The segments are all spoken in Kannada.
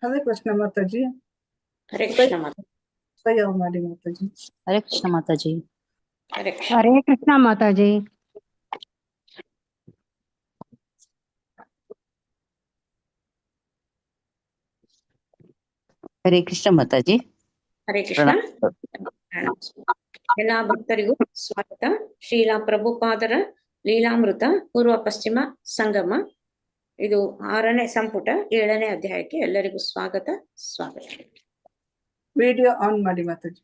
हरे कृष्ण माता जी। हरे कृष्ण माता। स्वयं हमारी माता जी। हरे कृष्ण माता जी। हरे कृष्ण। हरे कृष्णा माता जी। हरे कृष्ण माता जी। हरे कृष्ण. ಎಲ್ಲ ಭಕ್ತರಿಗೂ ಸ್ವಾಗತ. ಶ್ರೀಲಾ ಪ್ರಭುಪಾದರ ಲೀಲಾಮೃತ ಪೂರ್ವ ಪಶ್ಚಿಮ ಸಂಗಮ, ಇದು 6ನೇ ಸಂಪುಟ 7ನೇ ಅಧ್ಯಾಯಕ್ಕೆ ಎಲ್ಲರಿಗೂ ಸ್ವಾಗತ. ವಿಡಿಯೋ ಆನ್ ಮಾಡಿ ಮಾತಾಜಿ.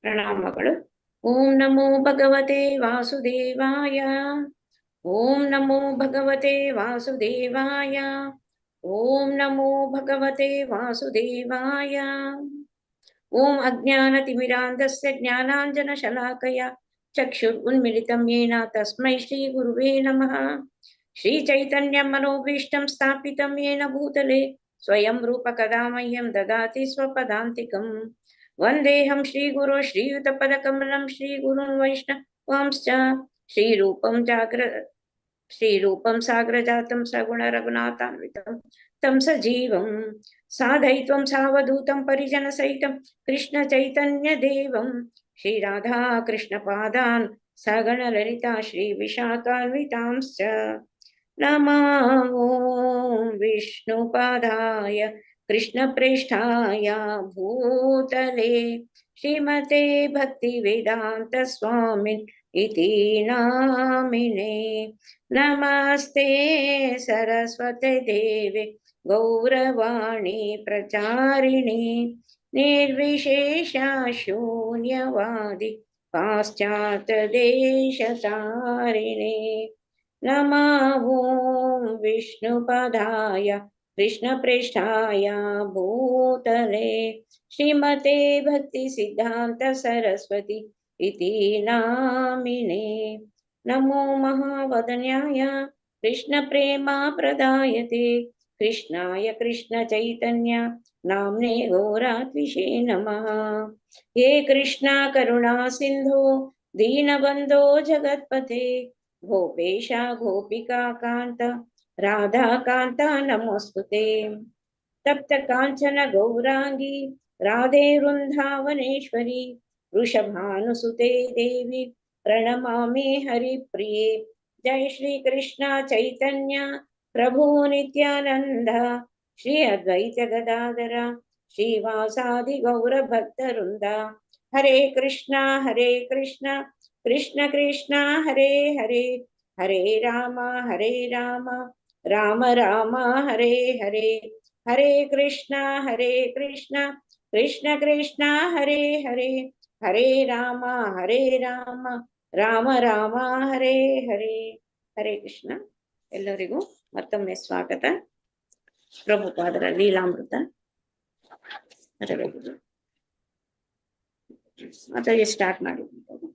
ಪ್ರಣಾಮಗಳು. ಓಂ ನಮೋ ಭಗವತೆ ವಾಸುದೇವಾಯ. ಓಂ ನಮೋ ಭಗವತೆ ವಾಸುದೇವಾಯ. ಓಂ ನಮೋ ಭಗವತೆ ವಾಸುದೇವಾಯ. ಓಂ ಅಜ್ಞಾನತಿಮಿರಾಂಧಸ್ಯ ಜ್ಞಾನಾಂಜನಶಲಾಕಯ ಚಕ್ಷುರುನ್ಮಿಲಿತಂ ಯೇನ ತಸ್ಮೈ ಶ್ರೀ ಗುರುವೇ ನಮಃ. ಶ್ರೀಚೈತನ್ಯಂ ಮನೋಭೀಷ್ಟಂ ಸ್ಥಾಪಿತಂ ಯೇನ ಭೂತಲೆ ಸ್ವಯಂ ರೂಪ ಕದಾ ಮಹ್ಯಂ ದದಾತಿ ಸ್ವಪದಾಂತಿಕಂ. ವಂದೇಹಂ ಶ್ರೀಗುರು ಶ್ರೀಯುತಪದಕಮಲಂ ಶ್ರೀಗುರುನ್ ವೈಷ್ಣವಾಂಶ್ಚ ಶ್ರೀರೂಪಂ ಸಾಗ್ರಜಾತಂ ಸಗುಣ ರಘುನಾಥಾನ್ವಿತಂ तं सजीवं साधयित्वं सावधूतं परिजनसहितं कृष्ण चैतन्य देवं श्रीराधा कृष्णपादान् सगणललिता श्रीविशाखान्वितांश्च नमो विष्णुपादाय कृष्णप्रेष्ठाय भूतले श्रीमते भक्तिवेदान्त स्वामिन् इति नामिने. नमस्ते सरस्वते देवे गौरवाणी प्रचारिणी निर्विशेषा शून्यवादी पाश्चात्यदेशतारिणे. नमो विष्णुपदाय कृष्णप्रेष्ठाय भूतले श्रीमते भक्तिसिद्धान्त सरस्वती इति नामिने. नमो महावदन्याय कृष्णप्रेमा प्रदायते कृष्णाय कृष्णचैतन्य नाम्ने गौरात्विषे नमः. हे कृष्णा करुणा सिन्धो दीनबन्धो जगत्पते गोपेशा गोपिका कान्त राधा कान्ता नमोस्तुते. तप्त काञ्चन गौरांगी राधे वृन्दावनेश्वरी वृषभानुसुते देवी प्रणमामि हरिप्रिये. जय श्री कृष्ण चैतन्य प्रभु नित्यानंद श्री अद्वैत गदाधर श्रीवासादि गौर भक्तवृंद. हरे कृष्णा कृष्ण कृष्ण हरे हरे, हरे राम राम राम हरे हरे. हरे कृष्णा कृष्ण कृष्ण हरे हरे, हरे राम ರಾಮ ರಾಮ ಹರೇ ಹರೇ. ಹರೇ ಕೃಷ್ಣ. ಎಲ್ಲರಿಗೂ ಮತ್ತೊಮ್ಮೆ ಸ್ವಾಗತ. ಪ್ರಭುಪಾದರ ಲೀಲಾಮೃತ ಮತ್ತೆ ಸ್ಟಾರ್ಟ್ ಮಾಡಿ.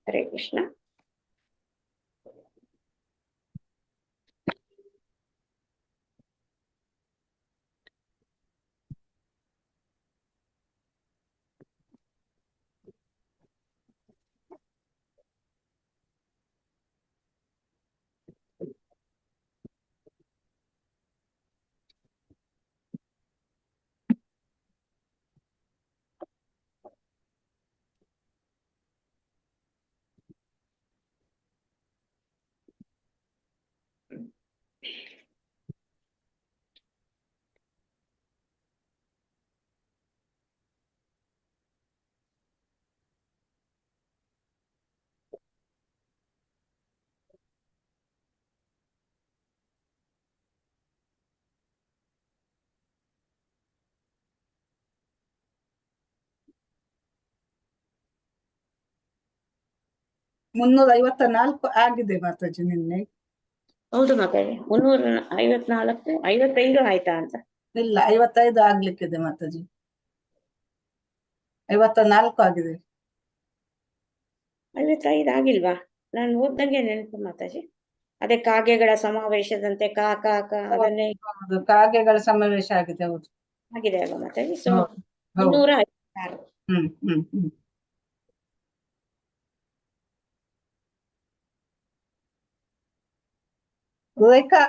ಹರೇ ಕೃಷ್ಣ. ಮುನ್ನೂರ 54 ಆಗಿದೆ ಮಾತಾಜಿ ನಿನ್ನೆ. ಹೌದು ಮಾತಾಡಿ. 354 55 ಆಯ್ತಾ ಅಂತ? ಇಲ್ಲ, 55 ಆಗ್ಲಿಕ್ಕಿದೆ ಮಾತಾಜಿ. 54 ಆಗಿದೆ. 55 ಆಗಿಲ್ವಾ? ನಾನು ಓದ್ದಂಗೆ ನೆನಪು ಮಾತಾಜಿ. ಅದೇ ಕಾಗೆಗಳ ಸಮಾವೇಶದಂತೆ ಕಾ ಕಾ ಕಾ ಅದನ್ನೇ ಕಾಗೆಗಳ ಸಮಾವೇಶ ಆಗಿದೆ. ಹೌದು, ಆಗಿದೆ ಅಲ್ವಾ ಮಾತಾಜಿ? ಸೊ ಹೌದು. 356. ರೇಖಾ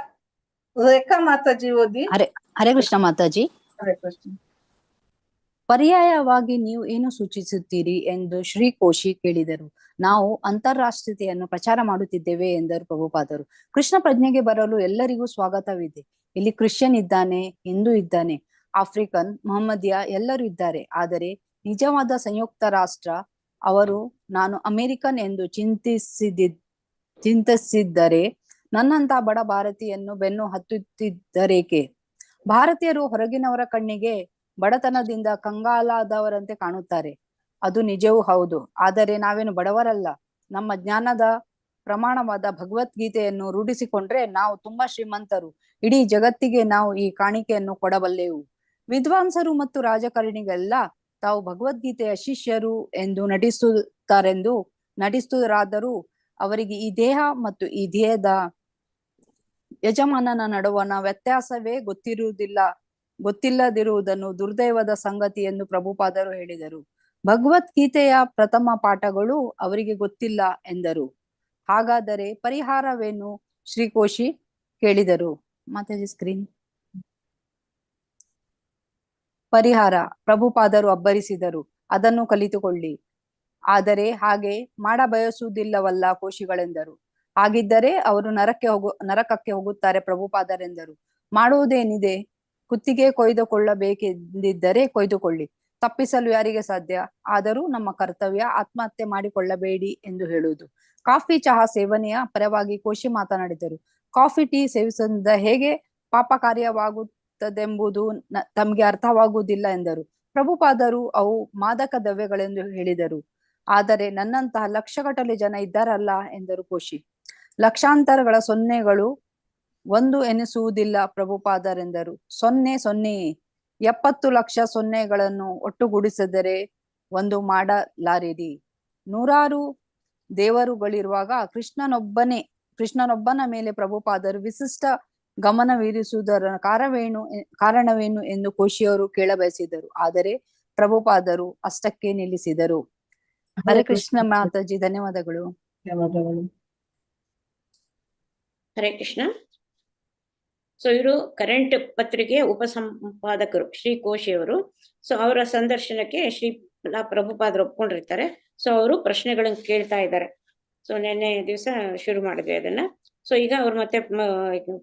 ರೇಖಾ ಮಾತಾಜಿ ಓದಿ. ಹರೇ ಕೃಷ್ಣ ಮಾತಾಜಿ. ಹರೇ ಕೃಷ್ಣ. ಪರ್ಯಾಯವಾಗಿ ನೀವು ಏನು ಸೂಚಿಸುತ್ತೀರಿ ಎಂದು ಶ್ರೀ ಕೋಶಿ ಕೇಳಿದರು. ನಾವು ಅಂತಾರಾಷ್ಟ್ರೀಯತೆಯನ್ನು ಪ್ರಚಾರ ಮಾಡುತ್ತಿದ್ದೇವೆ ಎಂದರು ಪ್ರಭುಪಾದರು. ಕೃಷ್ಣ ಪ್ರಜ್ಞೆಗೆ ಬರಲು ಎಲ್ಲರಿಗೂ ಸ್ವಾಗತವಿದೆ. ಇಲ್ಲಿ ಕ್ರಿಶ್ಚಿಯನ್ ಇದ್ದಾನೆ, ಹಿಂದೂ ಇದ್ದಾನೆ, ಆಫ್ರಿಕನ್, ಮಹಮ್ಮದಿಯ ಎಲ್ಲರೂ ಇದ್ದಾರೆ. ಆದರೆ ನಿಜವಾದ ಸಂಯುಕ್ತ ರಾಷ್ಟ್ರ ಅವರು ನಾನು ಅಮೆರಿಕನ್ ಎಂದು ಚಿಂತಿಸಿದ್ದರೆ ನನ್ನಂತ ಬಡ ಭಾರತೀಯನ್ನು ಬೆನ್ನು ಹತ್ತುತ್ತಿದ್ದರೇಕೆ? ಭಾರತೀಯರು ಹೊರಗಿನವರ ಕಣ್ಣಿಗೆ ಬಡತನದಿಂದ ಕಂಗಾಲಾದವರಂತೆ ಕಾಣುತ್ತಾರೆ. ಅದು ನಿಜವೂ ಹೌದು. ಆದರೆ ನಾವೇನು ಬಡವರಲ್ಲ. ನಮ್ಮ ಜ್ಞಾನದ ಪ್ರಮಾಣವಾದ ಭಗವದ್ಗೀತೆಯನ್ನು ರೂಢಿಸಿಕೊಂಡ್ರೆ ನಾವು ತುಂಬಾ ಶ್ರೀಮಂತರು. ಇಡೀ ಜಗತ್ತಿಗೆ ನಾವು ಈ ಕಾಣಿಕೆಯನ್ನು ಕೊಡಬಲ್ಲೆವು. ವಿದ್ವಾಂಸರು ಮತ್ತು ರಾಜಕಾರಣಿಗಳೆಲ್ಲ ತಾವು ಭಗವದ್ಗೀತೆಯ ಶಿಷ್ಯರು ಎಂದು ನಟಿಸುತ್ತಾರಾದರೂ ಅವರಿಗೆ ಈ ದೇಹ ಮತ್ತು ಈ ದೇಹದ ಯಜಮಾನನ ನಡುವಣ ವ್ಯತ್ಯಾಸವೇ ಗೊತ್ತಿಲ್ಲದಿರುವುದನ್ನು ದುರ್ದೈವದ ಸಂಗತಿ ಎಂದು ಪ್ರಭುಪಾದರು ಹೇಳಿದರು. ಭಗವದ್ಗೀತೆಯ ಪ್ರಥಮ ಪಾಠಗಳು ಅವರಿಗೆ ಗೊತ್ತಿಲ್ಲ ಎಂದರು. ಹಾಗಾದರೆ ಪರಿಹಾರವೇನು? ಶ್ರೀಕೋಶಿ ಕೇಳಿದರು. ಮಾತಾಜಿ ಸ್ಕ್ರೀನ್. ಪರಿಹಾರ ಪ್ರಭುಪಾದರು ಅಬ್ಬರಿಸಿದರು. ಅದನ್ನು ಕಲಿತುಕೊಳ್ಳಿ. ಆದರೆ ಹಾಗೆ ಮಾಡಬಯಸುವುದಿಲ್ಲವಲ್ಲ ಕೋಶಿಗಳೆಂದರು. ಹಾಗಿದ್ದರೆ ಅವರು ನರಕಕ್ಕೆ ಹೋಗುತ್ತಾರೆ ಪ್ರಭುಪಾದರೆಂದರು. ಮಾಡುವುದೇನಿದೆ? ಕುತ್ತಿಗೆ ಕೊಯ್ದುಕೊಳ್ಳಬೇಕೆಂದಿದ್ದರೆ ಕೊಯ್ದುಕೊಳ್ಳಿ. ತಪ್ಪಿಸಲು ಯಾರಿಗೆ ಸಾಧ್ಯ? ಆದರೂ ನಮ್ಮ ಕರ್ತವ್ಯ ಆತ್ಮಹತ್ಯೆ ಮಾಡಿಕೊಳ್ಳಬೇಡಿ ಎಂದು ಹೇಳುವುದು. ಕಾಫಿ ಚಹಾ ಸೇವನೆಯ ಪರವಾಗಿ ಕೋಶಿ ಮಾತನಾಡಿದರು. ಕಾಫಿ ಟೀ ಸೇವಿಸುವುದರಿಂದ ಹೇಗೆ ಪಾಪ ಕಾರ್ಯವಾಗುತ್ತದೆಂಬುದು ತಮಗೆ ಅರ್ಥವಾಗುವುದಿಲ್ಲ ಎಂದರು. ಪ್ರಭುಪಾದರು ಅವು ಮಾದಕ ದ್ರವ್ಯಗಳೆಂದು ಹೇಳಿದರು. ಆದರೆ ನನ್ನಂತಹ ಲಕ್ಷಗಟ್ಟಲೆ ಜನ ಇದ್ದಾರಲ್ಲ ಎಂದರು ಕೋಶಿ. ಲಕ್ಷಾಂತರಗಳ ಸೊನ್ನೆಗಳು ಒಂದು ಎನಿಸುವುದಿಲ್ಲ ಪ್ರಭುಪಾದರೆಂದರು. 0 70 ಲಕ್ಷ ಸೊನ್ನೆಗಳನ್ನು ಒಟ್ಟುಗೂಡಿಸಿದರೆ ಒಂದು ಮಾಡಲಾರಿರಿ. 100 ದೇವರುಗಳಿರುವಾಗ ಕೃಷ್ಣನೊಬ್ಬನ ಮೇಲೆ ಪ್ರಭುಪಾದರು ವಿಶಿಷ್ಟ ಗಮನವಿರಿಸುವುದರ ಕಾರಣವೇನು ಎಂದು ಕೋಶಿಯವರು ಕೇಳಬಯಸಿದರು. ಆದರೆ ಪ್ರಭುಪಾದರು ಅಷ್ಟಕ್ಕೆ ನಿಲ್ಲಿಸಿದರು. ಹರೇ ಕೃಷ್ಣ ಮಾತಾಜಿ, ಧನ್ಯವಾದಗಳು. ಧನ್ಯವಾದಗಳು. ಹರೇ ಕೃಷ್ಣ. ಸೊ ಇವರು ಕರೆಂಟ್ ಪತ್ರಿಕೆ ಉಪಸಂಪಾದಕರು ಶ್ರೀ ಕೋಶಿಯವರು. ಸೊ ಅವರ ಸಂದರ್ಶನಕ್ಕೆ ಪ್ರಭುಪಾದರು ಒಪ್ಕೊಂಡಿರ್ತಾರೆ. ಸೊ ಅವರು ಪ್ರಶ್ನೆಗಳನ್ನು ಕೇಳ್ತಾ ಇದ್ದಾರೆ. ಸೊ ನಿನ್ನೆ ದಿವಸ ಶುರು ಮಾಡಿದ್ವಿ ಅದನ್ನ. ಸೊ ಈಗ ಅವ್ರು ಮತ್ತೆ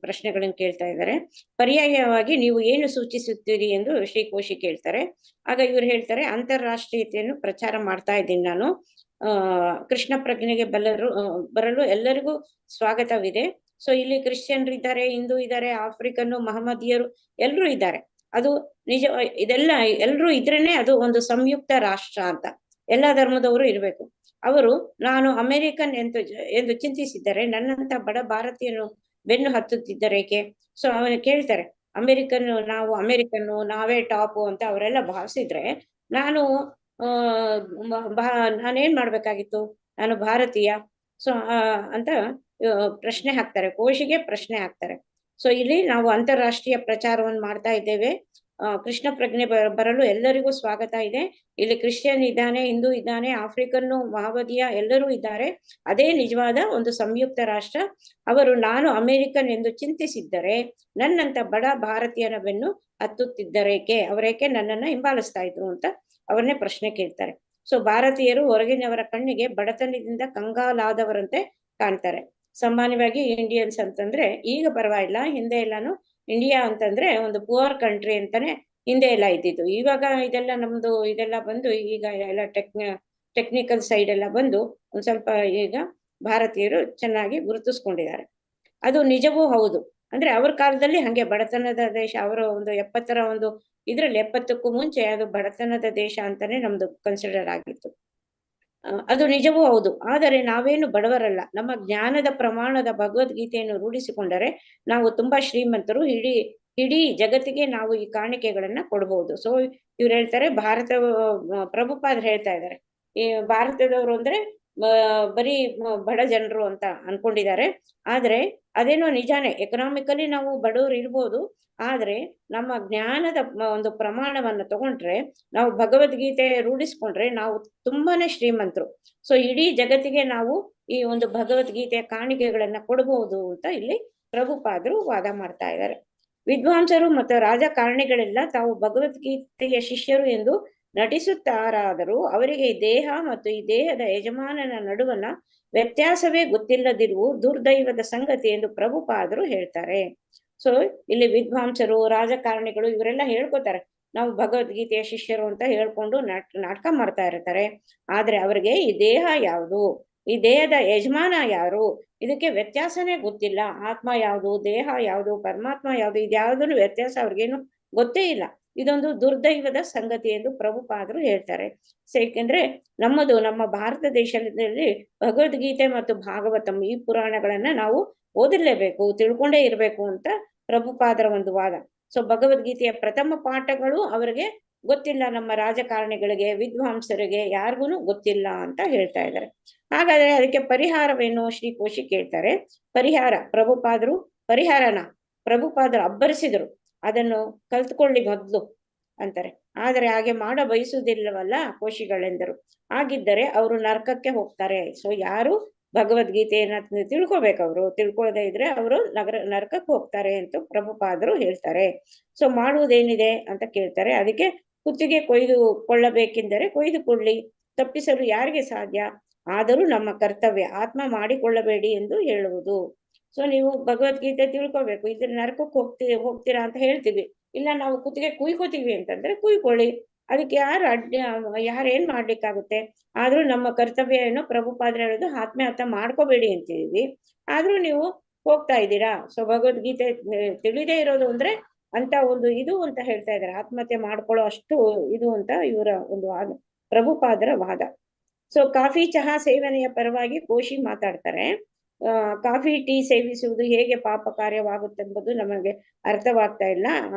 ಪ್ರಶ್ನೆಗಳನ್ನು ಕೇಳ್ತಾ ಇದ್ದಾರೆ. ಪರ್ಯಾಯವಾಗಿ ನೀವು ಏನು ಸೂಚಿಸುತ್ತೀರಿ ಎಂದು ಶ್ರೀ ಕೋಶಿ ಕೇಳ್ತಾರೆ. ಆಗ ಇವ್ರು ಹೇಳ್ತಾರೆ, ಅಂತಾರಾಷ್ಟ್ರೀಯತೆಯನ್ನು ಪ್ರಚಾರ ಮಾಡ್ತಾ ಇದ್ದೀನಿ ನಾನು. ಕೃಷ್ಣ ಪ್ರಜ್ಞೆಗೆ ಬರಲು ಎಲ್ಲರಿಗೂ ಸ್ವಾಗತವಿದೆ. ಸೊ ಇಲ್ಲಿ ಕ್ರಿಶ್ಚಿಯನ್ರು ಇದ್ದಾರೆ, ಹಿಂದೂ ಇದ್ದಾರೆ, ಆಫ್ರಿಕನ್, ಮಹಮ್ಮದಿಯರು ಎಲ್ಲರೂ ಇದ್ದಾರೆ. ಅದು ನಿಜ. ಇದೆಲ್ಲ ಎಲ್ರೂ ಇದ್ರೇನೆ ಅದು ಒಂದು ಸಂಯುಕ್ತ ರಾಷ್ಟ್ರ ಅಂತ. ಎಲ್ಲಾ ಧರ್ಮದವರು ಇರ್ಬೇಕು. ಅವರು ನಾನು ಅಮೆರಿಕನ್ ಎಂದು ಚಿಂತಿಸಿದ್ದಾರೆ ನನ್ನಂತ ಬಡ ಭಾರತೀಯನು ಬೆನ್ನು ಹತ್ತುತ್ತಿದ್ದರೇಕೆ? ಸೊ ಅವನು ಕೇಳ್ತಾರೆ, ಅಮೆರಿಕನ್ನು ನಾವೇ ಟಾಪು ಅಂತ ಅವರೆಲ್ಲ ಭಾವಿಸಿದ್ರೆ ನಾನೇನ್ ಮಾಡ್ಬೇಕಾಗಿತ್ತು? ನಾನು ಭಾರತೀಯ. ಸೊ ಅಂತ ಪ್ರಶ್ನೆ ಹಾಕ್ತಾರೆ. ಕೋಶಿಗೆ ಪ್ರಶ್ನೆ ಹಾಕ್ತಾರೆ. ಸೊ ಇಲ್ಲಿ ನಾವು ಅಂತಾರಾಷ್ಟ್ರೀಯ ಪ್ರಚಾರವನ್ನು ಮಾಡ್ತಾ ಇದ್ದೇವೆ. ಕೃಷ್ಣ ಪ್ರಜ್ಞೆ ಬರಲು ಎಲ್ಲರಿಗೂ ಸ್ವಾಗತ ಇದೆ. ಇಲ್ಲಿ ಕ್ರಿಶ್ಚಿಯನ್ ಇದ್ದಾನೆ, ಹಿಂದೂ ಇದ್ದಾನೆ, ಆಫ್ರಿಕನ್ನು, ಮಹಮ್ಮದಿಯ ಎಲ್ಲರೂ ಇದ್ದಾರೆ. ಅದೇ ನಿಜವಾದ ಒಂದು ಸಂಯುಕ್ತ ರಾಷ್ಟ್ರ. ಅವರು ನಾನು ಅಮೆರಿಕನ್ ಎಂದು ಚಿಂತಿಸಿದ್ದರೆ ನನ್ನಂತ ಬಡ ಭಾರತೀಯನ ಬೆನ್ನು ಹತ್ತುತ್ತಿದ್ದರೇಕೆ? ಅವರೇಕೆ ನನ್ನನ್ನ ಹಿಂಬಾಲಿಸ್ತಾ ಇದ್ರು ಅಂತ ಅವರನ್ನೇ ಪ್ರಶ್ನೆ ಕೇಳ್ತಾರೆ. ಸೊ ಭಾರತೀಯರು ಹೊರಗಿನವರ ಕಣ್ಣಿಗೆ ಬಡತನದಿಂದ ಕಂಗಾಲಾದವರಂತೆ ಕಾಣ್ತಾರೆ. ಸಾಮಾನ್ಯವಾಗಿ ಇಂಡಿಯನ್ಸ್ ಅಂತಂದ್ರೆ ಈಗ ಪರವಾಗಿಲ್ಲ, ಹಿಂದೆ ಎಲ್ಲಾನು ಇಂಡಿಯಾ ಅಂತಂದ್ರೆ ಒಂದು ಪುವರ್ ಕಂಟ್ರಿ ಅಂತಾನೆ ಹಿಂದೆ ಎಲ್ಲ ಇದ್ದಿದ್ದು. ಇವಾಗ ಇದೆಲ್ಲ ಬಂದು ಈಗ ಎಲ್ಲ ಟೆಕ್ನಿಕಲ್ ಸೈಡ್ ಎಲ್ಲ ಬಂದು ಒಂದ್ ಸ್ವಲ್ಪ ಈಗ ಭಾರತೀಯರು ಚೆನ್ನಾಗಿ ಗುರುತಿಸ್ಕೊಂಡಿದ್ದಾರೆ. ಅದು ನಿಜವೂ ಹೌದು. ಅಂದ್ರೆ ಅವ್ರ ಕಾಲದಲ್ಲಿ ಹಂಗೆ ಬಡತನದ ದೇಶ. ಅವರ ಒಂದು 70ರ ಒಂದು ಇದ್ರಲ್ಲಿ 70ಕ್ಕೂ ಮುಂಚೆ ಅದು ಬಡತನದ ದೇಶ ಅಂತಾನೆ ನಮ್ದು ಕನ್ಸಿಡರ್ ಆಗಿತ್ತು. ಅದು ನಿಜವೂ ಹೌದು. ಆದರೆ ನಾವೇನು ಬಡವರಲ್ಲ. ನಮ್ಮ ಜ್ಞಾನದ ಪ್ರಮಾಣದ ಭಗವದ್ಗೀತೆಯನ್ನು ರೂಢಿಸಿಕೊಂಡರೆ ನಾವು ತುಂಬಾ ಶ್ರೀಮಂತರು. ಇಡೀ ಜಗತ್ತಿಗೆ ನಾವು ಈ ಕಾಣಿಕೆಗಳನ್ನ ಕೊಡಬಹುದು. ಸೊ ಇವ್ರು ಹೇಳ್ತಾರೆ, ಪ್ರಭುಪಾದರು ಹೇಳ್ತಾ ಇದ್ದಾರೆ, ಈ ಭಾರತದವರು ಅಂದ್ರೆ ಬರೀ ಬಡ ಜನರು ಅಂತ ಅನ್ಕೊಂಡಿದ್ದಾರೆ. ಆದ್ರೆ ಅದೇನೋ ನಿಜಾನೇ. ಎಕನಾಮಿಕಲಿ ನಾವು ಬಡವರು ಇರ್ಬೋದು. ಆದ್ರೆ ನಮ್ಮ ಜ್ಞಾನದ ಒಂದು ಪ್ರಮಾಣವನ್ನ ತಗೊಂಡ್ರೆ, ನಾವು ಭಗವದ್ಗೀತೆ ರೂಢಿಸ್ಕೊಂಡ್ರೆ ನಾವು ತುಂಬಾನೇ ಶ್ರೀಮಂತರು. ಸೊ ಇಡೀ ಜಗತ್ತಿಗೆ ನಾವು ಈ ಒಂದು ಭಗವದ್ಗೀತೆಯ ಕಾಣಿಕೆಗಳನ್ನ ಕೊಡಬಹುದು ಅಂತ ಇಲ್ಲಿ ಪ್ರಭುಪಾದರು ವಾದ ಮಾಡ್ತಾ ಇದ್ದಾರೆ. ವಿದ್ವಾಂಸರು ಮತ್ತು ರಾಜಕಾರಣಿಗಳೆಲ್ಲ ತಾವು ಭಗವದ್ಗೀತೆಯ ಶಿಷ್ಯರು ಎಂದು ನಟಿಸುತ್ತಾರಾದರೂ ಅವರಿಗೆ ಈ ದೇಹ ಮತ್ತು ಈ ದೇಹದ ಯಜಮಾನನ ನಡುವಣ ವ್ಯತ್ಯಾಸವೇ ಗೊತ್ತಿಲ್ಲದಿರುವು ದುರ್ದೈವದ ಸಂಗತಿ ಎಂದು ಪ್ರಭುಪಾದರು ಹೇಳ್ತಾರೆ. ಸೊ ಇಲ್ಲಿ ವಿದ್ವಾಂಸರು, ರಾಜಕಾರಣಿಗಳು ಇವರೆಲ್ಲ ಹೇಳ್ಕೊತಾರೆ ನಾವು ಭಗವದ್ಗೀತೆಯ ಶಿಷ್ಯರು ಅಂತ ಹೇಳ್ಕೊಂಡು ನಾಟಕ ಮಾಡ್ತಾ ಇರ್ತಾರೆ. ಆದ್ರೆ ಅವರಿಗೆ ಈ ದೇಹ ಯಾವುದು, ಈ ದೇಹದ ಯಜಮಾನ ಯಾರು, ಇದಕ್ಕೆ ವ್ಯತ್ಯಾಸನೇ ಗೊತ್ತಿಲ್ಲ. ಆತ್ಮ ಯಾವುದು, ದೇಹ ಯಾವುದು, ಪರಮಾತ್ಮ ಯಾವುದು, ಇದ್ಯಾವುದನ್ನು ವ್ಯತ್ಯಾಸ ಅವ್ರಿಗೇನು ಗೊತ್ತೇ ಇಲ್ಲ. ಇದೊಂದು ದುರ್ದೈವದ ಸಂಗತಿ ಎಂದು ಪ್ರಭುಪಾದರು ಹೇಳ್ತಾರೆ. ಏಕೆಂದ್ರೆ ನಮ್ಮ ಭಾರತ ದೇಶದಲ್ಲಿ ಭಗವದ್ಗೀತೆ ಮತ್ತು ಭಾಗವತಂ ಈ ಪುರಾಣಗಳನ್ನ ನಾವು ಓದಿರ್ಲೇಬೇಕು, ತಿಳ್ಕೊಂಡೇ ಇರ್ಬೇಕು ಅಂತ ಪ್ರಭುಪಾದರ ಒಂದು ವಾದ. ಸೊ ಭಗವದ್ಗೀತೆಯ ಪ್ರಥಮ ಪಾಠಗಳು ಅವರಿಗೆ ಗೊತ್ತಿಲ್ಲ, ನಮ್ಮ ರಾಜಕಾರಣಿಗಳಿಗೆ, ವಿದ್ವಾಂಸರಿಗೆ ಯಾರಿಗೂ ಗೊತ್ತಿಲ್ಲ ಅಂತ ಹೇಳ್ತಾ ಇದ್ದಾರೆ. ಹಾಗಾದ್ರೆ ಅದಕ್ಕೆ ಪರಿಹಾರವೇನು ಶ್ರೀ ಕೋಶಿ ಕೇಳ್ತಾರೆ. ಪರಿಹಾರ ಪ್ರಭುಪಾದರು ಅಬ್ಬರಿಸಿದರು, ಅದನ್ನು ಕಲ್ತ್ಕೊಳ್ಳಿ ಮೊದ್ಲು ಅಂತಾರೆ. ಆದರೆ ಹಾಗೆ ಮಾಡ ಬಯಸುವುದಿಲ್ಲವಲ್ಲ ಕೋಶಿಗಳೆಂದರು. ಹಾಗಿದ್ದರೆ ಅವರು ನರಕಕ್ಕೆ ಹೋಗ್ತಾರೆ. ಸೊ ಯಾರು ಭಗವದ್ಗೀತೆಯನ್ನ ತಿಳ್ಕೊಬೇಕು, ಅವರು ತಿಳ್ಕೊಳ್ಳದೆ ಇದ್ರೆ ಅವರು ನರಕಕ್ಕೆ ಹೋಗ್ತಾರೆ ಅಂತ ಪ್ರಭುಪಾದರು ಹೇಳ್ತಾರೆ. ಸೊ ಮಾಡುವುದೇನಿದೆ ಅಂತ ಕೇಳ್ತಾರೆ. ಅದಕ್ಕೆ ಕುತ್ತಿಗೆ ಕೊಯ್ದುಕೊಳ್ಳಬೇಕೆಂದರೆ ಕೊಯ್ದುಕೊಳ್ಳಿ, ತಪ್ಪಿಸಲು ಯಾರಿಗೆ ಸಾಧ್ಯ? ಆದರೂ ನಮ್ಮ ಕರ್ತವ್ಯ ಆತ್ಮ ಮಾಡಿಕೊಳ್ಳಬೇಡಿ ಎಂದು ಹೇಳುವುದು. ಸೊ ನೀವು ಭಗವದ್ಗೀತೆ ತಿಳ್ಕೊಬೇಕು, ಇದ್ರ ನರಕಕ್ಕೆ ಹೋಗ್ತೀರಾ ಅಂತ ಹೇಳ್ತೀವಿ. ಇಲ್ಲ ನಾವು ಕುತ್ತಿಗೆ ಕುಯ್ಕೋತೀವಿ ಅಂತಂದ್ರೆ ಕುಯ್ಕೊಳ್ಳಿ, ಅದಕ್ಕೆ ಯಾರೇನ್ ಮಾಡ್ಲಿಕ್ಕಾಗುತ್ತೆ? ಆದ್ರೂ ನಮ್ಮ ಕರ್ತವ್ಯ ಏನೋ ಪ್ರಭುಪಾದ್ರ ಹೇಳೋದು ಆತ್ಮಹತ್ಯೆ ಮಾಡ್ಕೋಬೇಡಿ ಅಂತಿದೀವಿ, ಆದ್ರೂ ನೀವು ಹೋಗ್ತಾ ಇದ್ದೀರಾ. ಸೊ ಭಗವದ್ಗೀತೆ ತಿಳಿದೇ ಇರೋದು ಅಂದ್ರೆ ಅಂತ ಒಂದು ಇದು ಅಂತ ಹೇಳ್ತಾ ಇದ್ದಾರೆ, ಆತ್ಮಹತ್ಯೆ ಮಾಡ್ಕೊಳ್ಳೋ ಅಷ್ಟು ಇದು ಅಂತ ಇವರ ಒಂದು ವಾದ, ಪ್ರಭುಪಾದರ ವಾದ. ಸೊ ಕಾಫಿ ಚಹಾ ಸೇವನೆಯ ಪರವಾಗಿ ಕೋಶಿ ಮಾತಾಡ್ತಾರೆ. ಕಾಫಿ ಟೀ ಸೇವಿಸುವುದು ಹೇಗೆ ಪಾಪ ಕಾರ್ಯವಾಗುತ್ತೆಂಬುದು ನಮಗೆ ಅರ್ಥವಾಗ್ತಾ ಇಲ್ಲ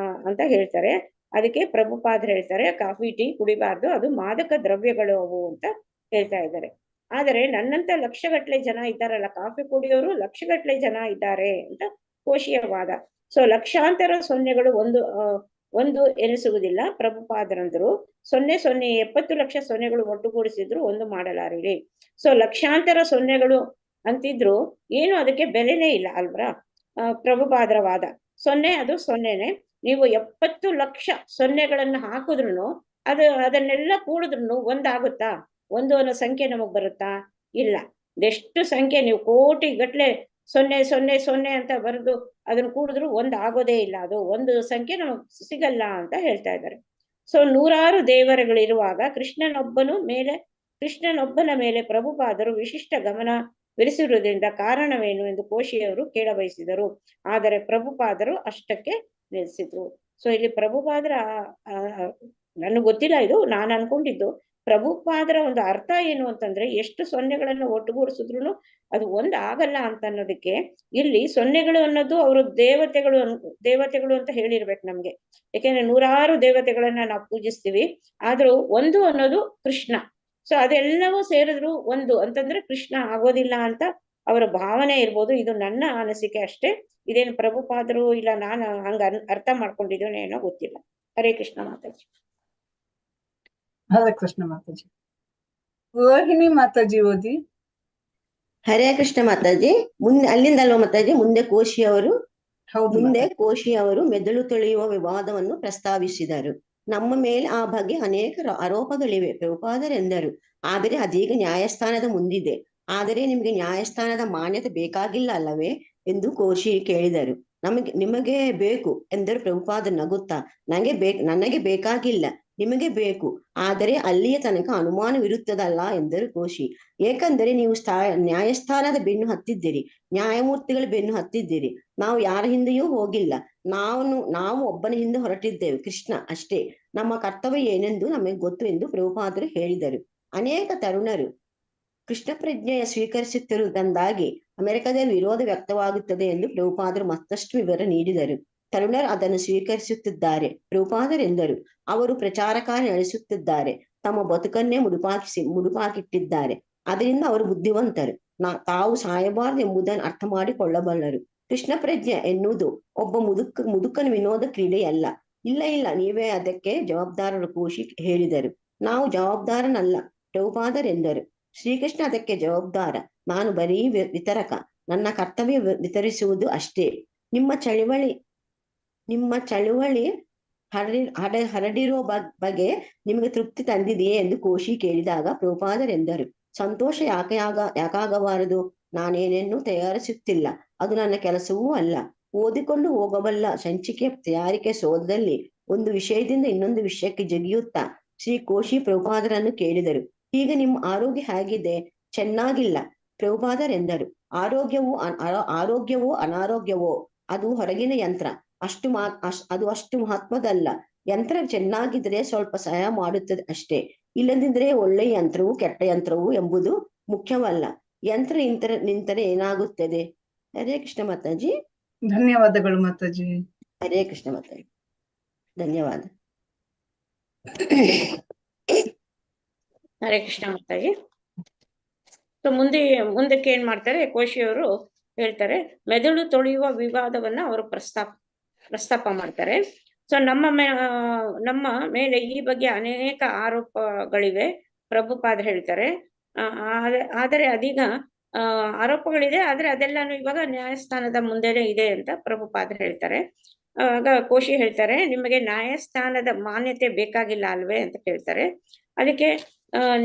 ಅಂತ ಹೇಳ್ತಾರೆ. ಅದಕ್ಕೆ ಪ್ರಭುಪಾದರು ಹೇಳ್ತಾರೆ ಕಾಫಿ ಟೀ ಕುಡಿಬಾರ್ದು, ಅದು ಮಾದಕ ದ್ರವ್ಯಗಳು ಅವು ಅಂತ ಹೇಳ್ತಾ ಇದ್ದಾರೆ. ಆದರೆ ನನ್ನಂತ ಲಕ್ಷಗಟ್ಲೆ ಜನ ಇದ್ದಾರಲ್ಲ, ಕಾಫಿ ಕುಡಿಯೋರು ಲಕ್ಷಗಟ್ಲೆ ಜನ ಇದ್ದಾರೆ ಅಂತ ಕೋಶಿಯ ವಾದ. ಸೊ ಲಕ್ಷಾಂತರ ಸೊನ್ನೆಗಳು ಒಂದು ಎನಿಸುವುದಿಲ್ಲ. ಪ್ರಭುಪಾದರಂದರು 70 ಲಕ್ಷ ಸೊನ್ನೆಗಳು ಒಟ್ಟುಗೂಡಿಸಿದ್ರು ಒಂದು ಮಾಡಲಾರಿರಿ. ಸೊ ಲಕ್ಷಾಂತರ ಸೊನ್ನೆಗಳು ಅಂತಿದ್ರು ಏನು ಅದಕ್ಕೆ ಬೆಲೆನೇ ಇಲ್ಲ ಅಲ್ವಾ? ಪ್ರಭುಪಾದರ ವಾದ ಅದು ಸೊನ್ನೆನೆ. ನೀವು 70 ಲಕ್ಷ ಸೊನ್ನೆಗಳನ್ನ ಹಾಕಿದ್ರು ಅದನ್ನೆಲ್ಲ ಕೂಡಿದ್ರು ಒಂದಾಗುತ್ತಾ? ಒಂದು ಅನ್ನೋ ಸಂಖ್ಯೆ ನಮಗ್ ಬರುತ್ತಾ? ಇಲ್ಲ. ಎಷ್ಟು ಸಂಖ್ಯೆ ನೀವು ಕೋಟಿ ಗಟ್ಲೆ 000 ಅಂತ ಬರೆದು ಅದನ್ನ ಕೂಡಿದ್ರು ಆಗೋದೇ ಇಲ್ಲ, ಅದು ಒಂದು ಸಂಖ್ಯೆ ನಮಗ್ ಸಿಗಲ್ಲ ಅಂತ ಹೇಳ್ತಾ ಇದ್ದಾರೆ. ಸೊ 100 ದೇವರುಗಳಿರುವಾಗ ಕೃಷ್ಣನೊಬ್ಬನ ಮೇಲೆ ಪ್ರಭುಪಾದರು ವಿಶಿಷ್ಟ ಗಮನ ವಿರಿಸಿರುವುದರಿಂದ ಕಾರಣವೇನು ಎಂದು ಕೋಶಿಯವರು ಕೇಳಬಯಸಿದರು. ಆದರೆ ಪ್ರಭುಪಾದರು ಅಷ್ಟಕ್ಕೆ ನಿಲ್ಲಿಸಿದ್ರು. ಸೊ ಇಲ್ಲಿ ಪ್ರಭುಪಾದರ ನನಗೆ ಗೊತ್ತಿಲ್ಲ, ಇದು ನಾನು ಅನ್ಕೊಂಡಿದ್ದು. ಪ್ರಭುಪಾದರ ಒಂದು ಅರ್ಥ ಏನು ಅಂತಂದ್ರೆ, ಎಷ್ಟು ಸೊನ್ನೆಗಳನ್ನು ಒಟ್ಟುಗೂಡಿಸಿದ್ರು ಅದು ಆಗಲ್ಲ ಅಂತ ಅನ್ನೋದಕ್ಕೆ ಇಲ್ಲಿ ಸೊನ್ನೆಗಳು ಅನ್ನೋದು ಅವರು ದೇವತೆಗಳು ಅಂತ ಹೇಳಿರ್ಬೇಕು ನಮ್ಗೆ. ಯಾಕೆಂದ್ರೆ 100 ದೇವತೆಗಳನ್ನ ನಾವು ಪೂಜಿಸ್ತೀವಿ, ಆದ್ರೂ ಒಂದು ಅನ್ನೋದು ಕೃಷ್ಣ. ಸೊ ಅದೆಲ್ಲವೂ ಸೇರಿದ್ರು ಒಂದು ಅಂತಂದ್ರೆ ಕೃಷ್ಣ ಆಗೋದಿಲ್ಲ ಅಂತ ಅವರ ಭಾವನೆ ಇರ್ಬೋದು. ಇದು ನನ್ನ ಅನಿಸಿಕೆ ಅಷ್ಟೇ, ಇದೇನು ಪ್ರಭುಪಾದರು ಇಲ್ಲ ನಾನು ಹಂಗ ಅರ್ಥ ಮಾಡ್ಕೊಂಡಿದ್ದೇನೆ ಏನೋ ಗೊತ್ತಿಲ್ಲ. ಹರೇ ಕೃಷ್ಣ ಮಾತಾಜಿ. ಹರೇ ಕೃಷ್ಣ ಮಾತಾಜಿ. ರೋಹಿಣಿ ಮಾತಾಜಿ ಓದಿ. ಹರೇ ಕೃಷ್ಣ ಮಾತಾಜಿ. ಮುಂದೆ ಅಲ್ಲಿಂದ ಅಲ್ವಾ ಮಾತಾಜಿ? ಮುಂದೆ ಕೋಶಿಯವರು ಮೆದುಳು ತೊಳೆಯುವ ವಿವಾದವನ್ನು ಪ್ರಸ್ತಾವಿಸಿದರು. ನಮ್ಮ ಮೇಲೆ ಆ ಬಗ್ಗೆ ಅನೇಕ ಆರೋಪಗಳಿವೆ ಪ್ರಭುಪಾದರೆಂದರು. ಆದರೆ ಅದೀಗ ನ್ಯಾಯಸ್ಥಾನದ ಮುಂದಿದೆ. ಆದರೆ ನಿಮಗೆ ನ್ಯಾಯಸ್ಥಾನದ ಮಾನ್ಯತೆ ಬೇಕಾಗಿಲ್ಲ ಅಲ್ಲವೇ ಎಂದು ಕೋಶಿ ಕೇಳಿದರು. ನಿಮಗೆ ಬೇಕು ಎಂದರು ಪ್ರಭುಪಾದ ನಗುತ್ತಾ. ನನಗೆ ಬೇಕಾಗಿಲ್ಲ, ನಿಮಗೆ ಬೇಕು. ಆದರೆ ಅಲ್ಲಿಯ ತನಕ ಅನುಮಾನವಿರುತ್ತದಲ್ಲ ಎಂದರು ಕೋಶಿ. ಏಕೆಂದರೆ ನೀವು ನ್ಯಾಯಸ್ಥಾನದ ಬೆನ್ನು ಹತ್ತಿದ್ದೀರಿ, ನ್ಯಾಯಮೂರ್ತಿಗಳ ಬೆನ್ನು ಹತ್ತಿದ್ದೀರಿ. ನಾವು ಯಾರ ಹಿಂದೆಯೂ ಹೋಗಿಲ್ಲ, ನಾವು ಒಬ್ಬನ ಹಿಂದೆ ಹೊರಟಿದ್ದೇವೆ, ಕೃಷ್ಣ ಅಷ್ಟೇ. ನಮ್ಮ ಕರ್ತವ್ಯ ಏನೆಂದು ನಮಗೆ ಗೊತ್ತು ಎಂದು ಪ್ರಭುಪಾದರು ಹೇಳಿದರು. ಅನೇಕ ತರುಣರು ಕೃಷ್ಣ ಪ್ರಜ್ಞೆಯ ಸ್ವೀಕರಿಸುತ್ತಿರುವುದರಿಂದಾಗಿ ಅಮೆರಿಕದಲ್ಲಿ ವಿರೋಧ ವ್ಯಕ್ತವಾಗುತ್ತದೆ ಎಂದು ಪ್ರಭುಪಾದರು ಮತ್ತಷ್ಟು ವಿವರ ನೀಡಿದರು. ತರುಣರು ಅದನ್ನು ಸ್ವೀಕರಿಸುತ್ತಿದ್ದಾರೆ ಪ್ರಭುಪಾದರೆಂದರು. ಅವರು ಪ್ರಚಾರ ಕಾರ್ಯ ನಡೆಸುತ್ತಿದ್ದಾರೆ, ತಮ್ಮ ಬದುಕನ್ನೇ ಮುಡುಪಾಕಿಟ್ಟಿದ್ದಾರೆ. ಅದರಿಂದ ಅವರು ಬುದ್ಧಿವಂತರು, ತಾವು ಸಾಯಬಾರದು ಎಂಬುದನ್ನು ಅರ್ಥ ಮಾಡಿಕೊಳ್ಳಬಲ್ಲರು. ಕೃಷ್ಣ ಪ್ರಜ್ಞೆ ಎನ್ನುವುದು ಒಬ್ಬ ಮುದುಕನ ವಿನೋದ ಕ್ರೀಡೆಯಲ್ಲ. ಇಲ್ಲ, ನೀವೇ ಅದಕ್ಕೆ ಜವಾಬ್ದಾರರು ಕೋಶಿ ಹೇಳಿದರು. ನಾವು ಜವಾಬ್ದಾರನಲ್ಲ ಪ್ರಭುಪಾದರೆಂದರು. ಶ್ರೀಕೃಷ್ಣ ಅದಕ್ಕೆ ಜವಾಬ್ದಾರ, ನಾನು ಬರೀ ವಿತರಕ. ನನ್ನ ಕರ್ತವ್ಯ ವಿತರಿಸುವುದು ಅಷ್ಟೇ. ನಿಮ್ಮ ಚಳುವಳಿ ಹರಡಿರೋ ಬಗ್ಗೆ ನಿಮಗೆ ತೃಪ್ತಿ ತಂದಿದೆಯೇ ಎಂದು ಕೋಶಿ ಕೇಳಿದಾಗ ಪ್ರಭುಪಾದರೆಂದರು, ಸಂತೋಷ ಯಾಕಾಗಬಾರದು? ನಾನೇನೇನು ತಯಾರಿಸುತ್ತಿಲ್ಲ, ಅದು ನನ್ನ ಕೆಲಸವೂ ಅಲ್ಲ. ಓದಿಕೊಂಡು ಹೋಗಬಲ್ಲ ಸಂಚಿಕೆ ತಯಾರಿಕೆ ಶೋಧದಲ್ಲಿ ಒಂದು ವಿಷಯದಿಂದ ಇನ್ನೊಂದು ವಿಷಯಕ್ಕೆ ಜಿಗಿಯುತ್ತಾ ಶ್ರೀ ಕೋಶಿ ಪ್ರಭುಪಾದರನ್ನು ಕೇಳಿದರು, ಈಗ ನಿಮ್ಮ ಆರೋಗ್ಯ ಹೇಗಿದೆ? ಚೆನ್ನಾಗಿಲ್ಲ ಪ್ರಭುಪಾದರೆಂದರು. ಆರೋಗ್ಯವೋ ಅನಾರೋಗ್ಯವೋ ಅದು ಹೊರಗಿನ ಯಂತ್ರ, ಅದು ಅಷ್ಟು ಮಹತ್ವದಲ್ಲ. ಯಂತ್ರ ಚೆನ್ನಾಗಿದ್ರೆ ಸ್ವಲ್ಪ ಸಹಾಯ ಮಾಡುತ್ತದೆ ಅಷ್ಟೇ, ಇಲ್ಲದಿದ್ರೆ ಒಳ್ಳೆ ಯಂತ್ರವು ಕೆಟ್ಟ ಯಂತ್ರವು ಎಂಬುದು ಮುಖ್ಯವಲ್ಲ. ಯಂತ್ರ ನಿಂತರೆ ಏನಾಗುತ್ತದೆ? ಹರೇ ಕೃಷ್ಣ ಮಾತಾಜಿ. ಧನ್ಯವಾದಗಳು ಮಾತಾಜಿ. ಹರೇ ಕೃಷ್ಣ ಮಾತಾಜಿ, ಧನ್ಯವಾದ. ಹರೇ ಕೃಷ್ಣ ಮಾತಾಜಿ. ಸೊ ಮುಂದಕ್ಕೆ ಏನ್ ಮಾಡ್ತಾರೆ, ಕೋಶಿಯವರು ಹೇಳ್ತಾರೆ, ಮೆದುಳು ತೊಳೆಯುವ ವಿವಾದವನ್ನ ಅವರು ಪ್ರಸ್ತಾಪ ಮಾಡ್ತಾರೆ. ಸೊ ನಮ್ಮ ಮೇಲೆ ಈ ಬಗ್ಗೆ ಅನೇಕ ಆರೋಪಗಳಿವೆ, ಪ್ರಭುಪಾದ ಹೇಳ್ತಾರೆ. ಆದರೆ ಅದೀಗ ಆರೋಪಗಳಿದೆ, ಆದ್ರೆ ಅದೆಲ್ಲಾನು ಇವಾಗ ನ್ಯಾಯಸ್ಥಾನದ ಮುಂದೆನೆ ಇದೆ ಅಂತ ಪ್ರಭುಪಾದ ಹೇಳ್ತಾರೆ. ಆಗ ಕೋಶಿ ಹೇಳ್ತಾರೆ, ನಿಮಗೆ ನ್ಯಾಯಸ್ಥಾನದ ಮಾನ್ಯತೆ ಬೇಕಾಗಿಲ್ಲ ಅಲ್ವೇ ಅಂತ ಕೇಳ್ತಾರೆ. ಅದಕ್ಕೆ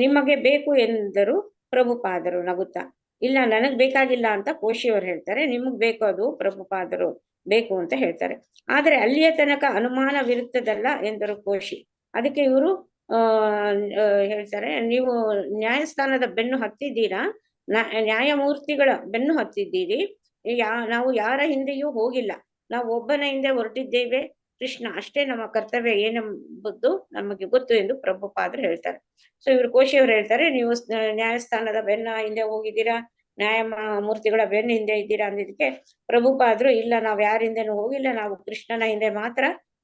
ನಿಮಗೆ ಬೇಕು ಎಂದರು ಪ್ರಭುಪಾದರು ನಗುತ್ತಾ. ಇಲ್ಲ, ನನಗ್ ಬೇಕಾಗಿಲ್ಲ ಅಂತ ಕೋಶಿಯವರು ಹೇಳ್ತಾರೆ. ನಿಮಗ್ ಬೇಕು, ಅದು ಪ್ರಭುಪಾದರು ಬೇಕು ಅಂತ ಹೇಳ್ತಾರೆ. ಆದ್ರೆ ಅಲ್ಲಿಯ ತನಕ ಅನುಮಾನವಿರುತ್ತದಲ್ಲ ಎಂದರು ಕೋಶಿ. ಅದಕ್ಕೆ ಇವರು ಹೇಳ್ತಾರೆ, ನೀವು ನ್ಯಾಯಸ್ಥಾನದ ಬೆನ್ನು ಹತ್ತಿದ್ದೀರಾ, ನ್ಯಾಯಮೂರ್ತಿಗಳ ಬೆನ್ನು ಹತ್ತಿದ್ದೀರಿ. ನಾವು ಯಾರ ಹಿಂದೆಯೂ ಹೋಗಿಲ್ಲ, ನಾವು ಒಬ್ಬನ ಹಿಂದೆ ಹೊರಟಿದ್ದೇವೆ, ಕೃಷ್ಣ ಅಷ್ಟೇ ನಮ್ಮ ಕರ್ತವ್ಯ ಏನೆಂಬುದು ನಮಗೆ ಗೊತ್ತು ಎಂದು ಪ್ರಭುಪಾದರು ಹೇಳ್ತಾರೆ. ಸೊ ಇವರು ಕೋಶಿಯವರು ಹೇಳ್ತಾರೆ, ನೀವು ನ್ಯಾಯಸ್ಥಾನದ ಬೆನ್ನ ಹಿಂದೆ ಹೋಗಿದ್ದೀರಾ, ನ್ಯಾಯಮೂರ್ತಿಗಳ ಬೆನ್ನ ಹಿಂದೆ ಇದ್ದೀರಾ ಅಂದಿದ್ದಕ್ಕೆ ಪ್ರಭುಪಾದರು, ಇಲ್ಲ, ನಾವ್ ಯಾರ ಹಿಂದೆನೂ ಹೋಗಿಲ್ಲ, ನಾವು ಕೃಷ್ಣನ ಹಿಂದೆ ಮಾತ್ರ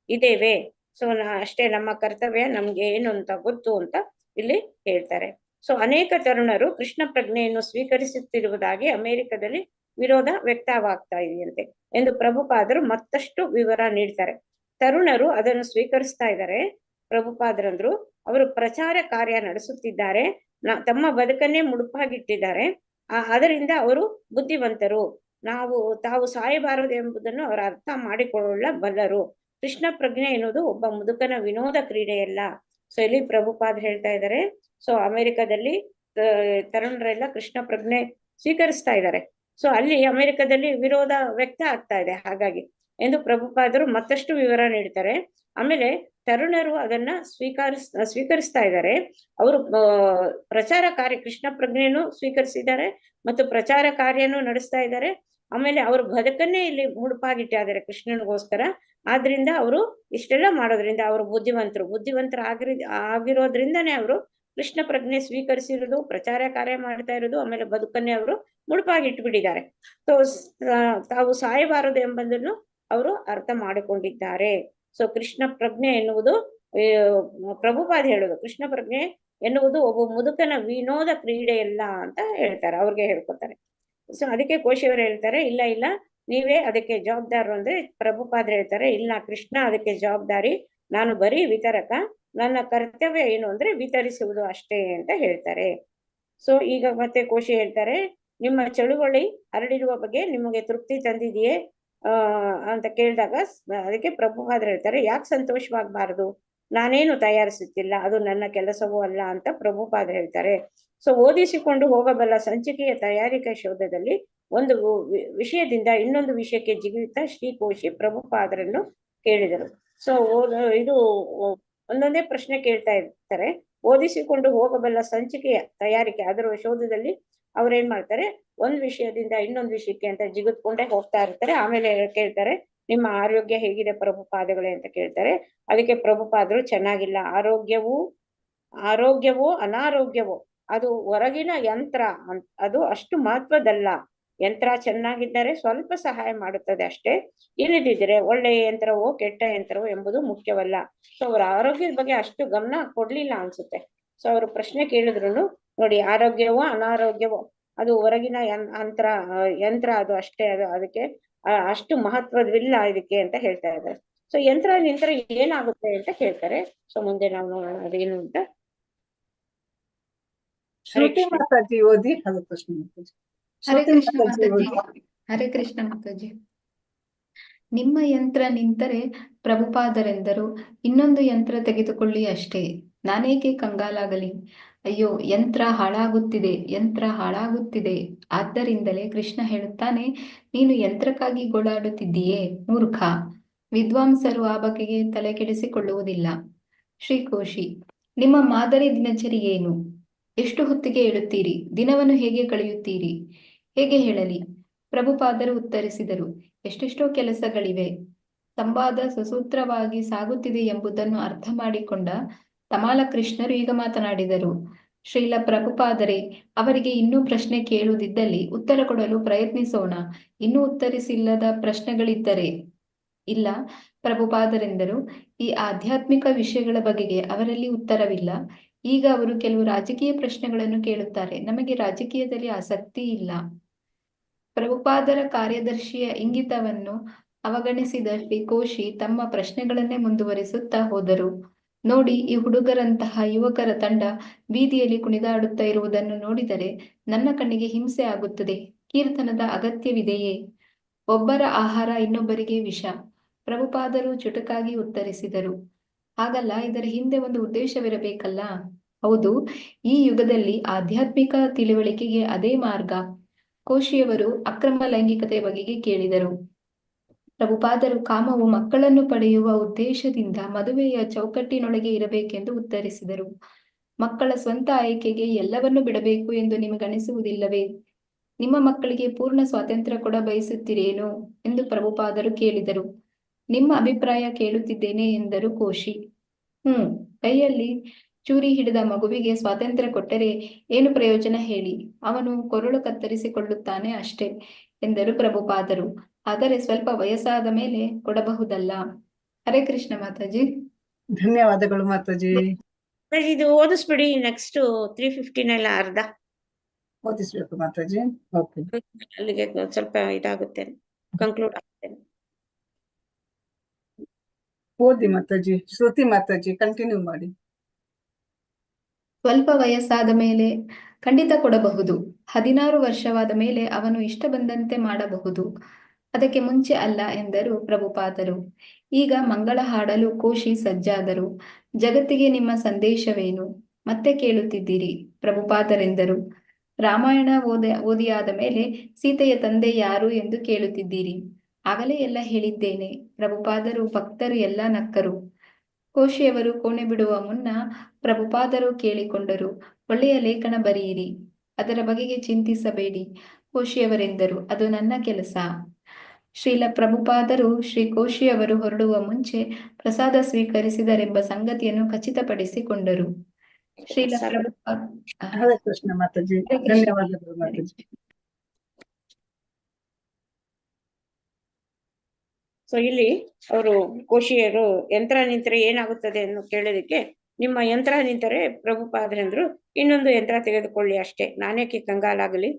ಇದ್ದೇವೆ. ಸೊ ಅಷ್ಟೇ ನಮ್ಮ ಕರ್ತವ್ಯ, ನಮ್ಗೆ ಏನು ಅಂತ ಗೊತ್ತು ಅಂತ ಇಲ್ಲಿ ಹೇಳ್ತಾರೆ. ಸೊ ಅನೇಕ ತರುಣರು ಕೃಷ್ಣ ಪ್ರಜ್ಞೆಯನ್ನು ಸ್ವೀಕರಿಸುತ್ತಿರುವುದಾಗಿ ಅಮೆರಿಕದಲ್ಲಿ ವಿರೋಧ ವ್ಯಕ್ತವಾಗ್ತಾ ಇದೆಯಂತೆ ಎಂದು ಪ್ರಭುಪಾದರು ಮತ್ತಷ್ಟು ವಿವರ ನೀಡ್ತಾರೆ. ತರುಣರು ಅದನ್ನು ಸ್ವೀಕರಿಸ್ತಾ ಇದ್ದಾರೆ. ಪ್ರಭುಪಾದರಂದ್ರು ಅವರು ಪ್ರಚಾರ ಕಾರ್ಯ ನಡೆಸುತ್ತಿದ್ದಾರೆ, ತಮ್ಮ ಬದುಕನ್ನೇ ಮುಡುಪಾಗಿಟ್ಟಿದ್ದಾರೆ. ಅದರಿಂದ ಅವರು ಬುದ್ಧಿವಂತರು, ತಾವು ಸಾಯಬಾರದು ಎಂಬುದನ್ನು ಅವರು ಅರ್ಥ ಮಾಡಿಕೊಳ್ಳಬಲ್ಲರು. ಕೃಷ್ಣ ಪ್ರಜ್ಞೆ ಎನ್ನುವುದು ಒಬ್ಬ ಮುದುಕನ ವಿನೋದ ಕ್ರೀಡೆಯಲ್ಲ. ಸೊ ಇಲ್ಲಿ ಪ್ರಭುಪಾದ ಹೇಳ್ತಾ ಇದ್ದಾರೆ, ಸೊ ಅಮೆರಿಕದಲ್ಲಿ ತರುಣರೆಲ್ಲ ಕೃಷ್ಣ ಪ್ರಜ್ಞೆ ಸ್ವೀಕರಿಸ್ತಾ ಇದ್ದಾರೆ. ಸೊ ಅಲ್ಲಿ ಅಮೆರಿಕದಲ್ಲಿ ವಿರೋಧ ವ್ಯಕ್ತ ಆಗ್ತಾ ಇದೆ, ಹಾಗಾಗಿ ಎಂದು ಪ್ರಭುಪಾದರು ಮತ್ತಷ್ಟು ವಿವರ ನೀಡ್ತಾರೆ. ಆಮೇಲೆ ತರುಣರು ಅದನ್ನ ಸ್ವೀಕರಿಸ್ತಾ ಇದ್ದಾರೆ. ಅವರು ಪ್ರಚಾರ ಕಾರ್ಯ, ಕೃಷ್ಣ ಪ್ರಜ್ಞೆಯನ್ನು ಸ್ವೀಕರಿಸಿದ್ದಾರೆ ಮತ್ತು ಪ್ರಚಾರ ಕಾರ್ಯನೂ ನಡೆಸ್ತಾ ಇದ್ದಾರೆ. ಆಮೇಲೆ ಅವ್ರ ಬದುಕನ್ನೇ ಇಲ್ಲಿ ಮುಡುಪಾಗಿಟ್ಟಿದ್ದಾರೆ ಕೃಷ್ಣನಿಗೋಸ್ಕರ. ಆದ್ರಿಂದ ಅವರು ಇಷ್ಟೆಲ್ಲ ಮಾಡೋದ್ರಿಂದ ಅವರು ಬುದ್ಧಿವಂತರು ಆಗಿರೋದ್ರಿಂದಾನೇ ಅವರು ಕೃಷ್ಣ ಪ್ರಜ್ಞೆ ಸ್ವೀಕರಿಸಿರೋದು, ಪ್ರಚಾರ ಕಾರ್ಯ ಮಾಡ್ತಾ ಇರೋದು, ಆಮೇಲೆ ಬದುಕನ್ನೇ ಅವರು ಮುಡುಪಾಗಿಟ್ಬಿಟ್ಟಿದ್ದಾರೆ. ತಾವು ಸಾಯಬಾರದು ಎಂಬುದನ್ನು ಅವರು ಅರ್ಥ ಮಾಡಿಕೊಂಡಿದ್ದಾರೆ. ಸೊ ಕೃಷ್ಣ ಪ್ರಜ್ಞೆ ಎನ್ನುವುದು, ಪ್ರಭುಪಾದ ಹೇಳುದು, ಕೃಷ್ಣ ಪ್ರಜ್ಞೆ ಎನ್ನುವುದು ಒಬ್ಬ ಮುದುಕನ ವಿನೋದ ಕ್ರೀಡೆಯಲ್ಲ ಅಂತ ಹೇಳ್ತಾರೆ, ಅವ್ರಿಗೆ ಹೇಳ್ಕೊತಾರೆ. ಸೊ ಅದಕ್ಕೆ ಕೋಶಿಯವರು ಹೇಳ್ತಾರೆ, ಇಲ್ಲ, ನೀವೇ ಅದಕ್ಕೆ ಜವಾಬ್ದಾರರು ಅಂದ್ರೆ ಪ್ರಭುಪಾದ ಹೇಳ್ತಾರೆ, ಇಲ್ಲ, ಕೃಷ್ಣ ಅದಕ್ಕೆ ಜವಾಬ್ದಾರಿ, ನಾನು ಬರೀ ವಿತರಕ, ನನ್ನ ಕರ್ತವ್ಯ ಏನು ಅಂದ್ರೆ ವಿತರಿಸುವುದು ಅಷ್ಟೇ ಅಂತ ಹೇಳ್ತಾರೆ. ಸೊ ಈಗ ಮತ್ತೆ ಕೋಶಿ ಹೇಳ್ತಾರೆ, ನಿಮ್ಮ ಚಳುವಳಿ ಹರಡಿರುವ ಬಗ್ಗೆ ನಿಮಗೆ ತೃಪ್ತಿ ತಂದಿದೆಯೇ ಅಂತ ಕೇಳಿದಾಗ ಅದಕ್ಕೆ ಪ್ರಭುಪಾದರು ಹೇಳ್ತಾರೆ, ಯಾಕೆ ಸಂತೋಷವಾಗಬಾರದು? ನಾನೇನು ತಯಾರಿಸುತ್ತಿಲ್ಲ, ಅದು ನನ್ನ ಕೆಲಸವೂ ಅಲ್ಲ ಅಂತ ಪ್ರಭುಪಾದರು ಹೇಳ್ತಾರೆ. ಸೊ ಓದಿಸಿಕೊಂಡು ಹೋಗಬಲ್ಲ ಸಂಚಿಕೆಯ ತಯಾರಿಕಾ ಶೋಧದಲ್ಲಿ ಒಂದು ವಿಷಯದಿಂದ ಇನ್ನೊಂದು ವಿಷಯಕ್ಕೆ ಜಿಗಿಯುತ್ತಾ ಶ್ರೀ ಕೋಶಿ ಪ್ರಭುಪಾದರನ್ನು ಕೇಳಿದರು. ಸೊ ಇದು ಒಂದೊಂದೇ ಪ್ರಶ್ನೆ ಕೇಳ್ತಾ ಇರ್ತಾರೆ. ಓದಿಸಿಕೊಂಡು ಹೋಗಬಲ್ಲ ಸಂಚಿಕೆಯ ತಯಾರಿಕೆ, ಅದರ ಶೋಧದಲ್ಲಿ ಅವ್ರೇನ್ ಮಾಡ್ತಾರೆ, ಒಂದ್ ವಿಷಯದಿಂದ ಇನ್ನೊಂದು ವಿಷಯಕ್ಕೆ ಅಂತ ಜಿಗಿದ್ಕೊಂಡೇ ಹೋಗ್ತಾ ಇರ್ತಾರೆ. ಆಮೇಲೆ ಕೇಳ್ತಾರೆ, ನಿಮ್ಮ ಆರೋಗ್ಯ ಹೇಗಿದೆ ಪ್ರಭುಪಾದಗಳೇ ಅಂತ ಕೇಳ್ತಾರೆ. ಅದಕ್ಕೆ ಪ್ರಭುಪಾದರು, ಚೆನ್ನಾಗಿಲ್ಲ, ಆರೋಗ್ಯವೋ ಅನಾರೋಗ್ಯವೋ ಅದು ಹೊರಗಿನ ಯಂತ್ರ, ಅದು ಅಷ್ಟು ಮಹತ್ವದಲ್ಲ. ಯಂತ್ರ ಚೆನ್ನಾಗಿದ್ದರೆ ಸ್ವಲ್ಪ ಸಹಾಯ ಮಾಡುತ್ತದೆ ಅಷ್ಟೇ, ಇಲ್ಲದಿದ್ದರೆ ಒಳ್ಳೆಯ ಯಂತ್ರವೋ ಕೆಟ್ಟ ಯಂತ್ರವೋ ಎಂಬುದು ಮುಖ್ಯವಲ್ಲ. ಸೊ ಅವರ ಆರೋಗ್ಯದ ಬಗ್ಗೆ ಅಷ್ಟು ಗಮನ ಕೊಡ್ಲಿಲ್ಲ ಅನ್ಸುತ್ತೆ. ಸೊ ಅವರು ಪ್ರಶ್ನೆ ಕೇಳಿದ್ರು ನೋಡಿ, ಆರೋಗ್ಯವೋ ಅನಾರೋಗ್ಯವೋ ಅದು ಹೊರಗಿನ ಯಂತ್ರ, ಅದು ಅಷ್ಟೇ, ಅದಕ್ಕೆ ಅಷ್ಟು ಮಹತ್ವವಿಲ್ಲ ಇದಕ್ಕೆ ಅಂತ ಹೇಳ್ತಾ ಇದ್ದಾರೆ. ಸೊ ಯಂತ್ರ ನಿಂತರ ಏನಾಗುತ್ತೆ ಅಂತ ಕೇಳ್ತಾರೆ. ಸೊ ಮುಂದೆ ನಾವು ನೋಡೋಣ ಅದೇನು ಅಂತ. ಶ್ರುತಿ ಮಾತಾಜಿ ಓದಿ ಅದು ಪ್ರಶ್ನೆ ಮಾತಾಜಿ. ಹರೇ ಶ್ರುತಿ ಕೃಷ್ಣ ಮಾತಾಜಿ ಮಾತಾಜಿ. ಹರೇ ಕೃಷ್ಣ ಮಾತಾಜಿ. ನಿಮ್ಮ ಯಂತ್ರ ನಿಂತರೆ ಪ್ರಭುಪಾದರೆಂದರು, ಇನ್ನೊಂದು ಯಂತ್ರ ತೆಗೆದುಕೊಳ್ಳಿ ಅಷ್ಟೇ, ನಾನೇಕೆ ಕಂಗಾಲಾಗಲಿ? ಅಯ್ಯೋ, ಯಂತ್ರ ಹಾಳಾಗುತ್ತಿದೆ, ಯಂತ್ರ ಹಾಳಾಗುತ್ತಿದೆ. ಆದ್ದರಿಂದಲೇ ಕೃಷ್ಣ ಹೇಳುತ್ತಾನೆ, ನೀನು ಯಂತ್ರಕ್ಕಾಗಿ ಗೋಳಾಡುತ್ತಿದ್ದೀಯೇ ಮೂರ್ಖ. ವಿದ್ವಾಂಸರು ಆ ಬಗೆಗೆ ತಲೆ ಕೆಡಿಸಿಕೊಳ್ಳುವುದಿಲ್ಲ. ಶ್ರೀಕೋಶಿ, ನಿಮ್ಮ ಮಾದರಿ ದಿನಚರಿ ಏನು? ಎಷ್ಟು ಹೊತ್ತಿಗೆ ಏಳುತ್ತೀರಿ? ದಿನವನ್ನು ಹೇಗೆ ಕಳೆಯುತ್ತೀರಿ? ಹೇಗೆ ಹೇಳಲಿ? ಪ್ರಭುಪಾದರು ಉತ್ತರಿಸಿದರು, ಎಷ್ಟೆಷ್ಟೋ ಕೆಲಸಗಳಿವೆ. ಸಂವಾದ ಸುಸೂತ್ರವಾಗಿ ಸಾಗುತ್ತಿದೆ ಎಂಬುದನ್ನು ಅರ್ಥ ಮಾಡಿಕೊಂಡ ತಮಾಲ ಕೃಷ್ಣರು ಈಗ ಮಾತನಾಡಿದರು. ಶ್ರೀಲ ಪ್ರಭುಪಾದರೆ, ಅವರಿಗೆ ಇನ್ನೂ ಪ್ರಶ್ನೆ ಕೇಳುವುದಿದ್ದಲ್ಲಿ ಉತ್ತರ ಕೊಡಲು ಪ್ರಯತ್ನಿಸೋಣ. ಇನ್ನೂ ಉತ್ತರಿಸಿಲ್ಲದ ಪ್ರಶ್ನೆಗಳಿದ್ದರೆ? ಇಲ್ಲ ಪ್ರಭುಪಾದರೆಂದರು, ಈ ಆಧ್ಯಾತ್ಮಿಕ ವಿಷಯಗಳ ಬಗೆಗೆ ಅವರಲ್ಲಿ ಉತ್ತರವಿಲ್ಲ. ಈಗ ಅವರು ಕೆಲವು ರಾಜಕೀಯ ಪ್ರಶ್ನೆಗಳನ್ನು ಕೇಳುತ್ತಾರೆ. ನಮಗೆ ರಾಜಕೀಯದಲ್ಲಿ ಆಸಕ್ತಿ ಇಲ್ಲ. ಪ್ರಭುಪಾದರ ಕಾರ್ಯದರ್ಶಿಯ ಇಂಗಿತವನ್ನು ಅವಗಣಿಸಿದ ಶ್ರೀಕೋಶಿ ತಮ್ಮ ಪ್ರಶ್ನೆಗಳನ್ನೇ ಮುಂದುವರಿಸುತ್ತಾ ಹೋದರು. ನೋಡಿ, ಈ ಹುಡುಗರಂತಹ ಯುವಕರ ತಂಡ ಬೀದಿಯಲ್ಲಿ ಕುಣಿದಾಡುತ್ತಾ ಇರುವುದನ್ನು ನೋಡಿದರೆ ನನ್ನ ಕಣ್ಣಿಗೆ ಹಿಂಸೆ ಆಗುತ್ತದೆ. ಕೀರ್ತನದ ಅಗತ್ಯವಿದೆಯೇ? ಒಬ್ಬರ ಆಹಾರ ಇನ್ನೊಬ್ಬರಿಗೆ ವಿಷ. ಪ್ರಭುಪಾದರು ಚುಟುಕಾಗಿ ಉತ್ತರಿಸಿದರು, ಹಾಗಲ್ಲ, ಇದರ ಹಿಂದೆ ಒಂದು ಉದ್ದೇಶವಿರಬೇಕಲ್ಲ? ಹೌದು, ಈ ಯುಗದಲ್ಲಿ ಆಧ್ಯಾತ್ಮಿಕ ತಿಳುವಳಿಕೆಗೆ ಅದೇ ಮಾರ್ಗ. ಕೋಶಿಯವರು ಅಕ್ರಮ ಲೈಂಗಿಕತೆಯ ಬಗೆಗೆ ಕೇಳಿದರು. ಪ್ರಭುಪಾದರು ಕಾಮವು ಮಕ್ಕಳನ್ನು ಪಡೆಯುವ ಉದ್ದೇಶದಿಂದ ಮದುವೆಯ ಚೌಕಟ್ಟಿನೊಳಗೆ ಇರಬೇಕೆಂದು ಉತ್ತರಿಸಿದರು. ಮಕ್ಕಳ ಸ್ವಂತ ಆಯ್ಕೆಗೆ ಎಲ್ಲವನ್ನೂ ಬಿಡಬೇಕು ಎಂದು ನಿಮಗನಿಸುವುದಿಲ್ಲವೇ? ನಿಮ್ಮ ಮಕ್ಕಳಿಗೆ ಪೂರ್ಣ ಸ್ವಾತಂತ್ರ್ಯ ಕೊಡ ಬಯಸುತ್ತೀರೇನೋ ಎಂದು ಪ್ರಭುಪಾದರು ಕೇಳಿದರು. ನಿಮ್ಮ ಅಭಿಪ್ರಾಯ ಕೇಳುತ್ತಿದ್ದೇನೆ ಎಂದರು ಕೋಶಿ. ಕೈಯಲ್ಲಿ ಚೂರಿ ಹಿಡಿದ ಮಗುವಿಗೆ ಸ್ವಾತಂತ್ರ್ಯ ಕೊಟ್ಟರೆ ಏನು ಪ್ರಯೋಜನ ಹೇಳಿ? ಅವನು ಕೊರಳು ಕತ್ತರಿಸಿಕೊಳ್ಳುತ್ತಾನೆ ಅಷ್ಟೇ ಎಂದರು ಪ್ರಭುಪಾದರು. ಆದರೆ ಸ್ವಲ್ಪ ವಯಸ್ಸಾದ ಮೇಲೆ ಕೊಡಬಹುದಲ್ಲ. ಹರೇ ಕೃಷ್ಣ ಮಾತಾಜಿ. ಧನ್ಯವಾದಗಳು ಮಾತಾಜಿ. ಇದು ಓದಿಸ್ಬಿಡಿ. ನೆಕ್ಸ್ಟ್ 3:15 ಅರ್ಧ ಓದಿಸ್ಬೇಕು ಮಾತಾಜಿ. ಓಕೆ, ಅಲ್ಲಿಗೆ ಸ್ವಲ್ಪ ಇದಾಗುತ್ತೆ, ಕನ್ಕ್ಲೂಡ್ ಆಗುತ್ತೆ. ಓದಿ ಮಾತಾಜಿ. ಶ್ರುತಿ ಮಾತಾಜಿ ಕಂಟಿನ್ಯೂ ಮಾಡಿ. ಸ್ವಲ್ಪ ವಯಸ್ಸಾದ ಮೇಲೆ ಖಂಡಿತ ಕೊಡಬಹುದು. 16 ವರ್ಷವಾದ ಮೇಲೆ ಅವನು ಇಷ್ಟ ಬಂದಂತೆ ಮಾಡಬಹುದು. ಅದಕ್ಕೆ ಮುಂಚೆ ಅಲ್ಲ ಎಂದರು ಪ್ರಭುಪಾದರು. ಈಗ ಮಂಗಳ ಹಾಡಲು ಕೋಶಿ ಸಜ್ಜಾದರು. ಜಗತ್ತಿಗೆ ನಿಮ್ಮ ಸಂದೇಶವೇನು? ಮತ್ತೆ ಕೇಳುತ್ತಿದ್ದೀರಿ ಪ್ರಭುಪಾದರೆಂದರು. ರಾಮಾಯಣ ಓದಿಯಾದ ಮೇಲೆ ಸೀತೆಯ ತಂದೆ ಯಾರು ಎಂದು ಕೇಳುತ್ತಿದ್ದೀರಿ. ಆಗಲೇ ಎಲ್ಲ ಹೇಳಿದ್ದೇನೆ. ಪ್ರಭುಪಾದರು ಭಕ್ತರು ಎಲ್ಲ ನಕ್ಕರು. ಕೋಶಿಯವರು ಕೋಣೆ ಬಿಡುವ ಮುನ್ನ ಪ್ರಭುಪಾದರು ಕೇಳಿಕೊಂಡರು, ಒಳ್ಳೆಯ ಲೇಖನ ಬರೆಯಿರಿ, ಅದರ ಬಗೆಗೆ ಚಿಂತಿಸಬೇಡಿ. ಕೋಶಿಯವರೆಂದರು, ಅದು ನನ್ನ ಕೆಲಸ. ಶ್ರೀಲ ಪ್ರಭುಪಾದರು ಶ್ರೀ ಕೋಶಿಯವರು ಹೊರಡುವ ಮುಂಚೆ ಪ್ರಸಾದ ಸ್ವೀಕರಿಸಿದರೆಂಬ ಸಂಗತಿಯನ್ನು ಖಚಿತಪಡಿಸಿಕೊಂಡರು. ಶ್ರೀಲ ಪ್ರಭುಪಾದ ಹರೇ ಕೃಷ್ಣ ಮಾತಾಜಿ. ಧನ್ಯವಾದಗಳು ಮಾತಾಜಿ. ಸೊ ಇಲ್ಲಿ ಅವರು ಕೋಶಿಯರು ಯಂತ್ರ ನಿಂತರೆ ಏನಾಗುತ್ತದೆ ಅನ್ನು ಕೇಳೋದಕ್ಕೆ, ನಿಮ್ಮ ಯಂತ್ರ ನಿಂತರೆ ಪ್ರಭುಪಾದರೆಂದ್ರು, ಇನ್ನೊಂದು ಯಂತ್ರ ತೆಗೆದುಕೊಳ್ಳಿ ಅಷ್ಟೇ, ನಾನೇಕೆ ಕಂಗಾಲಾಗಲಿ?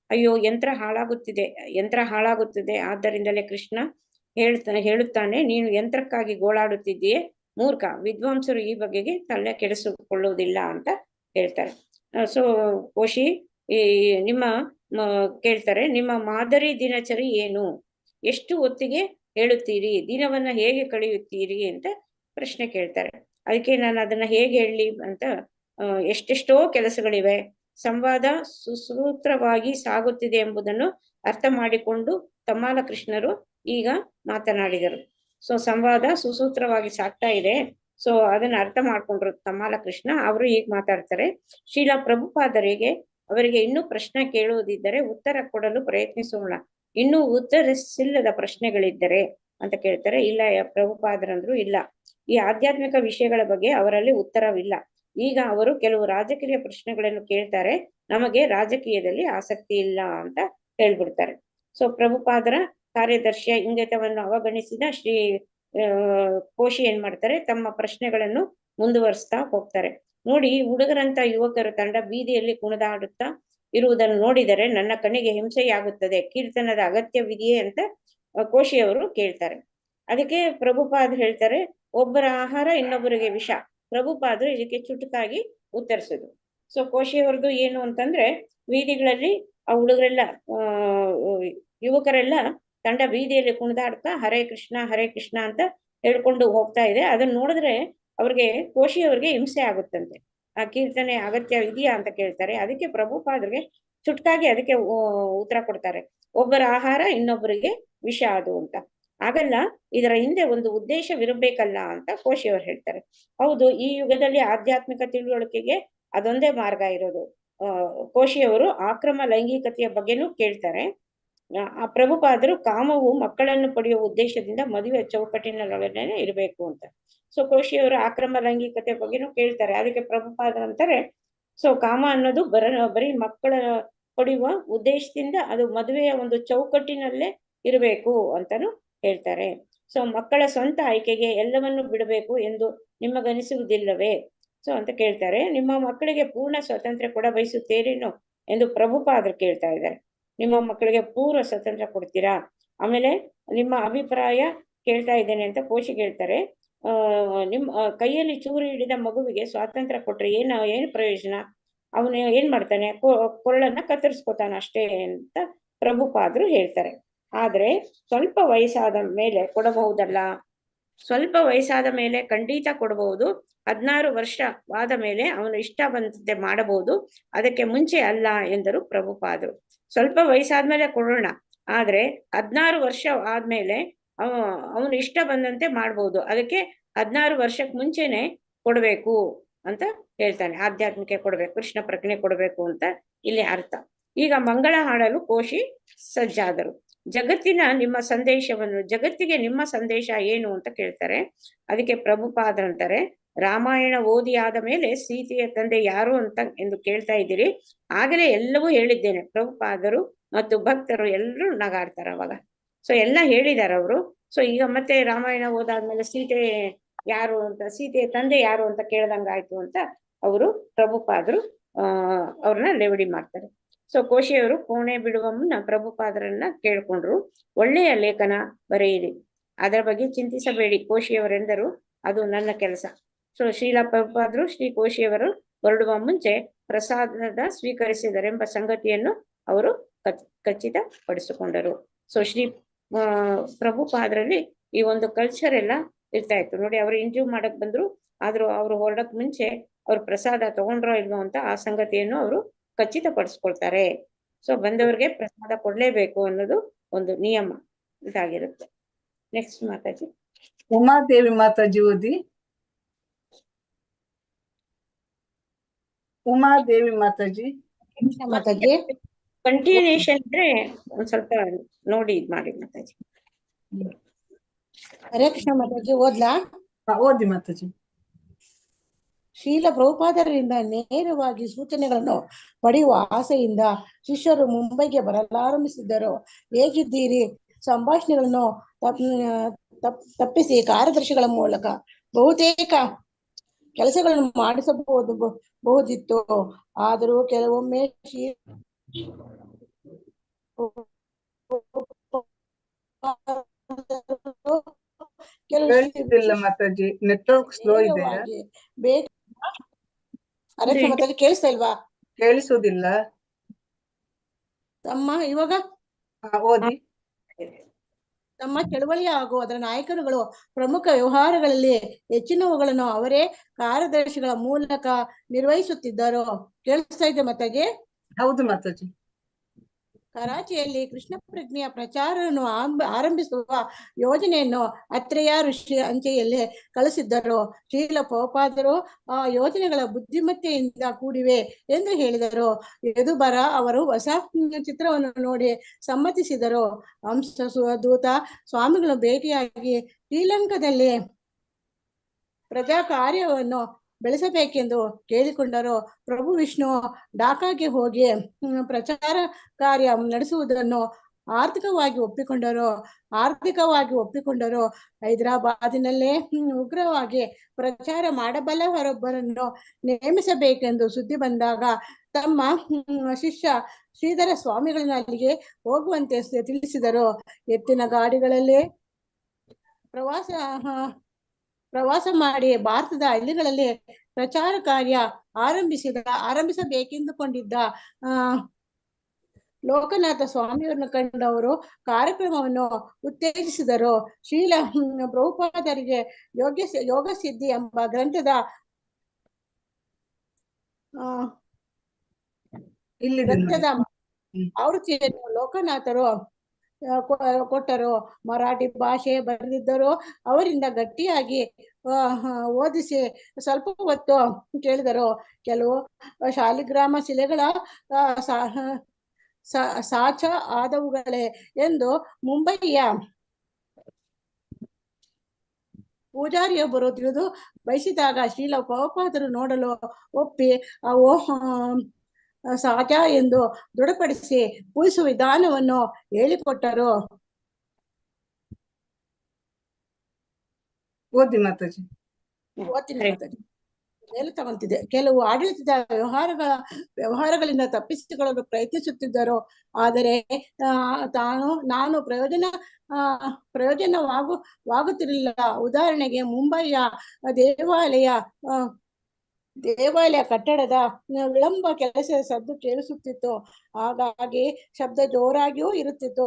ಅಯ್ಯೋ, ಯಂತ್ರ ಹಾಳಾಗುತ್ತದೆ. ಆದ್ದರಿಂದಲೇ ಕೃಷ್ಣ ಹೇಳುತ್ತಾನೆ, ನೀನು ಯಂತ್ರಕ್ಕಾಗಿ ಗೋಳಾಡುತ್ತಿದ್ದೀಯೇ ಮೂರ್ಖ. ವಿದ್ವಾಂಸರು ಈ ಬಗೆಗೆ ತಲೆ ಕೆಡಿಸಿಕೊಳ್ಳುವುದಿಲ್ಲ ಅಂತ ಹೇಳ್ತಾರೆ. ಸೊ ಕೋಶಿ ನಿಮ್ಮ ಕೇಳ್ತಾರೆ, ನಿಮ್ಮ ಮಾದರಿ ದಿನಚರಿ ಏನು? ಎಷ್ಟು ಹೊತ್ತಿಗೆ ಹೇಳುತ್ತೀರಿ? ದಿನವನ್ನ ಹೇಗೆ ಕಳೆಯುತ್ತೀರಿ ಅಂತ ಪ್ರಶ್ನೆ ಕೇಳ್ತಾರೆ. ಅದಕ್ಕೆ ನಾನು ಅದನ್ನ ಹೇಗೆ ಹೇಳಲಿ ಅಂತ, ಎಷ್ಟೆಷ್ಟೋ ಕೆಲಸಗಳಿವೆ. ಸಂವಾದ ಸುಸೂತ್ರವಾಗಿ ಸಾಗುತ್ತಿದೆ ಎಂಬುದನ್ನು ಅರ್ಥ ಮಾಡಿಕೊಂಡು ತಮಾಲ ಕೃಷ್ಣರು ಈಗ ಮಾತನಾಡಿದರು. ಸೊ ಸಂವಾದ ಸುಸೂತ್ರವಾಗಿ ಸಾಗ್ತಾ ಇದೆ. ಸೊ ಅದನ್ನ ಅರ್ಥ ಮಾಡ್ಕೊಂಡ್ರು ತಮಾಲ ಕೃಷ್ಣ. ಅವರು ಈಗ ಮಾತಾಡ್ತಾರೆ. ಶ್ರೀಲ ಪ್ರಭುಪಾದರಿಗೆ ಅವರಿಗೆ ಇನ್ನೂ ಪ್ರಶ್ನೆ ಕೇಳುವುದಿದ್ದರೆ ಉತ್ತರ ಕೊಡಲು ಪ್ರಯತ್ನಿಸೋಣ. ಇನ್ನೂ ಉತ್ತರಿಸಿಲ್ಲದ ಪ್ರಶ್ನೆಗಳಿದ್ದರೆ ಅಂತ ಕೇಳ್ತಾರೆ. ಇಲ್ಲ ಪ್ರಭುಪಾದರಂದ್ರು, ಇಲ್ಲ, ಈ ಆಧ್ಯಾತ್ಮಿಕ ವಿಷಯಗಳ ಬಗ್ಗೆ ಅವರಲ್ಲಿ ಉತ್ತರವಿಲ್ಲ. ಈಗ ಅವರು ಕೆಲವು ರಾಜಕೀಯ ಪ್ರಶ್ನೆಗಳನ್ನು ಕೇಳ್ತಾರೆ. ನಮಗೆ ರಾಜಕೀಯದಲ್ಲಿ ಆಸಕ್ತಿ ಇಲ್ಲ ಅಂತ ಹೇಳ್ಬಿಡ್ತಾರೆ. ಸೊ ಪ್ರಭುಪಾದರ ಕಾರ್ಯದರ್ಶಿಯ ಇಂಗಿತವನ್ನು ಅವಗಣಿಸಿದ ಶ್ರೀ ಕೋಶಿ ಏನ್ ಮಾಡ್ತಾರೆ, ತಮ್ಮ ಪ್ರಶ್ನೆಗಳನ್ನು ಮುಂದುವರಿಸ್ತಾ ಹೋಗ್ತಾರೆ. ನೋಡಿ, ಹುಡುಗರಂತ ಯುವಕರ ತಂಡ ಬೀದಿಯಲ್ಲಿ ಕುಣಿದಾಡುತ್ತಾ ಇರುವುದನ್ನು ನೋಡಿದರೆ ನನ್ನ ಕಣ್ಣಿಗೆ ಹಿಂಸೆಯಾಗುತ್ತದೆ. ಕೀರ್ತನದ ಅಗತ್ಯವಿದೆಯೇ ಅಂತ ಕೋಶಿಯವರು ಕೇಳ್ತಾರೆ. ಅದಕ್ಕೆ ಪ್ರಭುಪಾದರು ಹೇಳ್ತಾರೆ, ಒಬ್ಬರ ಆಹಾರ ಇನ್ನೊಬ್ಬರಿಗೆ ವಿಷ. ಪ್ರಭುಪಾದರು ಇದಕ್ಕೆ ಚುಟುಕಾಗಿ ಉತ್ತರಿಸಿದ್ರು. ಸೊ ಕೋಶಿಯವರದು ಏನು ಅಂತಂದ್ರೆ, ಬೀದಿಗಳಲ್ಲಿ ಆ ಹುಡುಗರೆಲ್ಲ ಆ ಯುವಕರೆಲ್ಲ ತಂಡ ಬೀದಿಯಲ್ಲಿ ಕುಣಿದಾಡ್ತಾ ಹರೇ ಕೃಷ್ಣ ಅಂತ ಹೇಳ್ಕೊಂಡು ಹೋಗ್ತಾ ಇದೆ. ಅದನ್ನ ನೋಡಿದ್ರೆ ಅವ್ರಿಗೆ ಕೋಶಿಯವ್ರಿಗೆ ಹಿಂಸೆ ಆಗುತ್ತಂತೆ. ಆ ಕೀರ್ತನೆ ಅಗತ್ಯ ಇದೆಯಾ ಅಂತ ಕೇಳ್ತಾರೆ. ಅದಕ್ಕೆ ಪ್ರಭುಪಾದರಿಗೆ ಚುಟ್ಕಾಗಿ ಅದಕ್ಕೆ ಉತ್ತರ ಕೊಡ್ತಾರೆ, ಒಬ್ಬರ ಆಹಾರ ಇನ್ನೊಬ್ಬರಿಗೆ ವಿಷ ಅದು ಅಂತ. ಆಗಲ್ಲ, ಇದರ ಹಿಂದೆ ಒಂದು ಉದ್ದೇಶವಿರಬೇಕಲ್ಲ ಅಂತ ಕೋಶಿಯವರು ಹೇಳ್ತಾರೆ. ಹೌದು, ಈ ಯುಗದಲ್ಲಿ ಆಧ್ಯಾತ್ಮಿಕ ತಿಳುವಳಿಕೆಗೆ ಅದೊಂದೇ ಮಾರ್ಗ ಇರೋದು. ಕೋಶಿಯವರು ಆಕ್ರಮ ಲೈಂಗಿಕತೆಯ ಬಗ್ಗೆನೂ ಕೇಳ್ತಾರೆ. ಆ ಪ್ರಭುಪಾದರು ಕಾಮವು ಮಕ್ಕಳನ್ನು ಪಡೆಯುವ ಉದ್ದೇಶದಿಂದ ಮದುವೆ ಚೌಕಟ್ಟಿನೊಳಗಡೆ ಇರಬೇಕು ಅಂತ. ಸೊ ಕೋಶಿಯವರು ಆಕ್ರಮ ಲೈಂಗಿಕತೆ ಬಗ್ಗೆನೂ ಕೇಳ್ತಾರೆ. ಅದಕ್ಕೆ ಪ್ರಭುಪಾದರು ಅಂತಾರೆ, ಸೊ ಕಾಮ ಅನ್ನೋದು ಬರೀ ಮಕ್ಕಳ ಪಡೆಯುವ ಉದ್ದೇಶದಿಂದ ಅದು ಮದುವೆಯ ಒಂದು ಚೌಕಟ್ಟಿನಲ್ಲೇ ಇರಬೇಕು ಅಂತಾನು ಹೇಳ್ತಾರೆ. ಸೊ ಮಕ್ಕಳ ಸ್ವಂತ ಆಯ್ಕೆಗೆ ಎಲ್ಲವನ್ನು ಬಿಡಬೇಕು ಎಂದು ನಿಮಗನಿಸುವುದಿಲ್ಲವೇ ಸೊ ಅಂತ ಕೇಳ್ತಾರೆ. ನಿಮ್ಮ ಮಕ್ಕಳಿಗೆ ಪೂರ್ಣ ಸ್ವಾತಂತ್ರ್ಯ ಕೊಡ ಬಯಸುತ್ತೀರೇನೋ ಎಂದು ಪ್ರಭುಪಾದರು ಕೇಳ್ತಾ ಇದ್ದಾರೆ. ನಿಮ್ಮ ಮಕ್ಕಳಿಗೆ ಪೂರ್ಣ ಸ್ವಾತಂತ್ರ್ಯ ಕೊಡ್ತೀರಾ? ಆಮೇಲೆ ನಿಮ್ಮ ಅಭಿಪ್ರಾಯ ಕೇಳ್ತಾ ಇದ್ದೇನೆ ಅಂತ ಕೋಶಿ ಕೇಳ್ತಾರೆ. ನಿಮ್ಮ ಕೈಯಲ್ಲಿ ಚೂರು ಹಿಡಿದ ಮಗುವಿಗೆ ಸ್ವಾತಂತ್ರ್ಯ ಕೊಟ್ರೆ ಏನು ಪ್ರಯೋಜನ? ಅವನು ಏನ್ ಮಾಡ್ತಾನೆ? ಕೊರಳನ್ನ ಕತ್ತರಿಸ್ಕೊತಾನ ಅಷ್ಟೇ ಅಂತ ಪ್ರಭುಪಾದರು ಹೇಳ್ತಾರೆ. ಆದ್ರೆ ಸ್ವಲ್ಪ ವಯಸ್ಸಾದ ಮೇಲೆ ಕೊಡಬಹುದಲ್ಲ? ಸ್ವಲ್ಪ ವಯಸ್ಸಾದ ಮೇಲೆ ಖಂಡಿತ ಕೊಡಬಹುದು. 16 ವರ್ಷವಾದ ಮೇಲೆ ಅವನು ಇಷ್ಟ ಬಂದಂತೆ ಮಾಡಬಹುದು, ಅದಕ್ಕೆ ಮುಂಚೆ ಅಲ್ಲ ಎಂದರು ಪ್ರಭುಪಾದರು. ಸ್ವಲ್ಪ ವಯಸ್ಸಾದ್ಮೇಲೆ ಕೊಡೋಣ, ಆದ್ರೆ 16 ವರ್ಷ ಆದ್ಮೇಲೆ ಅವನು ಇಷ್ಟ ಬಂದಂತೆ ಮಾಡ್ಬೋದು, ಅದಕ್ಕೆ 16 ವರ್ಷಕ್ಕೆ ಮುಂಚೆನೆ ಕೊಡ್ಬೇಕು ಅಂತ ಹೇಳ್ತಾನೆ. ಆಧ್ಯಾತ್ಮಿಕ ಕೊಡ್ಬೇಕು, ಕೃಷ್ಣ ಪ್ರಜ್ಞೆ ಕೊಡ್ಬೇಕು ಅಂತ ಇಲ್ಲಿ ಅರ್ಥ. ಈಗ ಮಂಗಳ ಹಾಡಲು ಕೋಶಿ ಸಜ್ಜಾದರು. ಜಗತ್ತಿಗೆ ನಿಮ್ಮ ಸಂದೇಶ ಏನು ಅಂತ ಕೇಳ್ತಾರೆ. ಅದಕ್ಕೆ ಪ್ರಭುಪಾದರಂತಾರೆ, ರಾಮಾಯಣ ಓದಿ ಆದ ಮೇಲೆ ಸೀತೆಯ ತಂದೆ ಯಾರು ಅಂತ ಎಂದು ಕೇಳ್ತಾ ಇದ್ದೀರಿ. ಆಗಲೇ ಎಲ್ಲವೂ ಹೇಳಿದ್ದೇನೆ. ಪ್ರಭುಪಾದರು ಮತ್ತು ಭಕ್ತರು ಎಲ್ಲರೂ ನಗಾಡ್ತಾರ ಅವಾಗ. ಸೊ ಎಲ್ಲ ಹೇಳಿದಾರ ಅವರು. ಸೊ ಈಗ ಮತ್ತೆ ರಾಮಾಯಣ ಓದಾದ್ಮೇಲೆ ಸೀತೆ ಯಾರು ಅಂತ, ಸೀತೆಯ ತಂದೆ ಯಾರು ಅಂತ ಕೇಳ್ದಂಗಾಯ್ತು ಅಂತ ಅವರು ಪ್ರಭುಪಾದರು ಅವ್ರನ್ನ ಲೆವಡಿ ಮಾಡ್ತಾರೆ. ಸೊ ಕೋಶಿಯವರು ಕೋಣೆ ಬಿಡುವ ಮುನ್ನ ಪ್ರಭುಪಾದರನ್ನ ಕೇಳ್ಕೊಂಡ್ರು, ಒಳ್ಳೆಯ ಲೇಖನ ಬರೆಯಿರಿ, ಅದರ ಬಗ್ಗೆ ಚಿಂತಿಸಬೇಡಿ ಕೋಶಿಯವರೆಂದರು, ಅದು ನನ್ನ ಕೆಲಸ. ಸೊ ಶ್ರೀಲ ಪ್ರಭುಪಾದರು ಶ್ರೀ ಕೋಶಿಯವರು ಹೊರಡುವ ಮುಂಚೆ ಪ್ರಸಾದ ಸ್ವೀಕರಿಸಿದರೆಂಬ ಸಂಗತಿಯನ್ನು ಅವರು ಖಚಿತಪಡಿಸಿಕೊಂಡರು. ಸೊ ಶ್ರೀ ಪ್ರಭುಪಾದರಲ್ಲಿ ಈ ಒಂದು ಕಲ್ಚರ್ ಎಲ್ಲ ಇರ್ತಾ ಇತ್ತು ನೋಡಿ. ಅವರು ಇಂಟರ್ವ್ಯೂ ಮಾಡಕ್ ಬಂದ್ರು, ಆದ್ರೂ ಅವ್ರು ಹೊರಡಕ್ ಮುಂಚೆ ಅವ್ರು ಪ್ರಸಾದ ತಗೊಂಡ್ರೋ ಇಲ್ವೋ ಅಂತ ಆ ಸಂಗತಿಯನ್ನು ಅವರು ಖಚಿತಪಡಿಸ್ಕೊಳ್ತಾರೆ. ಸೊ ಬಂದವ್ರಿಗೆ ಪ್ರಸಾದ ಕೊಡ್ಲೇಬೇಕು ಅನ್ನೋದು ಒಂದು ನಿಯಮ ಇದಾಗಿರುತ್ತೆ. ನೆಕ್ಸ್ಟ್ ಮಾತಾಜಿ. ಉಮಾದೇವಿ ಮಾತಾಜಿ ಓದಿ. ಉಮಾದೇವಿ ಮಾತಾಜಿ. ಮಾತಾಜಿ ಕಂಟಿನ್ಯೂಷನ್ ಇದ್ರೆ ಒಂದ್ ಸ್ವಲ್ಪ ನೋಡಿ ಇದ್ ಮಾಡಿ ಮಾತಾಜಿ. ಹರೇ ಕೃಷ್ಣ ಮಾತಾಜಿ ಓದ್ಲಾ? ಓದಿ ಮಾತಾಜಿ. ಶ್ರೀಲ ಪ್ರಭುಪಾದರಿಂದ ನೇರವಾಗಿ ಸೂಚನೆಗಳನ್ನು ಪಡೆಯುವ ಆಸೆಯಿಂದ ಶಿಷ್ಯರು ಮುಂಬೈಗೆ ಬರಲಾರಂಭಿಸಿದ್ದರು. ಹೇಗಿದ್ದೀರಿ? ಸಂಭಾಷಣೆಗಳನ್ನು ತಪ್ಪಿಸಿ ಕಾರ್ಯದರ್ಶಿಗಳ ಮೂಲಕ ಬಹುತೇಕ ಕೆಲಸಗಳನ್ನು ಬಹುದಿತ್ತು. ಆದರೂ ಕೆಲವೊಮ್ಮೆ ಕೇಳಿಸುವುದಿಲ್ಲ ಮಾತಾಜಿ, ನೆಟ್ವರ್ಕ್ ಸ್ಲೋ ಇದೆ. ಮಾತಾಜಿ ಕೇಳಿಸ್ತಾ ಇಲ್ವಾ? ಕೇಳಿಸುವುದಿಲ್ಲ ತಮ್ಮ ಇವಾಗ ಓದಿ. ತಮ್ಮ ಚಳವಳಿ ಹಾಗೂ ಅದರ ನಾಯಕರುಗಳು ಪ್ರಮುಖ ವ್ಯವಹಾರಗಳಲ್ಲಿ ಹೆಚ್ಚಿನವುಗಳನ್ನು ಅವರೇ ಕಾರ್ಯದರ್ಶಿಗಳ ಮೂಲಕ ನಿರ್ವಹಿಸುತ್ತಿದ್ದರು. ಕೇಳಿಸ್ತಾ ಇದೆ ಮಾತಾಜಿ? ಹೌದು ಮಾತಾಜಿ. ಕರಾಚಿಯಲ್ಲಿ ಕೃಷ್ಣ ಪ್ರಜ್ಞೆಯ ಪ್ರಚಾರವನ್ನು ಆರಂಭಿಸುವ ಯೋಜನೆಯನ್ನು ಅತ್ರೇಯ ಋಷಿ ಅಂಚೆಯಲ್ಲಿ ಕಳಿಸಿದ್ದರು. ಶ್ರೀಲ ಪ್ರಭುಪಾದರು ಆ ಯೋಜನೆಗಳ ಬುದ್ಧಿಮತ್ತೆಯಿಂದ ಕೂಡಿವೆ ಎಂದು ಹೇಳಿದರು. ಯದುಬರ ಅವರು ಹೊಸ ಚಿತ್ರವನ್ನು ನೋಡಿ ಸಮ್ಮತಿಸಿದರು. ದೂತ ಸ್ವಾಮಿಗಳನ್ನು ಭೇಟಿಯಾಗಿ ಶ್ರೀಲಂಕಾದಲ್ಲಿ ಪ್ರಜಾ ಕಾರ್ಯವನ್ನು ಬೆಳೆಸಬೇಕೆಂದು ಕೇಳಿಕೊಂಡರು. ಪ್ರಭು ವಿಷ್ಣು ಢಾಕಾಗೆ ಹೋಗಿ ಪ್ರಚಾರ ಕಾರ್ಯ ನಡೆಸುವುದನ್ನು ಆರ್ಥಿಕವಾಗಿ ಒಪ್ಪಿಕೊಂಡರು. ಹೈದರಾಬಾದಿನಲ್ಲೇ ಉಗ್ರವಾಗಿ ಪ್ರಚಾರ ಮಾಡಬಲ್ಲವರೊಬ್ಬರನ್ನು ನೇಮಿಸಬೇಕೆಂದು ಸುದ್ದಿ ಬಂದಾಗ ತಮ್ಮ ಶಿಷ್ಯ ಶ್ರೀಧರ ಸ್ವಾಮಿಗಳನ್ನು ಅಲ್ಲಿಗೆ ಹೋಗುವಂತೆ ತಿಳಿಸಿದರು. ಎತ್ತಿನ ಗಾಡಿಗಳಲ್ಲಿ ಪ್ರವಾಸ ಮಾಡಿ ಭಾರತದ ಹಳ್ಳಿಗಳಲ್ಲಿ ಪ್ರಚಾರ ಕಾರ್ಯ ಆರಂಭಿಸಬೇಕೆಂದುಕೊಂಡಿದ್ದ ಲೋಕನಾಥ ಸ್ವಾಮಿಯವರನ್ನು ಕಂಡವರು ಕಾರ್ಯಕ್ರಮವನ್ನು ಉತ್ತೇಜಿಸಿದರು. ಶ್ರೀಲ ಪ್ರಭುಪಾದರಿಗೆ ಯೋಗ ಸಿದ್ಧಿ ಎಂಬ ಗ್ರಂಥದ ಇಲ್ಲಿದೆ ನೋಡಿ. ಆವೃತ್ತಿಯನ್ನು ಲೋಕನಾಥರು ಕೊಟ್ಟರು. ಮರಾಠಿ ಭಾಷೆ ಬರೆದಿದ್ದರು. ಅವರಿಂದ ಗಟ್ಟಿಯಾಗಿ ಓದಿಸಿ ಸ್ವಲ್ಪ ಹೊತ್ತು ಕೇಳಿದರು. ಕೆಲವು ಶಾಲಿಗ್ರಾಮ ಶಿಲೆಗಳ ಸಾಚ ಆದವುಗಳೇ ಎಂದು ಮುಂಬಯಿಯ ಪೂಜಾರಿಯೊಬ್ಬರು ತಿಳಿದು ಬಯಸಿದಾಗ ಶ್ರೀಲ ಪ್ರಭುಪಾದರು ನೋಡಲು ಒಪ್ಪಿ ಅವು ಸಾಚ ಎಂದು ದೃಢಪಡಿಸಿ ಪೂಜಿಸುವ ವಿಧಾನವನ್ನು ಹೇಳಿಕೊಟ್ಟರು. ಓದಿ ಮಾತಾಜಿ. ಓದ್ತೀನಿ ಮಾತಾಡಿ. ಮೇಲೆ ತಗೊಂತಿದೆ. ಕೆಲವು ಆಡಳಿತದ ವ್ಯವಹಾರಗಳಿಂದ ತಪ್ಪಿಸಿಕೊಳ್ಳಲು ಪ್ರಯತ್ನಿಸುತ್ತಿದ್ದರು. ಆದರೆ ನಾನು ಪ್ರಯೋಜನವಾಗುತ್ತಿರಲಿಲ್ಲ. ಉದಾಹರಣೆಗೆ ಮುಂಬಯಿಯ ದೇವಾಲಯ ಕಟ್ಟಡದ ವಿಳಂಬ ಕೆಲಸದ ಸದ್ದು ಕೇಳಿಸುತ್ತಿತ್ತು. ಹಾಗಾಗಿ ಶಬ್ದ ಜೋರಾಗಿಯೂ ಇರುತ್ತಿತ್ತು.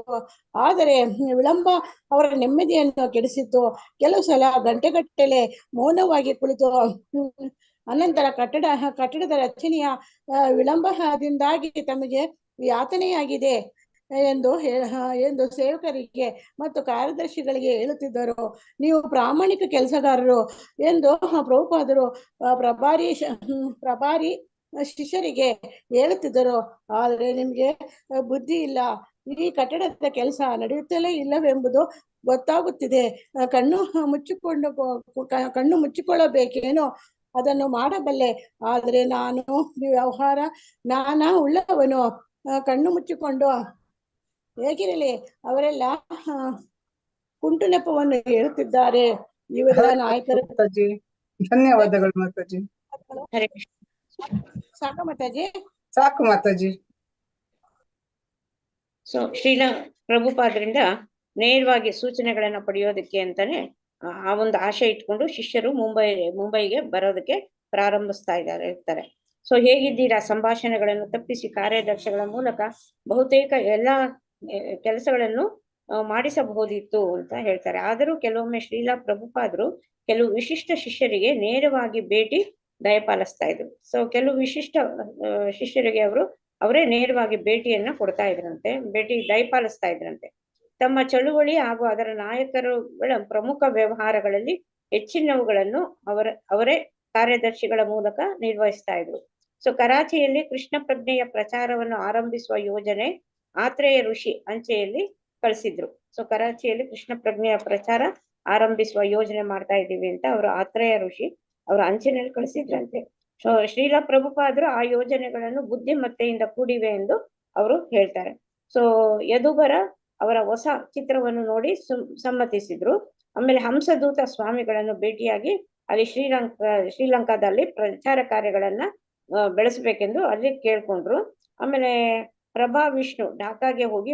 ಆದರೆ ವಿಳಂಬ ಅವರ ನೆಮ್ಮದಿಯನ್ನು ಕೆಡಿಸಿತ್ತು. ಕೆಲವು ಸಲ ಗಂಟೆಗಟ್ಟಲೆ ಮೌನವಾಗಿ ಕುಳಿತು ಅನಂತರ ಕಟ್ಟಡದ ರಚನೆಯ ವಿಳಂಬದಿಂದಾಗಿ ತಮಗೆ ಯಾತನೆಯಾಗಿದೆ ಎಂದು ಸೇವಕರಿಗೆ ಮತ್ತು ಕಾರ್ಯದರ್ಶಿಗಳಿಗೆ ಹೇಳುತ್ತಿದ್ದರು. ನೀವು ಪ್ರಾಮಾಣಿಕ ಕೆಲಸಗಾರರು ಎಂದು ಪ್ರಭುಪಾದರು ಪ್ರಭಾರಿ ಶಿಷ್ಯರಿಗೆ ಹೇಳುತ್ತಿದ್ದರು. ಆದರೆ ನಿಮಗೆ ಬುದ್ಧಿ ಇಲ್ಲ. ಈ ಕಟ್ಟಡದ ಕೆಲಸ ನಡೆಯುತ್ತಲೇ ಇಲ್ಲವೆಂಬುದು ಗೊತ್ತಾಗುತ್ತಿದೆ. ಕಣ್ಣು ಮುಚ್ಚಿಕೊಳ್ಳಬೇಕೇನೋ ಅದನ್ನು ಮಾಡಬಲ್ಲೆ. ಆದರೆ ನಾನು ಜ್ಞಾನ ಉಳ್ಳವನು. ಕಣ್ಣು ಮುಚ್ಚಿಕೊಂಡು ಹೇಗಿರಲಿ, ಅವರೆಲ್ಲ ಕುಂಟು ನೆಪವನ್ನು ಹೇಳುತ್ತಿದ್ದಾರೆ. ಇವರ ನಾಯಕರು. ಧನ್ಯವಾದಗಳು ಮಾತಾಜಿ. ಸಾಕ ಮಾತಾಜಿ? ಸಾಕು ಮಾತಾಜಿ. ಸೊ ಶ್ರೀಲ ಪ್ರಭುಪಾದರಿಂದ ನೇರವಾಗಿ ಸೂಚನೆಗಳನ್ನ ಪಡೆಯೋದಕ್ಕೆ ಅಂತಾನೆ ಆ ಒಂದು ಆಶೆ ಇಟ್ಕೊಂಡು ಶಿಷ್ಯರು ಮುಂಬೈಗೆ ಬರೋದಕ್ಕೆ ಪ್ರಾರಂಭಿಸ್ತಾ ಇರ್ತಾರೆ. ಸೊ ಹೇಗಿದ್ದೀರಾ ಸಂಭಾಷಣೆಗಳನ್ನು ತಪ್ಪಿಸಿ ಕಾರ್ಯದರ್ಶಿಗಳ ಮೂಲಕ ಬಹುತೇಕ ಎಲ್ಲಾ ಕೆಲಸಗಳನ್ನು ಮಾಡಿಸಬಹುದಿತ್ತು ಅಂತ ಹೇಳ್ತಾರೆ. ಆದರೂ ಕೆಲವೊಮ್ಮೆ ಶ್ರೀಲ ಪ್ರಭುಪಾದರು ಕೆಲವು ವಿಶಿಷ್ಟ ಶಿಷ್ಯರಿಗೆ ನೇರವಾಗಿ ಭೇಟಿ ದಯಪಾಲಿಸ್ತಾ ಇದ್ರು. ಸೊ ಕೆಲವು ವಿಶಿಷ್ಟ ಶಿಷ್ಯರಿಗೆ ಅವರೇ ನೇರವಾಗಿ ಭೇಟಿಯನ್ನ ಕೊಡ್ತಾ ಇದ್ರಂತೆ, ದಯಪಾಲಿಸ್ತಾ ಇದ್ರಂತೆ. ತಮ್ಮ ಚಳುವಳಿ ಹಾಗೂ ಅದರ ನಾಯಕರುಗಳ ಪ್ರಮುಖ ವ್ಯವಹಾರಗಳಲ್ಲಿ ಹೆಚ್ಚಿನವುಗಳನ್ನು ಅವರೇ ಕಾರ್ಯದರ್ಶಿಗಳ ಮೂಲಕ ನಿರ್ವಹಿಸ್ತಾ ಇದ್ರು. ಸೊ ಕರಾಚಿಯಲ್ಲಿ ಕೃಷ್ಣ ಪ್ರಜ್ಞೆಯ ಪ್ರಚಾರವನ್ನು ಆರಂಭಿಸುವ ಯೋಜನೆ ಆತ್ರೇಯ ಋಷಿ ಅಂಚೆಯಲ್ಲಿ ಕಳಿಸಿದ್ರು. ಸೊ ಕರಾಚಿಯಲ್ಲಿ ಕೃಷ್ಣ ಪ್ರಜ್ಞೆಯ ಪ್ರಚಾರ ಆರಂಭಿಸುವ ಯೋಜನೆ ಮಾಡ್ತಾ ಇದ್ದೀವಿ ಅಂತ ಅವರು ಆತ್ರೇಯ ಋಷಿ ಅವರ ಅಂಚೆನಲ್ಲಿ ಕಳಿಸಿದ್ರಂತೆ. ಸೊ ಶ್ರೀಲ ಪ್ರಭುಪಾದರು ಆ ಯೋಜನೆಗಳನ್ನು ಬುದ್ಧಿಮತ್ತೆಯಿಂದ ಕೂಡಿವೆ ಎಂದು ಅವರು ಹೇಳ್ತಾರೆ. ಸೊ ಯದುಬರ ಅವರ ಹೊಸ ಚಿತ್ರವನ್ನು ನೋಡಿ ಸಮ್ಮತಿಸಿದ್ರು. ಆಮೇಲೆ ಹಂಸದೂತ ಸ್ವಾಮಿಗಳನ್ನು ಭೇಟಿಯಾಗಿ ಅಲ್ಲಿ ಶ್ರೀಲಂಕಾದಲ್ಲಿ ಪ್ರಚಾರ ಕಾರ್ಯಗಳನ್ನ ಬೆಳೆಸಬೇಕೆಂದು ಅಲ್ಲಿ ಕೇಳ್ಕೊಂಡ್ರು. ಆಮೇಲೆ ಪ್ರಭಾ ವಿಷ್ಣು ಢಾಕಾಗೆ ಹೋಗಿ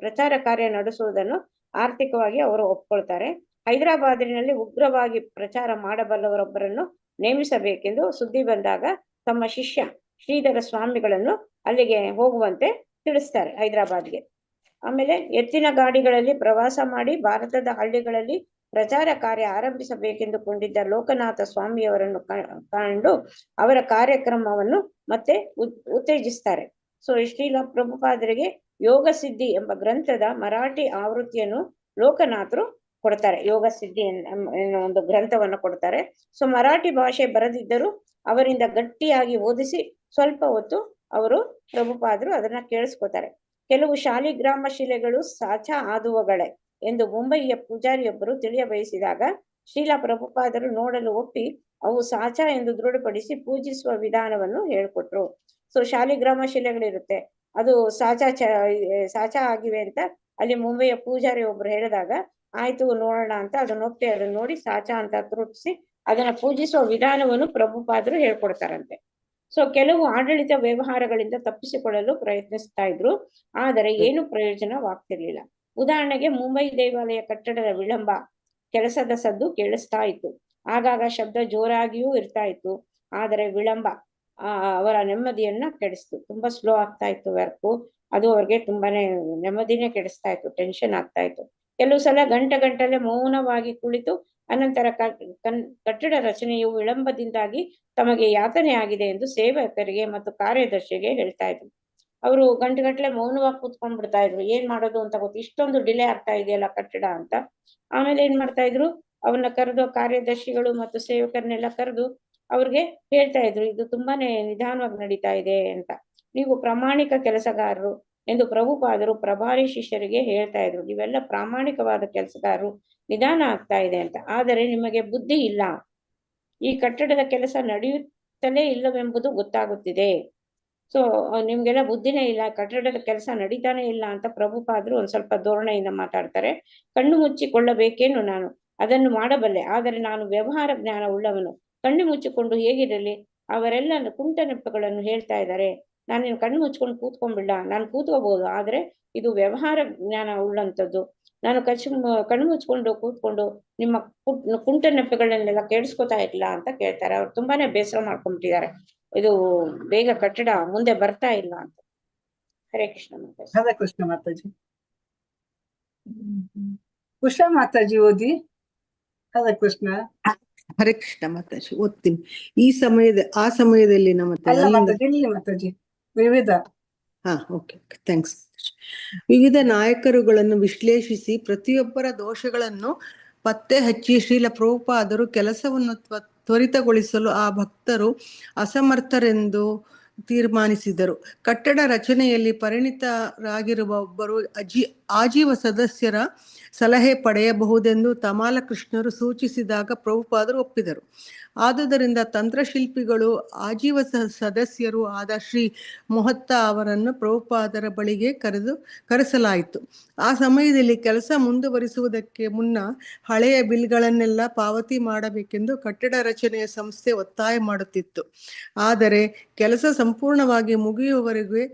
ಪ್ರಚಾರ ಕಾರ್ಯ ನಡೆಸುವುದನ್ನು ಆರ್ಥಿಕವಾಗಿ ಅವರು ಒಪ್ಕೊಳ್ತಾರೆ. ಹೈದರಾಬಾದಿನಲ್ಲಿ ಉಗ್ರವಾಗಿ ಪ್ರಚಾರ ಮಾಡಬಲ್ಲವರೊಬ್ಬರನ್ನು ನೇಮಿಸಬೇಕೆಂದು ಸುದ್ದಿ ಬಂದಾಗ ತಮ್ಮ ಶಿಷ್ಯ ಶ್ರೀಧರ ಸ್ವಾಮಿಗಳನ್ನು ಅಲ್ಲಿಗೆ ಹೋಗುವಂತೆ ತಿಳಿಸ್ತಾರೆ ಹೈದರಾಬಾದ್ಗೆ. ಆಮೇಲೆ ಎತ್ತಿನ ಗಾಡಿಗಳಲ್ಲಿ ಪ್ರವಾಸ ಮಾಡಿ ಭಾರತದ ಹಳ್ಳಿಗಳಲ್ಲಿ ಪ್ರಚಾರ ಕಾರ್ಯ ಆರಂಭಿಸಬೇಕೆಂದು ಕೊಂಡಿದ್ದ ಲೋಕನಾಥ ಸ್ವಾಮಿಯವರನ್ನು ಕಂಡು ಅವರ ಕಾರ್ಯಕ್ರಮವನ್ನು ಮತ್ತೆ ಉತ್ತೇಜಿಸ್ತಾರೆ. ಸೊ ಶ್ರೀಲ ಪ್ರಭುಪಾದರಿಗೆ ಯೋಗ ಸಿದ್ಧಿ ಎಂಬ ಗ್ರಂಥದ ಮರಾಠಿ ಆವೃತ್ತಿಯನ್ನು ಲೋಕನಾಥರು ಕೊಡ್ತಾರೆ. ಯೋಗ ಸಿದ್ಧಿ ಎನ್ನುವ ಒಂದು ಗ್ರಂಥವನ್ನು ಕೊಡ್ತಾರೆ. ಸೊ ಮರಾಠಿ ಭಾಷೆ ಬರೆದಿದ್ದರೂ ಅವರಿಂದ ಗಟ್ಟಿಯಾಗಿ ಓದಿಸಿ ಸ್ವಲ್ಪ ಹೊತ್ತು ಅವರು ಪ್ರಭುಪಾದರು ಅದನ್ನ ಕೇಳಿಸ್ಕೊತಾರೆ. ಕೆಲವು ಶಾಲಿಗ್ರಾಮ ಶಿಲೆಗಳು ಸಾಚಾ ಆದುವಗಳೇ ಎಂದು ಮುಂಬಯಿಯ ಪೂಜಾರಿಯೊಬ್ಬರು ತಿಳಿಯ ಬಯಸಿದಾಗ ಶ್ರೀಲ ಪ್ರಭುಪಾದರು ನೋಡಲು ಒಪ್ಪಿ ಅವು ಸಾಚಾ ಎಂದು ದೃಢಪಡಿಸಿ ಪೂಜಿಸುವ ವಿಧಾನವನ್ನು ಹೇಳ್ಕೊಟ್ರು. ಸೊ ಶಾಲಿಗ್ರಾಮ ಶಿಲೆಗಳಿರುತ್ತೆ, ಅದು ಸಾಚಾ ಆಗಿವೆ ಅಂತ ಅಲ್ಲಿ ಮುಂಬಯಿಯ ಪೂಜಾರಿ ಒಬ್ರು ಹೇಳಿದಾಗ ಆಯ್ತು ನೋಡೋಣ ಅಂತ ಅದನ್ನ ಒಪ್ಪಿ ಅದನ್ನ ನೋಡಿ ಸಾಚಾ ಅಂತ ತೃಪ್ತಿಸಿ ಅದನ್ನ ಪೂಜಿಸುವ ವಿಧಾನವನ್ನು ಪ್ರಭುಪಾದರು ಹೇಳ್ಕೊಡ್ತಾರಂತೆ. ಸೊ ಕೆಲವು ಆಡಳಿತ ವ್ಯವಹಾರಗಳಿಂದ ತಪ್ಪಿಸಿಕೊಳ್ಳಲು ಪ್ರಯತ್ನಿಸ್ತಾ ಇದ್ರು, ಆದರೆ ಏನು ಪ್ರಯೋಜನವಾಗ್ತಿರ್ಲಿಲ್ಲ. ಉದಾಹರಣೆಗೆ ಮುಂಬೈ ದೇವಾಲಯ ಕಟ್ಟಡದ ವಿಳಂಬ ಕೆಲಸದ ಸದ್ದು ಕೇಳಿಸ್ತಾ ಇತ್ತು. ಆಗಾಗ ಶಬ್ದ ಜೋರಾಗಿಯೂ ಇರ್ತಾ ಇತ್ತು. ಆದರೆ ವಿಳಂಬ ಅವರ ನೆಮ್ಮದಿಯನ್ನ ಕೆಡಿಸ್ತು. ತುಂಬಾ ಸ್ಲೋ ಆಗ್ತಾ ಇತ್ತು ವರ್ಕು. ಅದು ಅವ್ರಿಗೆ ತುಂಬಾನೇ ನೆಮ್ಮದಿನೇ ಕೆಡಿಸ್ತಾ ಇತ್ತು, ಟೆನ್ಷನ್ ಆಗ್ತಾ ಇತ್ತು. ಕೆಲವು ಸಲ ಗಂಟೆ ಮೌನವಾಗಿ ಕುಳಿತು ಅನಂತರ ಕಟ್ಟಡ ರಚನೆಯು ವಿಳಂಬದಿಂದಾಗಿ ತಮಗೆ ಯಾತನೆ ಆಗಿದೆ ಎಂದು ಸೇವಕರಿಗೆ ಮತ್ತು ಕಾರ್ಯದರ್ಶಿಗೆ ಹೇಳ್ತಾ ಇದ್ರು. ಅವರು ಗಂಟೆಗಟ್ಟಲೆ ಮೌನವಾಗಿ ಕೂತ್ಕೊಂಡ್ಬಿಡ್ತಾ ಇದ್ರು, ಏನ್ ಮಾಡೋದು ಅಂತ ಗೊತ್ತು, ಇಷ್ಟೊಂದು ಡಿಲೇ ಆಗ್ತಾ ಇದೆಯಲ್ಲ ಕಟ್ಟಡ ಅಂತ. ಆಮೇಲೆ ಏನ್ ಮಾಡ್ತಾ ಇದ್ರು, ಅವನ್ನ ಕರೆದು ಕಾರ್ಯದರ್ಶಿಗಳು ಮತ್ತು ಸೇವಕರನ್ನೆಲ್ಲ ಕರೆದು ಅವ್ರಿಗೆ ಹೇಳ್ತಾ ಇದ್ರು, ಇದು ತುಂಬಾನೇ ನಿಧಾನವಾಗಿ ನಡೀತಾ ಇದೆ ಅಂತ. ನೀವು ಪ್ರಾಮಾಣಿಕ ಕೆಲಸಗಾರರು ಎಂದು ಪ್ರಭುಪಾದರು ಪ್ರಭಾರಿ ಶಿಷ್ಯರಿಗೆ ಹೇಳ್ತಾ ಇದ್ರು, ನೀವೆಲ್ಲ ಪ್ರಾಮಾಣಿಕವಾದ ಕೆಲಸಗಾರರು, ನಿಧಾನ ಆಗ್ತಾ ಇದೆ ಅಂತ. ಆದರೆ ನಿಮಗೆ ಬುದ್ಧಿ ಇಲ್ಲ, ಈ ಕಟ್ಟಡದ ಕೆಲಸ ನಡೆಯುತ್ತಲೇ ಇಲ್ಲವೆಂಬುದು ಗೊತ್ತಾಗುತ್ತಿದೆ. ಸೊ ನಿಮ್ಗೆಲ್ಲ ಬುದ್ಧಿನೇ ಇಲ್ಲ, ಕಟ್ಟಡದ ಕೆಲಸ ನಡೀತಾನೆ ಇಲ್ಲ ಅಂತ ಪ್ರಭುಪಾದರು ಒಂದ್ ಸ್ವಲ್ಪ ಧೋರಣೆಯಿಂದ ಮಾತಾಡ್ತಾರೆ. ಕಣ್ಣು ಮುಚ್ಚಿಕೊಳ್ಳಬೇಕೇನು ನಾನು, ಅದನ್ನು ಮಾಡಬಲ್ಲೆ, ಆದರೆ ನಾನು ವ್ಯವಹಾರ ಜ್ಞಾನ ಉಳ್ಳವನು. ಕಣ್ಣು ಮುಚ್ಚಿಕೊಂಡು ಹೇಗಿರಲಿ, ಅವರೆಲ್ಲ ಕುಂಟ ನೆಪಗಳನ್ನು ಹೇಳ್ತಾ ಇದ್ದಾರೆ. ನಾನೇನು ಕಣ್ಣು ಮುಚ್ಕೊಂಡು ಕೂತ್ಕೊಂಡ್ಬಿಡ, ನಾನು ಕೂತ್ಕೋಬಹುದು, ಆದ್ರೆ ಇದು ವ್ಯವಹಾರ ಜ್ಞಾನ ಉಳ್ಳಂಥದ್ದು. ನಾನು ಕಣ್ಣು ಮುಚ್ಕೊಂಡು ಕೂತ್ಕೊಂಡು ನಿಮ್ಮ ಕುಂಟ ನೆಪಗಳನ್ನೆಲ್ಲ ಕೇಳಿಸ್ಕೊತಾ ಇಲ್ಲ ಅಂತ ಕೇಳ್ತಾರೆ. ಅವ್ರು ತುಂಬಾನೇ ಬೇಸರ ಮಾಡ್ಕೊಂಡ್ಬಿಟ್ಟಿದ್ದಾರೆ, ಇದು ಬೇಗ ಕಟ್ಟಡ ಮುಂದೆ ಬರ್ತಾ ಇಲ್ಲ ಅಂತ. ಹರೇ ಕೃಷ್ಣ ಮಾತಾಜಿ. ಹರೇ ಕೃಷ್ಣ ಮಾತಾಜಿ. ಉಷಾ ಮಾತಾಜಿ ಓದಿ. ಹರೇ ಕೃಷ್ಣ. ಹರೇ ಕೃಷ್ಣ ಮಾತಾಜಿ ಓದ್ತೀನಿ. ಆ ಸಮಯದಲ್ಲಿ ಅಲ್ಲ ಮಾತಾಜಿ, ಇಲ್ಲಿ ಮಾತಾಜಿ ವಿವಿಧ. Okay, thanks. ವಿವಿಧ ನಾಯಕರುಗಳನ್ನು ವಿಶ್ಲೇಷಿಸಿ ಪ್ರತಿಯೊಬ್ಬರ ದೋಷಗಳನ್ನು ಪತ್ತೆ ಹಚ್ಚಿ ಶ್ರೀಲ ಪ್ರಭುಪಾದರು ಕೆಲಸವನ್ನು ತ್ವರಿತಗೊಳಿಸಲು ಆ ಭಕ್ತರು ಅಸಮರ್ಥರೆಂದು ತೀರ್ಮಾನಿಸಿದರು. ಕಟ್ಟಡ ರಚನೆಯಲ್ಲಿ ಪರಿಣಿತರಾಗಿರುವ ಒಬ್ಬರು ಆಜೀವ ಸದಸ್ಯರ ಸಲಹೆ ಪಡೆಯಬಹುದೆಂದು ತಮಾಲ ಕೃಷ್ಣರು ಸೂಚಿಸಿದಾಗ ಪ್ರಭುಪಾದರು ಒಪ್ಪಿದರು. ಆದುದರಿಂದ ತಂತ್ರಶಿಲ್ಪಿಗಳು ಆಜೀವ ಸದಸ್ಯರು ಆದ ಶ್ರೀ ಮೊಹತ್ತಾ ಅವರನ್ನು ಪ್ರಭುಪಾದರ ಬಳಿಗೆ ಕರೆಸಲಾಯಿತು. ಆ ಸಮಯದಲ್ಲಿ ಕೆಲಸ ಮುಂದುವರಿಸುವುದಕ್ಕೆ ಮುನ್ನ ಹಳೆಯ ಬಿಲ್ಗಳನ್ನೆಲ್ಲ ಪಾವತಿ ಮಾಡಬೇಕೆಂದು ಕಟ್ಟಡ ರಚನೆಯ ಸಂಸ್ಥೆ ಒತ್ತಾಯ ಮಾಡುತ್ತಿತ್ತು. ಆದರೆ ಕೆಲಸ ಸಂಪೂರ್ಣವಾಗಿ ಮುಗಿಯುವವರೆಗೆ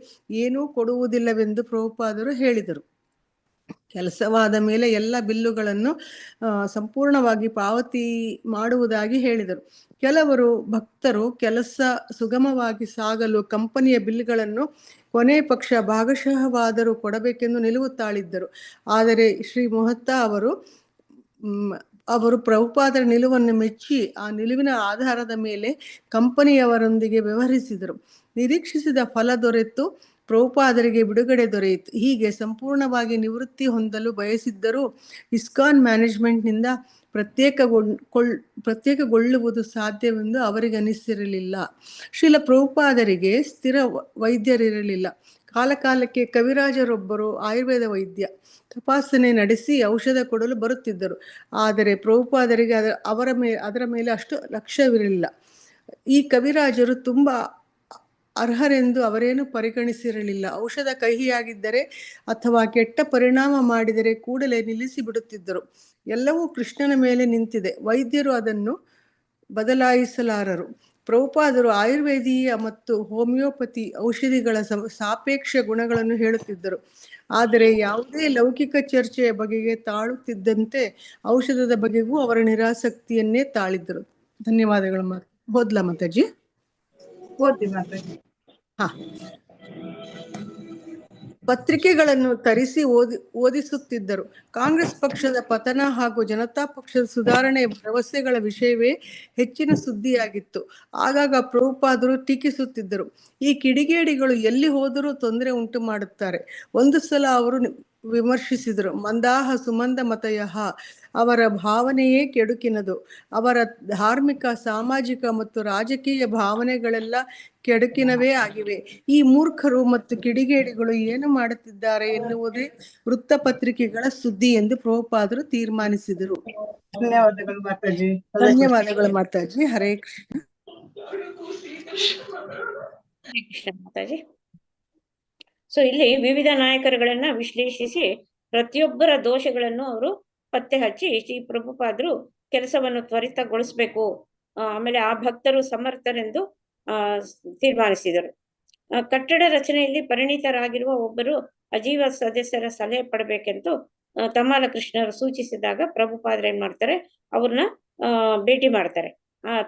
ಏನೂ ಕೊಡುವುದಿಲ್ಲವೆಂದು ಪ್ರಭುಪಾದರು ಹೇಳಿದರು. ಕೆಲಸವಾದ ಮೇಲೆ ಎಲ್ಲ ಬಿಲ್ಲುಗಳನ್ನು ಸಂಪೂರ್ಣವಾಗಿ ಪಾವತಿ ಮಾಡುವುದಾಗಿ ಹೇಳಿದರು. ಕೆಲವರು ಭಕ್ತರು ಕೆಲಸ ಸುಗಮವಾಗಿ ಸಾಗಲು ಕಂಪನಿಯ ಬಿಲ್ಗಳನ್ನು ಕೊನೆ ಪಕ್ಷ ಭಾಗಶಃವಾದರೂ ಕೊಡಬೇಕೆಂದು ನಿಲುವು ತಾಳಿದ್ದರು. ಆದರೆ ಶ್ರೀ ಮೊಹತ್ತಾ ಅವರು ಪ್ರಭುಪಾದರ ನಿಲುವನ್ನು ಮೆಚ್ಚಿ ಆ ನಿಲುವಿನ ಆಧಾರದ ಮೇಲೆ ಕಂಪನಿಯವರೊಂದಿಗೆ ವ್ಯವಹರಿಸಿದರು. ನಿರೀಕ್ಷಿಸಿದ ಫಲ ದೊರೆತು ಪ್ರಭುಪಾದರಿಗೆ ಬಿಡುಗಡೆ ದೊರೆಯಿತು. ಹೀಗೆ ಸಂಪೂರ್ಣವಾಗಿ ನಿವೃತ್ತಿ ಹೊಂದಲು ಬಯಸಿದ್ದರೂ ಇಸ್ಕಾನ್ ಮ್ಯಾನೇಜ್ಮೆಂಟ್ನಿಂದ ಪ್ರತ್ಯೇಕಗೊಳ್ಳುವುದು ಸಾಧ್ಯವೆಂದು ಅವರಿಗೆ ಅನಿಸಿರಲಿಲ್ಲ. ಶ್ರೀಲ ಪ್ರಭುಪಾದರಿಗೆ ಸ್ಥಿರ ವೈದ್ಯರಿರಲಿಲ್ಲ. ಕಾಲಕಾಲಕ್ಕೆ ಕವಿರಾಜರೊಬ್ಬರು ಆಯುರ್ವೇದ ವೈದ್ಯ ತಪಾಸಣೆ ನಡೆಸಿ ಔಷಧ ಕೊಡಲು ಬರುತ್ತಿದ್ದರು. ಆದರೆ ಪ್ರಭುಪಾದರಿಗೆ ಅದರ ಮೇಲೆ ಅಷ್ಟು ಲಕ್ಷ್ಯವಿರಲಿಲ್ಲ. ಈ ಕವಿರಾಜರು ತುಂಬ ಅರ್ಹರೆಂದು ಅವರೇನು ಪರಿಗಣಿಸಿರಲಿಲ್ಲ. ಔಷಧ ಕಹಿಯಾಗಿದ್ದರೆ ಅಥವಾ ಕೆಟ್ಟ ಪರಿಣಾಮ ಮಾಡಿದರೆ ಕೂಡಲೇ ನಿಲ್ಲಿಸಿ ಬಿಡುತ್ತಿದ್ದರು. ಎಲ್ಲವೂ ಕೃಷ್ಣನ ಮೇಲೆ ನಿಂತಿದೆ, ವೈದ್ಯರು ಅದನ್ನು ಬದಲಾಯಿಸಲಾರರು. ಪ್ರಭುಪಾದರು ಆಯುರ್ವೇದೀಯ ಮತ್ತು ಹೋಮಿಯೋಪತಿ ಔಷಧಿಗಳ ಸಾಪೇಕ್ಷ ಗುಣಗಳನ್ನು ಹೇಳುತ್ತಿದ್ದರು. ಆದರೆ ಯಾವುದೇ ಲೌಕಿಕ ಚರ್ಚೆಯ ಬಗೆಗೆ ತಾಳುತ್ತಿದ್ದಂತೆ ಔಷಧದ ಬಗೆಗೂ ಅವರ ನಿರಾಸಕ್ತಿಯನ್ನೇ ತಾಳಿದ್ದರು. ಧನ್ಯವಾದಗಳು. ಹೋದ್ಲಾ ಮಾತಾಜಿ? ಓದಿ ಮಾತಾಜಿ. ಪತ್ರಿಕೆಗಳನ್ನು ತರಿಸಿ ಓದಿಸುತ್ತಿದ್ದರು. ಕಾಂಗ್ರೆಸ್ ಪಕ್ಷದ ಪತನ ಹಾಗೂ ಜನತಾ ಪಕ್ಷದ ಸುಧಾರಣೆಯ ಭರವಸೆಗಳ ವಿಷಯವೇ ಹೆಚ್ಚಿನ ಸುದ್ದಿಯಾಗಿತ್ತು. ಆಗಾಗ ಪ್ರಭುಪಾದರು ಟೀಕಿಸುತ್ತಿದ್ದರು. ಈ ಕಿಡಿಗೇಡಿಗಳು ಎಲ್ಲಿ ಹೋದರೂ ತೊಂದರೆ ಉಂಟು ಮಾಡುತ್ತಾರೆ. ಒಂದು ಸಲ ಅವರು ವಿಮರ್ಶಿಸಿದರು. ಮಂದಾಹ ಸುಮಂದ ಮತಯಃ, ಅವರ ಭಾವನೆಯೇ ಕೆಡುಕಿನದು. ಅವರ ಧಾರ್ಮಿಕ, ಸಾಮಾಜಿಕ ಮತ್ತು ರಾಜಕೀಯ ಭಾವನೆಗಳೆಲ್ಲ ಕೆಡುಕಿನವೇ ಆಗಿವೆ. ಈ ಮೂರ್ಖರು ಮತ್ತು ಕಿಡಿಗೇಡಿಗಳು ಏನು ಮಾಡುತ್ತಿದ್ದಾರೆ ಎನ್ನುವುದೇ ವೃತ್ತಪತ್ರಿಕೆಗಳ ಸುದ್ದಿ ಎಂದು ಪ್ರಭುಪಾದರು ತೀರ್ಮಾನಿಸಿದರು. ಧನ್ಯವಾದಗಳು ಮಾತಾಜಿ. ಧನ್ಯವಾದಗಳು ಮಾತಾಜಿ. ಹರೇ ಕೃಷ್ಣ. ಹರೇ ಕೃಷ್ಣ ಮಾತಾಜಿ. ಸೊ ಇಲ್ಲಿ ವಿವಿಧ ನಾಯಕರುಗಳನ್ನ ವಿಶ್ಲೇಷಿಸಿ ಪ್ರತಿಯೊಬ್ಬರ ದೋಷಗಳನ್ನು ಅವರು ಪತ್ತೆ ಹಚ್ಚಿ ಶ್ರೀ ಪ್ರಭುಪಾದರು ಕೆಲಸವನ್ನು ತ್ವರಿತಗೊಳಿಸಬೇಕು, ಆಮೇಲೆ ಆ ಭಕ್ತರು ಸಮರ್ಥರೆಂದು ತೀರ್ಮಾನಿಸಿದರು. ಕಟ್ಟಡ ರಚನೆಯಲ್ಲಿ ಪರಿಣಿತರಾಗಿರುವ ಒಬ್ಬರು ಅಜೀವ ಸದಸ್ಯರ ಸಲಹೆ ಪಡಬೇಕೆಂದು ತಮಾಲ ಕೃಷ್ಣರು ಸೂಚಿಸಿದಾಗ ಪ್ರಭುಪಾದರು ಏನ್ ಮಾಡ್ತಾರೆ, ಅವ್ರನ್ನ ಭೇಟಿ ಮಾಡ್ತಾರೆ.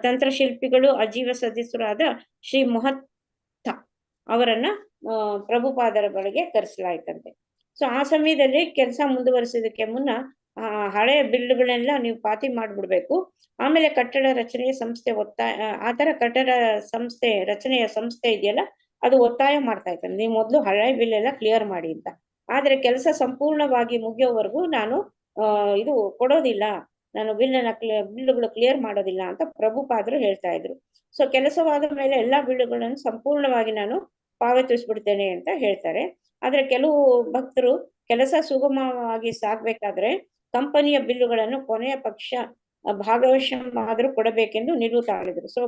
ತಂತ್ರಶಿಲ್ಪಿಗಳು ಅಜೀವ ಸದಸ್ಯರಾದ ಶ್ರೀ ಮೊಹತ್ತಾ ಅವರನ್ನ ಪ್ರಭುಪಾದರ ಬಳಿಗೆ ಕರೆಸಲಾಯ್ತಂತೆ. ಸೊ ಆ ಸಮಯದಲ್ಲಿ ಕೆಲಸ ಮುಂದುವರಿಸೋದಕ್ಕೆ ಮುನ್ನ ಹಳೆಯ ಬಿಲ್ಗಳನ್ನೆಲ್ಲ ನೀವು ಪಾತಿ ಮಾಡ್ಬಿಡ್ಬೇಕು. ಆಮೇಲೆ ಕಟ್ಟಡ ರಚನೆಯ ಸಂಸ್ಥೆ ಆ ತರ ಕಟ್ಟಡ ಸಂಸ್ಥೆ ರಚನೆಯ ಸಂಸ್ಥೆ ಇದೆಯಲ್ಲ, ಅದು ಒತ್ತಾಯ ಮಾಡ್ತಾ ಇತ್ತು, ನೀವು ಮೊದಲು ಹಳೆ ಬಿಲ್ ಎಲ್ಲ ಕ್ಲಿಯರ್ ಮಾಡಿ ಅಂತ. ಆದ್ರೆ ಕೆಲಸ ಸಂಪೂರ್ಣವಾಗಿ ಮುಗಿಯೋವರೆಗೂ ನಾನು ಇದು ಕೊಡೋದಿಲ್ಲ, ನಾನು ಬಿಲ್ಗಳು ಕ್ಲಿಯರ್ ಮಾಡೋದಿಲ್ಲ ಅಂತ ಪ್ರಭುಪಾದರು ಹೇಳ್ತಾ ಇದ್ರು. ಸೊ ಕೆಲಸವಾದ ಮೇಲೆ ಎಲ್ಲಾ ಬಿಲ್ಗಳನ್ನು ಸಂಪೂರ್ಣವಾಗಿ ನಾನು ಪಾವತಿಸ್ಬಿಡ್ತೇನೆ ಅಂತ ಹೇಳ್ತಾರೆ. ಆದ್ರೆ ಕೆಲವು ಭಕ್ತರು ಕೆಲಸ ಸುಗಮವಾಗಿ ಸಾಗ್ಬೇಕಾದ್ರೆ ಕಂಪನಿಯ ಬಿಲ್ಲುಗಳನ್ನು ಕೊನೆಯ ಪಕ್ಷ ಭಾಗವಶ ಆದ್ರೂ ಕೊಡಬೇಕೆಂದು ನಿಲುವು ತಾಳಿದ್ರು. ಸೊ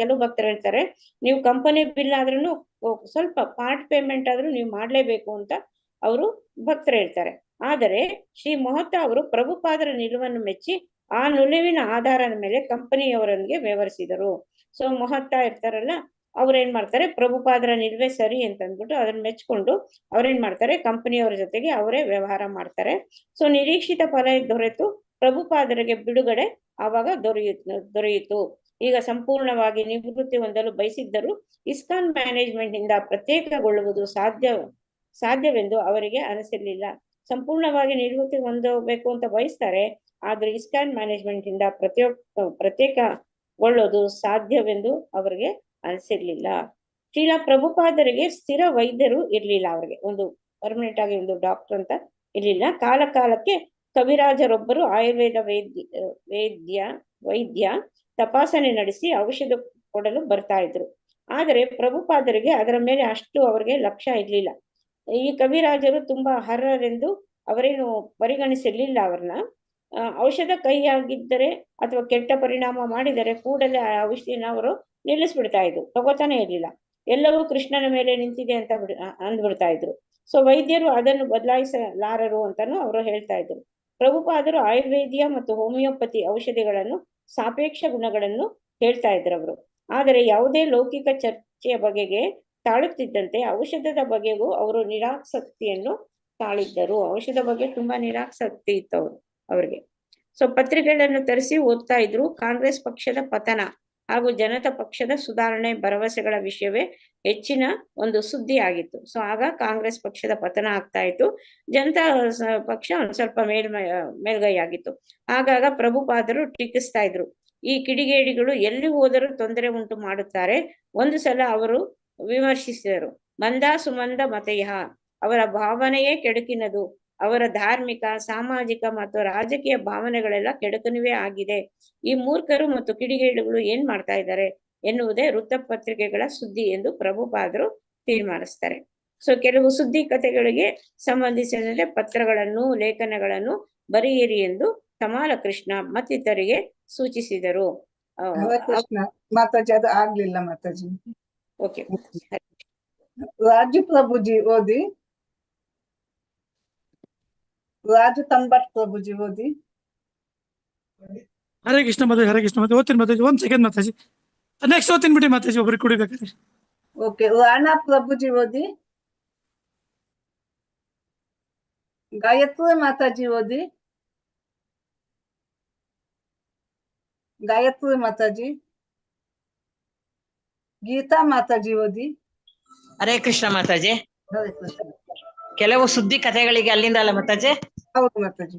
ಕೆಲವು ಭಕ್ತರು ಹೇಳ್ತಾರೆ, ನೀವು ಕಂಪನಿ ಬಿಲ್ ಆದ್ರೂ ಸ್ವಲ್ಪ ಪಾರ್ಟ್ ಪೇಮೆಂಟ್ ಆದ್ರೂ ನೀವು ಮಾಡ್ಲೇಬೇಕು ಅಂತ ಅವರು ಭಕ್ತರು ಹೇಳ್ತಾರೆ. ಆದರೆ ಶ್ರೀ ಮೊಹತ್ತ ಅವರು ಪ್ರಭುಪಾದರ ನಿಲುವನ್ನು ಮೆಚ್ಚಿ ಆ ನಿಲುವಿನ ಆಧಾರದ ಮೇಲೆ ಕಂಪನಿಯವರೊಂದಿಗೆ ವ್ಯವಹರಿಸಿದರು. ಸೊ ಮೊಹತ್ತ ಇರ್ತಾರಲ್ಲ, ಅವ್ರೇನ್ ಮಾಡ್ತಾರೆ, ಪ್ರಭುಪಾದರ ನಿಲುವೇ ಸರಿ ಅಂತ ಅಂದ್ಬಿಟ್ಟು ಅದನ್ನ ಮೆಚ್ಕೊಂಡು ಅವ್ರೇನ್ ಮಾಡ್ತಾರೆ, ಕಂಪನಿಯವರ ಜೊತೆಗೆ ಅವರೇ ವ್ಯವಹಾರ ಮಾಡ್ತಾರೆ. ಸೊ ನಿರೀಕ್ಷಿತ ಫಲ ದೊರೆತು ಪ್ರಭುಪಾದರಿಗೆ ಬಿಡುಗಡೆ ಆವಾಗ ದೊರೆಯಿತು. ಈಗ ಸಂಪೂರ್ಣವಾಗಿ ನಿವೃತ್ತಿ ಹೊಂದಲು ಬಯಸಿದ್ದರು ಇಸ್ಕಾನ್ ಮ್ಯಾನೇಜ್ಮೆಂಟ್ ಇಂದ ಪ್ರತ್ಯೇಕಗೊಳ್ಳುವುದು ಸಾಧ್ಯವೆಂದು ಅವರಿಗೆ ಅನಿಸಿರ್ಲಿಲ್ಲ. ಸಂಪೂರ್ಣವಾಗಿ ನಿವೃತ್ತಿ ಹೊಂದಬೇಕು ಅಂತ ಬಯಸ್ತಾರೆ, ಆದ್ರೆ ಇಸ್ಕಾನ್ ಮ್ಯಾನೇಜ್ಮೆಂಟ್ ಇಂದ ಪ್ರತ್ಯೇಕಗೊಳ್ಳೋದು ಸಾಧ್ಯವೆಂದು ಅವರಿಗೆ ಅನಿಸಿರ್ಲಿಲ್ಲ. ಶ್ರೀಲ ಪ್ರಭುಪಾದರಿಗೆ ಸ್ಥಿರ ವೈದ್ಯರು ಇರ್ಲಿಲ್ಲ, ಅವ್ರಿಗೆ ಒಂದು ಪರ್ಮನೆಂಟ್ ಆಗಿ ಒಂದು ಡಾಕ್ಟರ್ ಅಂತ ಇರ್ಲಿಲ್ಲ. ಕಾಲಕ್ಕೆ ಕವಿರಾಜರೊಬ್ಬರು ಆಯುರ್ವೇದ ವೈದ್ಯ ತಪಾಸಣೆ ನಡೆಸಿ ಔಷಧ ಕೊಡಲು ಬರ್ತಾ ಇದ್ರು. ಆದರೆ ಪ್ರಭುಪಾದರಿಗೆ ಅದರ ಮೇಲೆ ಅಷ್ಟು ಅವರಿಗೆ ಲಕ್ಷ್ಯ ಇರ್ಲಿಲ್ಲ. ಈ ಕವಿರಾಜರು ತುಂಬಾ ಅರ್ಹರೆಂದು ಅವರೇನು ಪರಿಗಣಿಸಿರ್ಲಿಲ್ಲ ಅವ್ರನ್ನ. ಔಷಧ ಕೈಯಾಗಿದ್ದರೆ ಅಥವಾ ಕೆಟ್ಟ ಪರಿಣಾಮ ಮಾಡಿದರೆ ಕೂಡಲೇ ಆ ಔಷಧಿನ ಅವರು ನಿಲ್ಲಿಸ್ಬಿಡ್ತಾ ಇದ್ರು, ತಗೋತಾನೆ ಇರ್ಲಿಲ್ಲ. ಎಲ್ಲವೂ ಕೃಷ್ಣನ ಮೇಲೆ ನಿಂತಿದೆ ಅಂತ ಅಂದ್ಬಿಡ್ತಾ ಇದ್ರು. ಸೊ ವೈದ್ಯರು ಅದನ್ನು ಬದಲಾಯಿಸಲಾರರು ಅಂತಾನು ಅವರು ಹೇಳ್ತಾ ಇದ್ರು. ಪ್ರಭುಪಾದರು ಆಯುರ್ವೇದಿಯ ಮತ್ತು ಹೋಮಿಯೋಪತಿ ಔಷಧಿಗಳನ್ನು ಸಾಪೇಕ್ಷ ಗುಣಗಳನ್ನು ಹೇಳ್ತಾ ಇದ್ರು ಅವರು. ಆದರೆ ಯಾವುದೇ ಲೌಕಿಕ ಚರ್ಚೆಯ ಬಗೆಗೆ ತಾಳುತ್ತಿದ್ದಂತೆ ಔಷಧದ ಬಗೆಗೂ ಅವರು ನಿರಾಸಕ್ತಿಯನ್ನು ತಾಳಿದ್ದರು. ಔಷಧ ಬಗ್ಗೆ ತುಂಬಾ ನಿರಾಸಕ್ತಿ ಇತ್ತು ಅವ್ರಿಗೆ. ಸೊ ಪತ್ರಿಕೆಗಳನ್ನು ತರಿಸಿ ಓದ್ತಾ ಇದ್ರು. ಕಾಂಗ್ರೆಸ್ ಪಕ್ಷದ ಪತನ ಹಾಗೂ ಜನತಾ ಪಕ್ಷದ ಸುಧಾರಣೆ ಭರವಸೆಗಳ ವಿಷಯವೇ ಹೆಚ್ಚಿನ ಒಂದು ಸುದ್ದಿ ಆಗಿತ್ತು. ಸೊ ಆಗ ಕಾಂಗ್ರೆಸ್ ಪಕ್ಷದ ಪತನ ಆಗ್ತಾ ಇತ್ತು, ಜನತಾ ಪಕ್ಷ ಒಂದ್ ಸ್ವಲ್ಪ ಮೇಲ್ಗೈ ಆಗಿತ್ತು. ಆಗಾಗ ಪ್ರಭುಪಾದರು ಟೀಕಿಸ್ತಾ ಇದ್ರು, ಈ ಕಿಡಿಗೇಡಿಗಳು ಎಲ್ಲಿ ಹೋದರೂ ತೊಂದರೆ ಉಂಟು ಮಾಡುತ್ತಾರೆ. ಒಂದು ಸಲ ಅವರು ವಿಮರ್ಶಿಸಿದರು, ಮಂದ ಸುಮಂದ ಮತಯ, ಅವರ ಭಾವನೆಯೇ ಕೆಡುಕಿನದು, ಅವರ ಧಾರ್ಮಿಕ ಸಾಮಾಜಿಕ ಮತ್ತು ರಾಜಕೀಯ ಭಾವನೆಗಳೆಲ್ಲ ಕೆಡುಕುನಿವೇ ಆಗಿದೆ. ಈ ಮೂರ್ಖರು ಮತ್ತು ಕಿಡಿಗೇಡಿಗಳು ಏನ್ ಮಾಡ್ತಾ ಇದ್ದಾರೆ ಎನ್ನುವುದೇ ವೃತ್ತಪತ್ರಿಕೆಗಳ ಸುದ್ದಿ ಎಂದು ಪ್ರಭುಪಾದರು ತೀರ್ಮಾನಿಸ್ತಾರೆ. ಸೊ ಕೆಲವು ಸುದ್ದಿ ಕಥೆಗಳಿಗೆ ಸಂಬಂಧಿಸಿದಂತೆ ಪತ್ರಗಳನ್ನು ಲೇಖನಗಳನ್ನು ಬರೆಯಿರಿ ಎಂದು ತಮಾಲ ಕೃಷ್ಣ ಮತ್ತಿತರಿಗೆ ಸೂಚಿಸಿದರು. ಹರೇ ಕೃಷ್ಣ ಮಾತಾಜಿ, ಅದು ಆಗ್ಲಿಲ್ಲ ಮಾತಾಜಿ. ಓಕೆ, ರಾಜು ಪ್ರಭುಜಿ ಓದಿ. ರಾಜು ತಂಬಟ್ ಪ್ರಭುಜಿ ಓದಿ. ಹರೇ ಕೃಷ್ಣ ಮಾತಾಜಿ, ಹರೇ ಕೃಷ್ಣ ಮಾತಾಜಿ ಓದ್ತೀನಿ ಮಾತಾಜಿ. 1 ಸೆಕೆಂಡ್ ಮಾತಾಜಿ, ನೆಕ್ಸ್ಟ್ ಓದ್ತೀನಿ ಬಿಡಿ ಮಾತಾಜಿ, ಒಬ್ರಿಗೆ ಕುಡಿಬೇಕಾದ್ರೆ. ಓಕೆ, ರಾಣಾ ಪ್ರಭುಜಿ ಓದಿ. ಗಾಯತ್ರಿ ಮಾತಾಜಿ ಓದಿ. ಗಾಯತ್ರಿ ಮಾತಾಜಿ. ಗೀತಾ ಮಾತಾಜಿ ಓದಿ. ಹರೇ ಕೃಷ್ಣ ಮಾತಾಜಿ. ಹರೇ ಕೃಷ್ಣ. ಕೆಲವು ಸುದ್ದಿ ಕಥೆಗಳಿಗೆ ಅಲ್ಲಿಂದ ಅಲ್ಲ ಮಾತಾಜಿ, ಹೌದು ಮಾತಾಜಿ.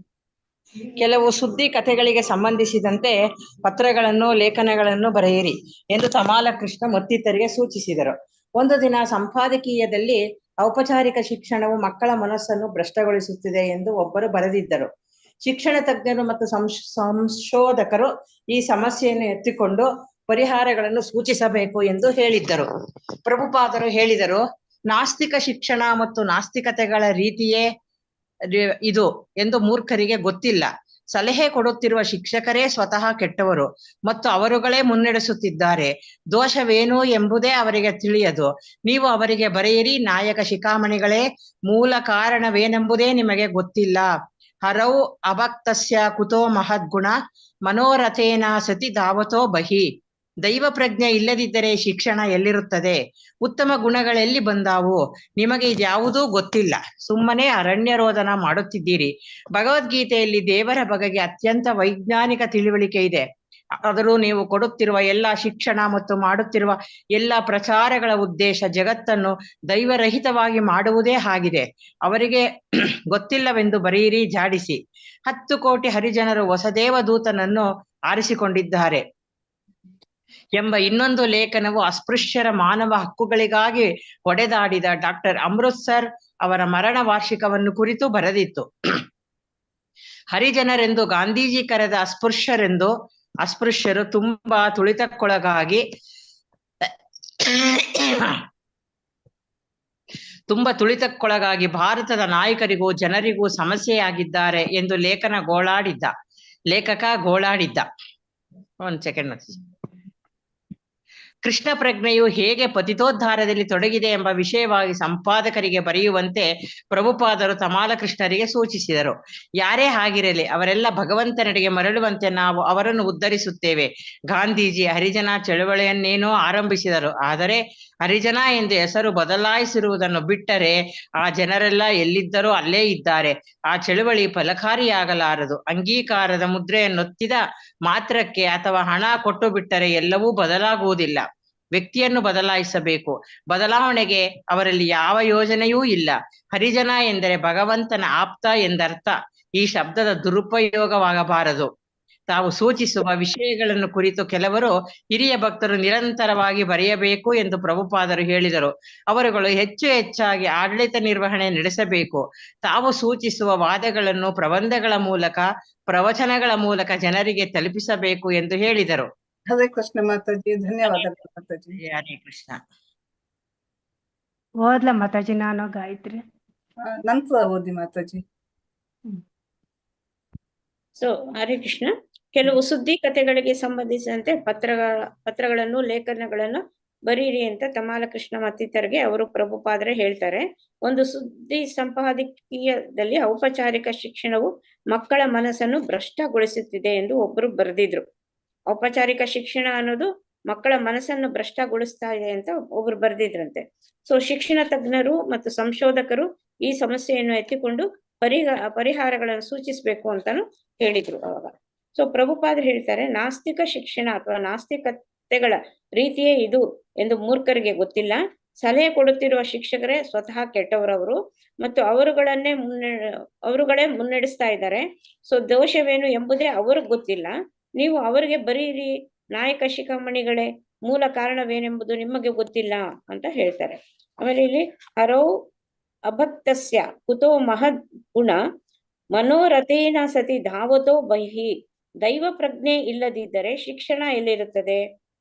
ಕೆಲವು ಸುದ್ದಿ ಕಥೆಗಳಿಗೆ ಸಂಬಂಧಿಸಿದಂತೆ ಪತ್ರಗಳನ್ನು ಲೇಖನಗಳನ್ನು ಬರೆಯಿರಿ ಎಂದು ತಮಾಲ ಕೃಷ್ಣ ಮತ್ತಿತರಿಗೆ ಸೂಚಿಸಿದರು. ಒಂದು ದಿನ ಸಂಪಾದಕೀಯದಲ್ಲಿ ಔಪಚಾರಿಕ ಶಿಕ್ಷಣವು ಮಕ್ಕಳ ಮನಸ್ಸನ್ನು ಭ್ರಷ್ಟಗೊಳಿಸುತ್ತಿದೆ ಎಂದು ಒಬ್ಬರು ಬರೆದಿದ್ದರು. ಶಿಕ್ಷಣ ತಜ್ಞರು ಮತ್ತು ಸಂಶೋಧಕರು ಈ ಸಮಸ್ಯೆಯನ್ನು ಎತ್ತಿಕೊಂಡು ಪರಿಹಾರಗಳನ್ನು ಸೂಚಿಸಬೇಕು ಎಂದು ಹೇಳಿದ್ದರು. ಪ್ರಭುಪಾದರು ಹೇಳಿದರು, ನಾಸ್ತಿಕ ಶಿಕ್ಷಣ ಮತ್ತು ನಾಸ್ತಿಕತೆಗಳ ರೀತಿಯೇ ಇದು ಎಂದು ಮೂರ್ಖರಿಗೆ ಗೊತ್ತಿಲ್ಲ. ಸಲಹೆ ಕೊಡುತ್ತಿರುವ ಶಿಕ್ಷಕರೇ ಸ್ವತಃ ಕೆಟ್ಟವರು ಮತ್ತು ಅವರುಗಳೇ ಮುನ್ನಡೆಸುತ್ತಿದ್ದಾರೆ. ದೋಷವೇನು ಎಂಬುದೇ ಅವರಿಗೆ ತಿಳಿಯದು. ನೀವು ಅವರಿಗೆ ಬರೆಯಿರಿ, ನಾಯಕ ಶಿಖಾಮಣಿಗಳೇ, ಮೂಲ ಕಾರಣವೇನೆಂಬುದೇ ನಿಮಗೆ ಗೊತ್ತಿಲ್ಲ. ಹರೌ ಅಭಕ್ತಸ್ಯ ಕುತೋ ಮಹದ್ಗುಣ ಮನೋರಥೇನ ಸತಿ ಧಾವತೋ ಬಹಿ. ದೈವ ಪ್ರಜ್ಞೆ ಇಲ್ಲದಿದ್ದರೆ ಶಿಕ್ಷಣ ಎಲ್ಲಿರುತ್ತದೆ? ಉತ್ತಮ ಗುಣಗಳೆಲ್ಲಿ ಬಂದಾವು? ನಿಮಗೆ ಇದ್ಯಾವುದೂ ಗೊತ್ತಿಲ್ಲ, ಸುಮ್ಮನೆ ಅರಣ್ಯರೋಧನ ಮಾಡುತ್ತಿದ್ದೀರಿ. ಭಗವದ್ಗೀತೆಯಲ್ಲಿ ದೇವರ ಬಗೆಗೆ ಅತ್ಯಂತ ವೈಜ್ಞಾನಿಕ ತಿಳುವಳಿಕೆ ಇದೆ. ಆದರೂ ನೀವು ಕೊಡುತ್ತಿರುವ ಎಲ್ಲ ಶಿಕ್ಷಣ ಮತ್ತು ಮಾಡುತ್ತಿರುವ ಎಲ್ಲ ಪ್ರಚಾರಗಳ ಉದ್ದೇಶ ಜಗತ್ತನ್ನು ದೈವರಹಿತವಾಗಿ ಮಾಡುವುದೇ ಆಗಿದೆ. ಅವರಿಗೆ ಗೊತ್ತಿಲ್ಲವೆಂದು ಬರೆಯಿರಿ, ಜಾಡಿಸಿ. 10 ಕೋಟಿ ಹರಿಜನರು ಹೊಸದೇವ ದೂತನನ್ನು ಆರಿಸಿಕೊಂಡಿದ್ದಾರೆ ಎಂಬ ಇನ್ನೊಂದು ಲೇಖನವು ಅಸ್ಪೃಶ್ಯರ ಮಾನವ ಹಕ್ಕುಗಳಿಗಾಗಿ ಹೊಡೆದಾಡಿದ ಡಾಕ್ಟರ್ ಅಮೃತ್ಸರ್ ಅವರ ಮರಣ ವಾರ್ಷಿಕವನ್ನು ಕುರಿತು ಬರೆದಿತ್ತು. ಹರಿಜನರೆಂದು ಗಾಂಧೀಜಿ ಕರೆದ ಅಸ್ಪೃಶ್ಯರು ತುಂಬಾ ತುಳಿತಕ್ಕೊಳಗಾಗಿ ಭಾರತದ ನಾಯಕರಿಗೂ ಜನರಿಗೂ ಸಮಸ್ಯೆಯಾಗಿದ್ದಾರೆ ಎಂದು ಲೇಖಕ ಗೋಳಾಡಿದ್ದ. ಒಂದ್ ಸೆಕೆಂಡ್. ಕೃಷ್ಣ ಪ್ರಜ್ಞೆಯು ಹೇಗೆ ಪತಿತೋದ್ಧಾರದಲ್ಲಿ ತೊಡಗಿದೆ ಎಂಬ ವಿಷಯವಾಗಿ ಸಂಪಾದಕರಿಗೆ ಬರೆಯುವಂತೆ ಪ್ರಭುಪಾದರು ತಮಾಲ ಕೃಷ್ಣರಿಗೆ ಸೂಚಿಸಿದರು. ಯಾರೇ ಆಗಿರಲಿ ಅವರೆಲ್ಲ ಭಗವಂತನೆಡೆಗೆ ಮರಳುವಂತೆ ನಾವು ಅವರನ್ನು ಉದ್ಧರಿಸುತ್ತೇವೆ. ಗಾಂಧೀಜಿ ಹರಿಜನ ಚಳವಳಿಯನ್ನೇನೋ ಆರಂಭಿಸಿದರು, ಆದರೆ ಹರಿಜನ ಎಂದು ಹೆಸರು ಬದಲಾಯಿಸಿರುವುದನ್ನು ಬಿಟ್ಟರೆ ಆ ಜನರೆಲ್ಲ ಎಲ್ಲಿದ್ದರೋ ಅಲ್ಲೇ ಇದ್ದಾರೆ. ಆ ಚಳವಳಿ ಫಲಕಾರಿಯಾಗಲಾರದು. ಅಂಗೀಕಾರದ ಮುದ್ರೆಯನ್ನೊತ್ತಿದ ಮಾತ್ರಕ್ಕೆ ಅಥವಾ ಹಣ ಕೊಟ್ಟು ಬಿಟ್ಟರೆ ಎಲ್ಲವೂ ಬದಲಾಗುವುದಿಲ್ಲ. ವ್ಯಕ್ತಿಯನ್ನು ಬದಲಾಯಿಸಬೇಕು. ಬದಲಾವಣೆಗೆ ಅವರಲ್ಲಿ ಯಾವ ಯೋಜನೆಯೂ ಇಲ್ಲ. ಹರಿಜನ ಎಂದರೆ ಭಗವಂತನ ಆಪ್ತ ಎಂದರ್ಥ. ಈ ಶಬ್ದದ ದುರುಪಯೋಗವಾಗಬಾರದು. ತಾವು ಸೂಚಿಸುವ ವಿಷಯಗಳನ್ನು ಕುರಿತು ಕೆಲವರು ಹಿರಿಯ ಭಕ್ತರು ನಿರಂತರವಾಗಿ ಬರೆಯಬೇಕು ಎಂದು ಪ್ರಭುಪಾದರು ಹೇಳಿದರು. ಅವರುಗಳು ಹೆಚ್ಚಾಗಿ ಆಡಳಿತ ನಿರ್ವಹಣೆ ನಡೆಸಬೇಕು. ತಾವು ಸೂಚಿಸುವ ವಾದಗಳನ್ನು ಪ್ರಬಂಧಗಳ ಮೂಲಕ, ಪ್ರವಚನಗಳ ಮೂಲಕ ಜನರಿಗೆ ತಲುಪಿಸಬೇಕು ಎಂದು ಹೇಳಿದರು. ಹರೇ ಕೃಷ್ಣ ಮಾತಾಜಿ, ಧನ್ಯವಾದಗಳು ಮಾತಾಜಿ. ಹರೇ ಕೃಷ್ಣ. ಓದ್ಲಾ ಮಾತಾಜಿ ನಾನು ಗಾಯತ್ರಿ? ನಂತರ ಓದಿ ಮಾತಾಜಿ. ಸೊ ಹರೇ ಕೃಷ್ಣ. ಕೆಲವು ಸುದ್ದಿ ಕಥೆಗಳಿಗೆ ಸಂಬಂಧಿಸಿದಂತೆ ಪತ್ರಗಳನ್ನು ಲೇಖನಗಳನ್ನು ಬರೀರಿ ಅಂತ ತಮಾಲ ಕೃಷ್ಣ ಮತ್ತಿತರಿಗೆ ಅವರು ಪ್ರಭುಪಾದರೆ ಹೇಳ್ತಾರೆ. ಒಂದು ಸುದ್ದಿ ಸಂಪಾದಕೀಯದಲ್ಲಿ ಔಪಚಾರಿಕ ಶಿಕ್ಷಣವು ಮಕ್ಕಳ ಮನಸ್ಸನ್ನು ಭ್ರಷ್ಟಗೊಳಿಸುತ್ತಿದೆ ಎಂದು ಒಬ್ಬರು ಬರೆದಿದ್ರು. ಔಪಚಾರಿಕ ಶಿಕ್ಷಣ ಅನ್ನೋದು ಮಕ್ಕಳ ಮನಸ್ಸನ್ನು ಭ್ರಷ್ಟಗೊಳಿಸ್ತಾ ಇದೆ ಅಂತ ಒಬ್ರು ಬರೆದಿದ್ರಂತೆ. ಸೊ ಶಿಕ್ಷಣ ತಜ್ಞರು ಮತ್ತು ಸಂಶೋಧಕರು ಈ ಸಮಸ್ಯೆಯನ್ನು ಎತ್ತಿಕೊಂಡು ಪರಿಹಾರಗಳನ್ನು ಸೂಚಿಸಬೇಕು ಅಂತಾನು ಹೇಳಿದ್ರು ಅವಾಗ. ಸೊ ಪ್ರಭುಪಾದರು ಹೇಳ್ತಾರೆ, ನಾಸ್ತಿಕ ಶಿಕ್ಷಣ ಅಥವಾ ನಾಸ್ತಿಕತೆಗಳ ರೀತಿಯೇ ಇದು ಎಂದು ಮೂರ್ಖರಿಗೆ ಗೊತ್ತಿಲ್ಲ. ಸಲಹೆ ಕೊಡುತ್ತಿರುವ ಶಿಕ್ಷಕರೇ ಸ್ವತಃ ಕೆಟ್ಟವರವರು ಮತ್ತು ಅವರುಗಳೇ ಮುನ್ನಡೆಸ್ತಾ ಇದ್ದಾರೆ. ಸೊ ದೋಷವೇನು ಎಂಬುದೇ ಅವ್ರಿಗೆ ಗೊತ್ತಿಲ್ಲ. ನೀವು ಅವರಿಗೆ ಬರೀರಿ, ನಾಯಕ ಶಿಖಾಮಣಿಗಳೇ, ಮೂಲ ಕಾರಣವೇನೆಂಬುದು ನಿಮಗೆ ಗೊತ್ತಿಲ್ಲ ಅಂತ ಹೇಳ್ತಾರೆ. ಆಮೇಲೆ ಇಲ್ಲಿ ಹರೌ ಅಭಕ್ತಸ್ಯ ಕುತೋ ಮಹದ್ ಗುಣ ಮನೋರಥೇನ ಸತಿ ಧಾವತೋ ಬಹಿ. ದೈವ ಪ್ರಜ್ಞೆ ಇಲ್ಲದಿದ್ದರೆ ಶಿಕ್ಷಣ ಎಲ್ಲಿರುತ್ತದೆ?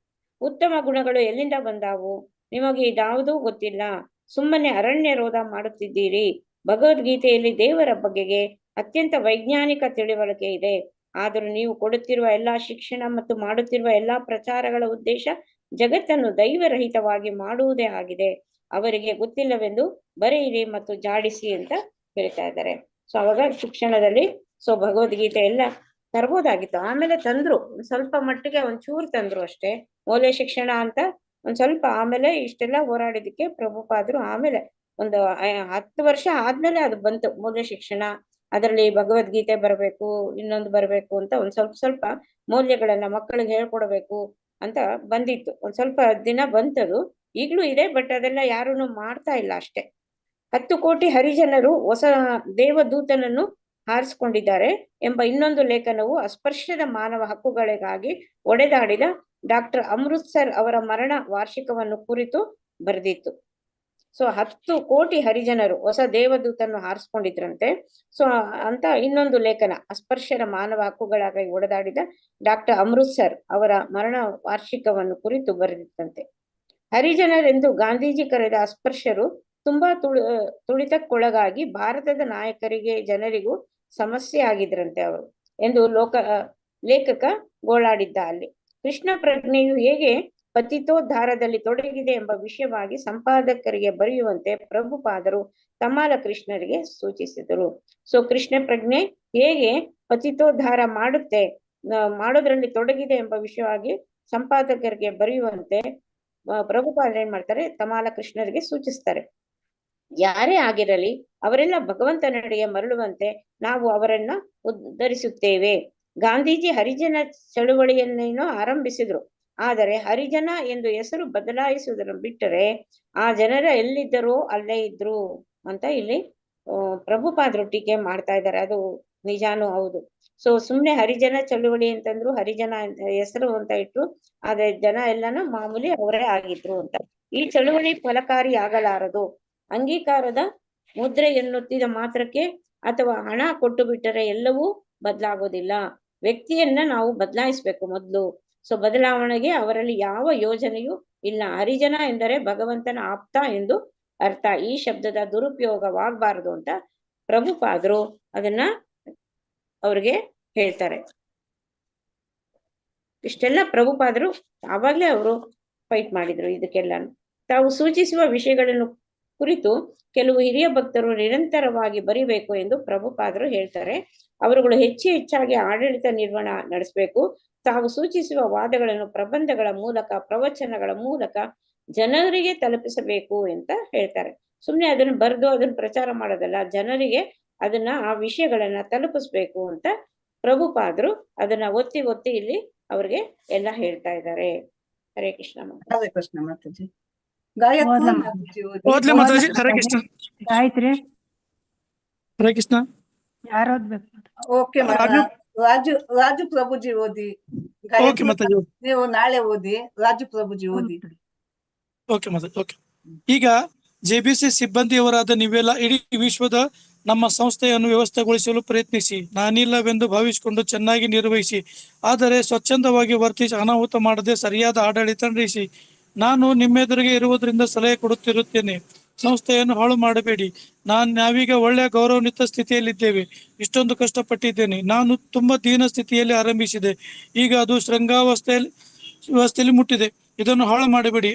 ಉತ್ತಮ ಗುಣಗಳು ಎಲ್ಲಿಂದ ಬಂದಾವು? ನಿಮಗೆ ಇದಾವುದೂ ಗೊತ್ತಿಲ್ಲ. ಸುಮ್ಮನೆ ಅರಣ್ಯ ರೋಧ ಮಾಡುತ್ತಿದ್ದೀರಿ. ಭಗವದ್ಗೀತೆಯಲ್ಲಿ ದೇವರ ಬಗೆಗೆ ಅತ್ಯಂತ ವೈಜ್ಞಾನಿಕ ತಿಳಿವಳಿಕೆ ಇದೆ. ಆದರೂ ನೀವು ಕೊಡುತ್ತಿರುವ ಎಲ್ಲಾ ಶಿಕ್ಷಣ ಮತ್ತು ಮಾಡುತ್ತಿರುವ ಎಲ್ಲಾ ಪ್ರಚಾರಗಳ ಉದ್ದೇಶ ಜಗತ್ತನ್ನು ದೈವರಹಿತವಾಗಿ ಮಾಡುವುದೇ ಆಗಿದೆ. ಅವರಿಗೆ ಗೊತ್ತಿಲ್ಲವೆಂದು ಬರೆಯಿರಿ ಮತ್ತು ಜಾಡಿಸಿ ಅಂತ ಹೇಳ್ತಾ ಇದ್ದಾರೆ. ಸೊ ಅವಾಗ ಶಿಕ್ಷಣದಲ್ಲಿ ಭಗವದ್ಗೀತೆ ಎಲ್ಲ ತರ್ಬೋದಾಗಿತ್ತು. ಆಮೇಲೆ ತಂದ್ರು, ಸ್ವಲ್ಪ ಮಟ್ಟಿಗೆ ಒಂಚೂರು ತಂದ್ರು ಅಷ್ಟೇ, ಮೌಲ್ಯ ಶಿಕ್ಷಣ ಅಂತ ಒಂದ್ ಸ್ವಲ್ಪ. ಆಮೇಲೆ ಇಷ್ಟೆಲ್ಲ ಹೋರಾಡಿದಕ್ಕೆ ಪ್ರಭುಪಾದರು ಆಮೇಲೆ ಒಂದು 10 ವರ್ಷ ಆದ್ಮೇಲೆ ಅದು ಬಂತು ಮೌಲ್ಯ ಶಿಕ್ಷಣ. ಅದರಲ್ಲಿ ಭಗವದ್ಗೀತೆ ಬರಬೇಕು, ಇನ್ನೊಂದು ಬರಬೇಕು ಅಂತ ಒಂದ್ ಸ್ವಲ್ಪ ಮೌಲ್ಯಗಳನ್ನ ಮಕ್ಕಳಿಗೆ ಹೇಳ್ಕೊಡ್ಬೇಕು ಅಂತ ಬಂದಿತ್ತು. ಒಂದ್ ಸ್ವಲ್ಪ ದಿನ ಬಂತದು, ಈಗ್ಲೂ ಇದೆ, ಬಟ್ ಅದೆಲ್ಲ ಯಾರೂನು ಮಾಡ್ತಾ ಇಲ್ಲ ಅಷ್ಟೇ. 10 ಕೋಟಿ ಹರಿಜನರು ಹೊಸ ದೇವದೂತನನ್ನು ಹಾರಿಸಿಕೊಂಡಿದ್ದಾರೆ ಎಂಬ ಇನ್ನೊಂದು ಲೇಖನವು ಅಸ್ಪೃಶ್ಯದ ಮಾನವ ಹಕ್ಕುಗಳಿಗಾಗಿ ಒಡೆದಾಡಿದ ಡಾಕ್ಟರ್ ಅಮೃತ್ಸರ್ ಅವರ ಮರಣ ವಾರ್ಷಿಕವನ್ನು ಕುರಿತು ಬರೆದಿತ್ತು. ಸೊ 10 ಕೋಟಿ ಹರಿಜನರು ಹೊಸ ದೇವದೂತನ್ನು ಹಾರಿಸ್ಕೊಂಡಿದ್ರಂತೆ. ಸೊ ಅಂತ ಇನ್ನೊಂದು ಲೇಖನ ಅಸ್ಪೃಶ್ಯರ ಮಾನವ ಹಕ್ಕುಗಳಾಗಿ ಒಡೆದಾಡಿದ ಡಾಕ್ಟರ್ ಅಮೃತ್ಸರ್ ಅವರ ಮರಣ ವಾರ್ಷಿಕವನ್ನು ಕುರಿತು ಬರೆದಿತ್ತಂತೆ. ಹರಿಜನರೆಂದು ಗಾಂಧೀಜಿ ಕರೆದ ಅಸ್ಪೃಶ್ಯರು ತುಂಬಾ ತುಳಿತಕ್ಕೊಳಗಾಗಿ ಭಾರತದ ನಾಯಕರಿಗೆ ಜನರಿಗೂ ಸಮಸ್ಯೆ ಆಗಿದ್ರಂತೆ ಅವರು ಎಂದು ಲೇಖಕ ಗೋಳಾಡಿದ್ದ. ಅಲ್ಲಿ ಕೃಷ್ಣ ಪ್ರಜ್ಞೆಯು ಹೇಗೆ ಪತಿತೋದ್ಧಾರದಲ್ಲಿ ತೊಡಗಿದೆ ಎಂಬ ವಿಷಯವಾಗಿ ಸಂಪಾದಕರಿಗೆ ಬರೆಯುವಂತೆ ಪ್ರಭುಪಾದರು ತಮಾಲ ಕೃಷ್ಣರಿಗೆ ಸೂಚಿಸಿದರು. ಸೊ ಕೃಷ್ಣ ಪ್ರಜ್ಞೆ ಹೇಗೆ ಪತಿತೋದ್ಧಾರ ಮಾಡೋದ್ರಲ್ಲಿ ತೊಡಗಿದೆ ಎಂಬ ವಿಷಯವಾಗಿ ಸಂಪಾದಕರಿಗೆ ಬರೆಯುವಂತೆ ಪ್ರಭುಪಾದರು ಏನ್ ಮಾಡ್ತಾರೆ, ತಮಾಲ ಕೃಷ್ಣರಿಗೆ ಸೂಚಿಸ್ತಾರೆ. ಯಾರೇ ಆಗಿರಲಿ ಅವರೆಲ್ಲ ಭಗವಂತನೆಡೆಗೆ ಮರಳುವಂತೆ ನಾವು ಅವರನ್ನ ಉದ್ಧರಿಸುತ್ತೇವೆ. ಗಾಂಧೀಜಿ ಹರಿಜನ ಚಳುವಳಿಯನ್ನೇನೋ ಆರಂಭಿಸಿದ್ರು. ಆದರೆ ಹರಿಜನ ಎಂದು ಹೆಸರು ಬದಲಾಯಿಸುವುದನ್ನು ಬಿಟ್ಟರೆ ಆ ಜನರ ಎಲ್ಲಿದ್ದರೋ ಅಲ್ಲೇ ಇದ್ರು ಅಂತ ಇಲ್ಲಿ ಪ್ರಭುಪಾದರು ಟೀಕೆ ಮಾಡ್ತಾ ಇದ್ದಾರೆ. ಅದು ನಿಜಾನೂ ಹೌದು. ಸೊ ಸುಮ್ನೆ ಹರಿಜನ ಚಳುವಳಿ ಅಂತಂದ್ರು, ಹರಿಜನ ಹೆಸರು ಅಂತ ಇಟ್ರು, ಆದ್ರೆ ಜನ ಎಲ್ಲಾನು ಮಾಮೂಲಿ ಅವರೇ ಆಗಿದ್ರು ಅಂತ. ಈ ಚಳುವಳಿ ಫಲಕಾರಿ ಆಗಲಾರದು. ಅಂಗೀಕಾರದ ಮುದ್ರೆ ಎನ್ನುತ್ತಿದ ಮಾತ್ರಕ್ಕೆ ಅಥವಾ ಹಣ ಕೊಟ್ಟು ಬಿಟ್ಟರೆ ಎಲ್ಲವೂ ಬದಲಾಗೋದಿಲ್ಲ. ವ್ಯಕ್ತಿಯನ್ನ ನಾವು ಬದಲಾಯಿಸ್ಬೇಕು ಮೊದ್ಲು. ಸೊ ಬದಲಾವಣೆಗೆ ಅವರಲ್ಲಿ ಯಾವ ಯೋಜನೆಯೂ ಇಲ್ಲ. ಹರಿಜನ ಎಂದರೆ ಭಗವಂತನ ಆಪ್ತ ಎಂದು ಅರ್ಥ. ಈ ಶಬ್ದದ ದುರುಪಯೋಗವಾಗಬಾರದು ಅಂತ ಪ್ರಭುಪಾದರು ಅದನ್ನ ಅವ್ರಿಗೆ ಹೇಳ್ತಾರೆ. ಇಷ್ಟೆಲ್ಲ ಪ್ರಭುಪಾದರು ಆವಾಗ್ಲೇ ಅವರು ಫೈಟ್ ಮಾಡಿದ್ರು ಇದಕ್ಕೆಲ್ಲಾನು. ತಾವು ಸೂಚಿಸುವ ವಿಷಯಗಳನ್ನು ಕುರಿತು ಕೆಲವು ಹಿರಿಯ ಭಕ್ತರು ನಿರಂತರವಾಗಿ ಬರಿಬೇಕು ಎಂದು ಪ್ರಭುಪಾದರು ಹೇಳ್ತಾರೆ. ಅವರುಗಳು ಹೆಚ್ಚಾಗಿ ಆಡಳಿತ ನಿರ್ವಹಣೆ ನಡೆಸಬೇಕು. ತಾವು ಸೂಚಿಸುವ ವಾದಗಳನ್ನು ಪ್ರಬಂಧಗಳ ಮೂಲಕ, ಪ್ರವಚನಗಳ ಮೂಲಕ ಜನರಿಗೆ ತಲುಪಿಸಬೇಕು ಅಂತ ಹೇಳ್ತಾರೆ. ಸುಮ್ನೆ ಅದನ್ನ ಬರೆದು ಅದನ್ನ ಪ್ರಚಾರ ಮಾಡೋದಲ್ಲ, ಜನರಿಗೆ ಅದನ್ನ ಆ ವಿಷಯಗಳನ್ನ ತಲುಪಿಸ್ಬೇಕು ಅಂತ ಪ್ರಭುಪಾದರು ಅದನ್ನ ಒತ್ತಿ ಒತ್ತಿ ಇಲ್ಲಿ ಅವ್ರಿಗೆ ಎಲ್ಲ ಹೇಳ್ತಾ ಇದ್ದಾರೆ. ಹರೇ ಕೃಷ್ಣ. ಹರೇ ಕೃಷ್ಣ ಮಾತಾಜಿ. ಗಾಯತ್ರಿ ಓದ್ಲಾ ಮಾತಾಜಿ ಓದಿ. ಓದ್ಲೆ ಮಾತಾಜಿ. ಹರೇ ಕೃಷ್ಣ. ಗಾಯತ್ರಿ ಹರೇ ಕೃಷ್ಣ. ಯಾರು ಓದ್ಬೇಕು? ಓಕೆ ರಾಜು ಪ್ರಭುಜಿ ಓದಿ. ಓಕೆ ಗಾಯತ್ರಿ ಮಾತಾಜಿ. ನೀವು ನಾಳೆ ಓದಿ. ರಾಜು ಪ್ರಭುಜಿ ಓದಿ. ಓಕೆ ಮಾತಾಜಿ. ಓಕೆ. ಈಗ ಜೆಬಿಸಿ ಸಿಬ್ಬಂದಿಯವರಾದ ನೀವೆಲ್ಲ ಇಡೀ ವಿಶ್ವದ ನಮ್ಮ ಸಂಸ್ಥೆಯನ್ನು ವ್ಯವಸ್ಥೆಗೊಳಿಸಲು ಪ್ರಯತ್ನಿಸಿ. ನಾನಿಲ್ಲವೆಂದು ಭಾವಿಸಿಕೊಂಡು ಚೆನ್ನಾಗಿ ನಿರ್ವಹಿಸಿ, ಆದರೆ ಸ್ವಚ್ಛಂದವಾಗಿ ವರ್ತಿಸಿ ಅನಾಹುತ ಮಾಡದೆ ಸರಿಯಾದ ಆಡಳಿತ ನಡೆಸಿ. ನಾನು ನಿಮ್ಮೆದುರಿಗೆ ಇರುವುದರಿಂದ ಸಲಹೆ ಕೊಡುತ್ತಿರುತ್ತೇನೆ. ಸಂಸ್ಥೆಯನ್ನು ಹಾಳು ಮಾಡಬೇಡಿ. ನಾವೀಗ ಒಳ್ಳೆಯ ಗೌರವಾನ್ವಿತ ಸ್ಥಿತಿಯಲ್ಲಿದ್ದೇವೆ. ಇಷ್ಟೊಂದು ಕಷ್ಟಪಟ್ಟಿದ್ದೇನೆ. ನಾನು ತುಂಬಾ ದೀನ ಸ್ಥಿತಿಯಲ್ಲಿ ಆರಂಭಿಸಿದೆ. ಈಗ ಅದು ವ್ಯವಸ್ಥೆಯಲ್ಲಿ ಮುಟ್ಟಿದೆ. ಇದನ್ನು ಹಾಳು ಮಾಡಬೇಡಿ.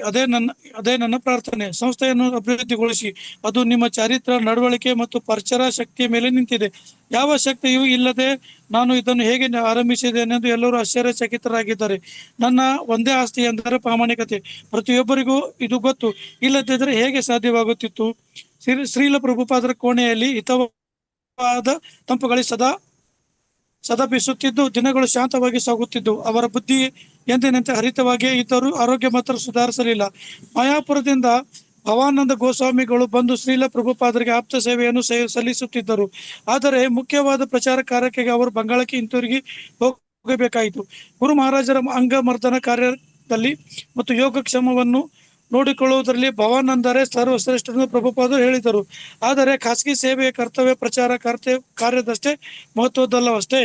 ಅದೇ ನನ್ನ ಪ್ರಾರ್ಥನೆ. ಸಂಸ್ಥೆಯನ್ನು ಅಭಿವೃದ್ಧಿಗೊಳಿಸಿ. ಅದು ನಿಮ್ಮ ಚಾರಿತ್ರ, ನಡವಳಿಕೆ ಮತ್ತು ಪ್ರಚಾರ ಶಕ್ತಿಯ ಮೇಲೆ ನಿಂತಿದೆ. ಯಾವ ಶಕ್ತಿಯೂ ಇಲ್ಲದೆ ನಾನು ಇದನ್ನು ಹೇಗೆ ಆರಂಭಿಸಿದ್ದೇನೆಂದು ಎಲ್ಲರೂ ಆಶ್ಚರ್ಯಚಕಿತರಾಗಿದ್ದಾರೆ. ನನ್ನ ಒಂದೇ ಆಸ್ತಿ ಎಂದರೆ ಪ್ರಾಮಾಣಿಕತೆ. ಪ್ರತಿಯೊಬ್ಬರಿಗೂ ಇದು ಗೊತ್ತು. ಇಲ್ಲದಿದ್ದರೆ ಹೇಗೆ ಸಾಧ್ಯವಾಗುತ್ತಿತ್ತು? ಶ್ರೀಲ ಪ್ರಭುಪಾದರ ಕೋಣೆಯಲ್ಲಿ ಹಿತವಾದ ತಂಪುಗಾಳಿ ಸದಾ ಬೀಸುತ್ತಿದ್ದು ದಿನಗಳು ಶಾಂತವಾಗಿ ಸಾಗುತ್ತಿದ್ದು. ಅವರ ಬುದ್ಧಿ ಎಂದಿನಂತೆ ಹರಿತವಾಗಿಯೇ ಇದ್ದರೂ ಆರೋಗ್ಯ ಮಾತ್ರ ಸುಧಾರಿಸಲಿಲ್ಲ. ಮಾಯಾಪುರದಿಂದ ಭವಾನಂದ ಗೋಸ್ವಾಮಿಗಳು ಬಂದು ಶ್ರೀಲ ಪ್ರಭುಪಾದರಿಗೆ ಆಪ್ತ ಸೇವೆಯನ್ನು ಸಲ್ಲಿಸುತ್ತಿದ್ದರು. ಆದರೆ ಮುಖ್ಯವಾದ ಪ್ರಚಾರ ಕಾರ್ಯಕ್ಕೆ ಅವರು ಬಂಗಾಳಕ್ಕೆ ಹಿಂತಿರುಗಿ ಹೋಗಬೇಕಾಯಿತು. ಗುರು ಮಹಾರಾಜರ ಅಂಗಮರ್ದನ ಕಾರ್ಯದಲ್ಲಿ ಮತ್ತು ಯೋಗಕ್ಷೇಮವನ್ನು ನೋಡಿಕೊಳ್ಳುವುದರಲ್ಲಿ ಭವಾನಂದರೇ ಸರ್ವಶ್ರೇಷ್ಠರೆಂದು ಪ್ರಭುಪಾದರು ಹೇಳಿದರು. ಆದರೆ ಖಾಸಗಿ ಸೇವೆಯ ಕರ್ತವ್ಯ ಪ್ರಚಾರ ಕಾರ್ಯದಷ್ಟೇ ಮಹತ್ವದಲ್ಲವಷ್ಟೇ.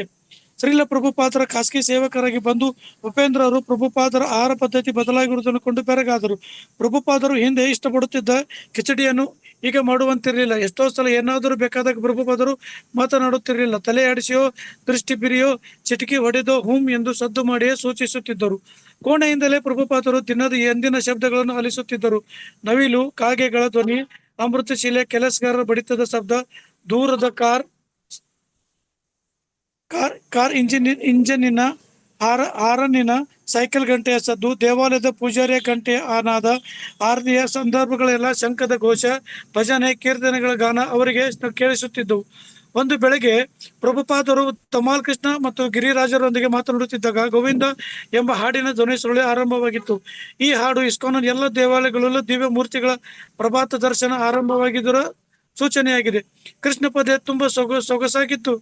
ಶ್ರೀಲ ಪ್ರಭುಪಾದರ ಖಾಸಗಿ ಸೇವಕರಾಗಿ ಬಂದು ಉಪೇಂದ್ರರು ಪ್ರಭುಪಾದರ ಆಹಾರ ಪದ್ಧತಿ ಬದಲಾಗಿರುವುದನ್ನು ಕೊಂಡು ಬೆರಗಾದರು. ಪ್ರಭುಪಾದರು ಹಿಂದೆ ಇಷ್ಟಪಡುತ್ತಿದ್ದ ಕಿಚಡಿಯನ್ನು ಈಗ ಮಾಡುವಂತಿರಲಿಲ್ಲ. ಎಷ್ಟೋ ಸಲ ಏನಾದರೂ ಬೇಕಾದಾಗ ಪ್ರಭುಪಾದರು ಮಾತನಾಡುತ್ತಿರಲಿಲ್ಲ. ತಲೆ ಆಡಿಸಿಯೋ, ದೃಷ್ಟಿ ಬಿರಿಯೋ, ಚಿಟಕಿ ಹೊಡೆದೋ ಹೂಮ್ ಎಂದು ಸದ್ದು ಮಾಡಿಯೇ ಸೂಚಿಸುತ್ತಿದ್ದರು. ಕೋಣೆಯಿಂದಲೇ ಪ್ರಭುಪಾದರು ದಿನದ ಎಂದಿನ ಶಬ್ದಗಳನ್ನು ಆಲಿಸುತ್ತಿದ್ದರು. ನವಿಲು, ಕಾಗೆಗಳ ಧ್ವನಿ, ಅಮೃತಶಿಲೆ, ಕೆಲಸಗಾರರ ಬಡಿತದ ಶಬ್ದ, ದೂರದ ಕಾರ್ ಇಂಜಿನಿನ ಹಾರನಿನ ಸೈಕಲ್ ಗಂಟೆಯ ಸದ್ದು, ದೇವಾಲಯದ ಪೂಜಾರಿಯ ಗಂಟೆಯ ಆನಾದ, ಆರತಿಯ ಸಂದರ್ಭಗಳೆಲ್ಲ ಶಂಖದ ಘೋಷ, ಭಜನೆ, ಕೀರ್ತನೆಗಳ ಗಾನ ಅವರಿಗೆ ಕೇಳಿಸುತ್ತಿದ್ದವು. ಒಂದು ಬೆಳಗ್ಗೆ ಪ್ರಭುಪಾದರು ತಮಾಲ್ ಕೃಷ್ಣ ಮತ್ತು ಗಿರಿರಾಜರೊಂದಿಗೆ ಮಾತನಾಡುತ್ತಿದ್ದಾಗ ಗೋವಿಂದ ಎಂಬ ಹಾಡಿನ ಧ್ವನಿ ಸುರುಳಿ ಆರಂಭವಾಗಿತ್ತು. ಈ ಹಾಡು ಇಸ್ಕಾನ್ನ ಎಲ್ಲ ದೇವಾಲಯಗಳಲ್ಲೂ ದಿವ್ಯ ಮೂರ್ತಿಗಳ ಪ್ರಭಾತ ದರ್ಶನ ಆರಂಭವಾಗಿದ್ದರ ಸೂಚನೆಯಾಗಿದೆ. ಕೃಷ್ಣ ಪದ ತುಂಬಾ ಸೊಗಸಾಗಿತ್ತು.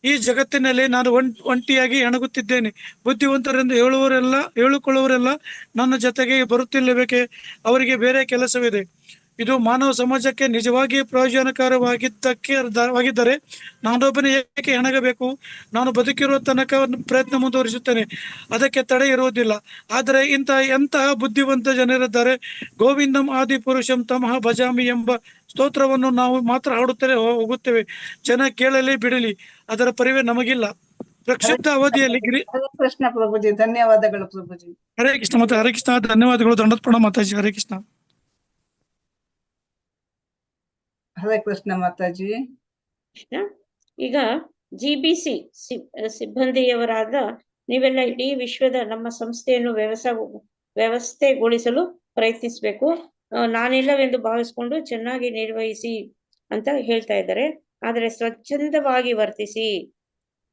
ಈ ಜಗತ್ತಿನಲ್ಲಿ ನಾನು ಒಂಟಿಯಾಗಿ ಹೆಣಗುತ್ತಿದ್ದೇನೆ. ಬುದ್ಧಿವಂತರೆಂದು ಹೇಳಿಕೊಳ್ಳುವವರೆಲ್ಲ ನನ್ನ ಜೊತೆಗೆ ಬರುತ್ತಿಲ್ಲಬೇಕೆ? ಅವರಿಗೆ ಬೇರೆ ಕೆಲಸವಿದೆ. ಇದು ಮಾನವ ಸಮಾಜಕ್ಕೆ ನಿಜವಾಗಿ ಪ್ರಯೋಜನಕರವಾಗಿದ್ದರೆ ನಾನೊಬ್ಬನೇ ಏಕೆ ಹೆಣಗಬೇಕು? ನಾನು ಬದುಕಿರುವ ತನಕ ಪ್ರಯತ್ನ ಮುಂದುವರಿಸುತ್ತೇನೆ. ಅದಕ್ಕೆ ತಡೆ ಇರುವುದಿಲ್ಲ. ಆದರೆ ಎಂತಹ ಬುದ್ಧಿವಂತ ಜನರಿದ್ದಾರೆ. ಗೋವಿಂದಂ ಆದಿ ಪುರುಷಂ ತಮಃ ಭಜಾಮಿ ಎಂಬ ಸ್ತೋತ್ರವನ್ನು ನಾವು ಮಾತ್ರ ಹಾಡುತ್ತಲೇ ಹೋಗುತ್ತೇವೆ. ಜನ ಕೇಳಲಿ ಬಿಡಲಿ, ಅದರ ಪರಿವೇ ನಮಗಿಲ್ಲ. ಪ್ರಕ್ಷುಬ್ಧ ಅವಧಿಯಲ್ಲಿ ಹರೇ ಕೃಷ್ಣ ಪ್ರಭುಜಿ. ಧನ್ಯವಾದಗಳು ಪ್ರಭುಜಿ. ಹರೇ ಕೃಷ್ಣ ಮತ್ತೆ ಹರೇ ಕೃಷ್ಣ. ಧನ್ಯವಾದಗಳು. ದಂಡೋತ್ಪಣ ಮಾತಾಜಿ. ಹರೇ ಕೃಷ್ಣ. ಹರೇ ಕೃಷ್ಣ ಮಾತಾಜಿ. ಈಗ ಜಿಬಿಸಿ ಸಿಬ್ಬಂದಿಯವರಾದ ನೀವೆಲ್ಲ ಇಡೀ ವಿಶ್ವದ ನಮ್ಮ ಸಂಸ್ಥೆಯನ್ನು ವ್ಯವಸ್ಥೆಗೊಳಿಸಲು ಪ್ರಯತ್ನಿಸಬೇಕು. ನಾನಿಲ್ಲವೆಂದು ಭಾವಿಸ್ಕೊಂಡು ಚೆನ್ನಾಗಿ ನಿರ್ವಹಿಸಿ ಅಂತ ಹೇಳ್ತಾ ಇದ್ದಾರೆ. ಆದರೆ ಸ್ವಚ್ಛಂದವಾಗಿ ವರ್ತಿಸಿ.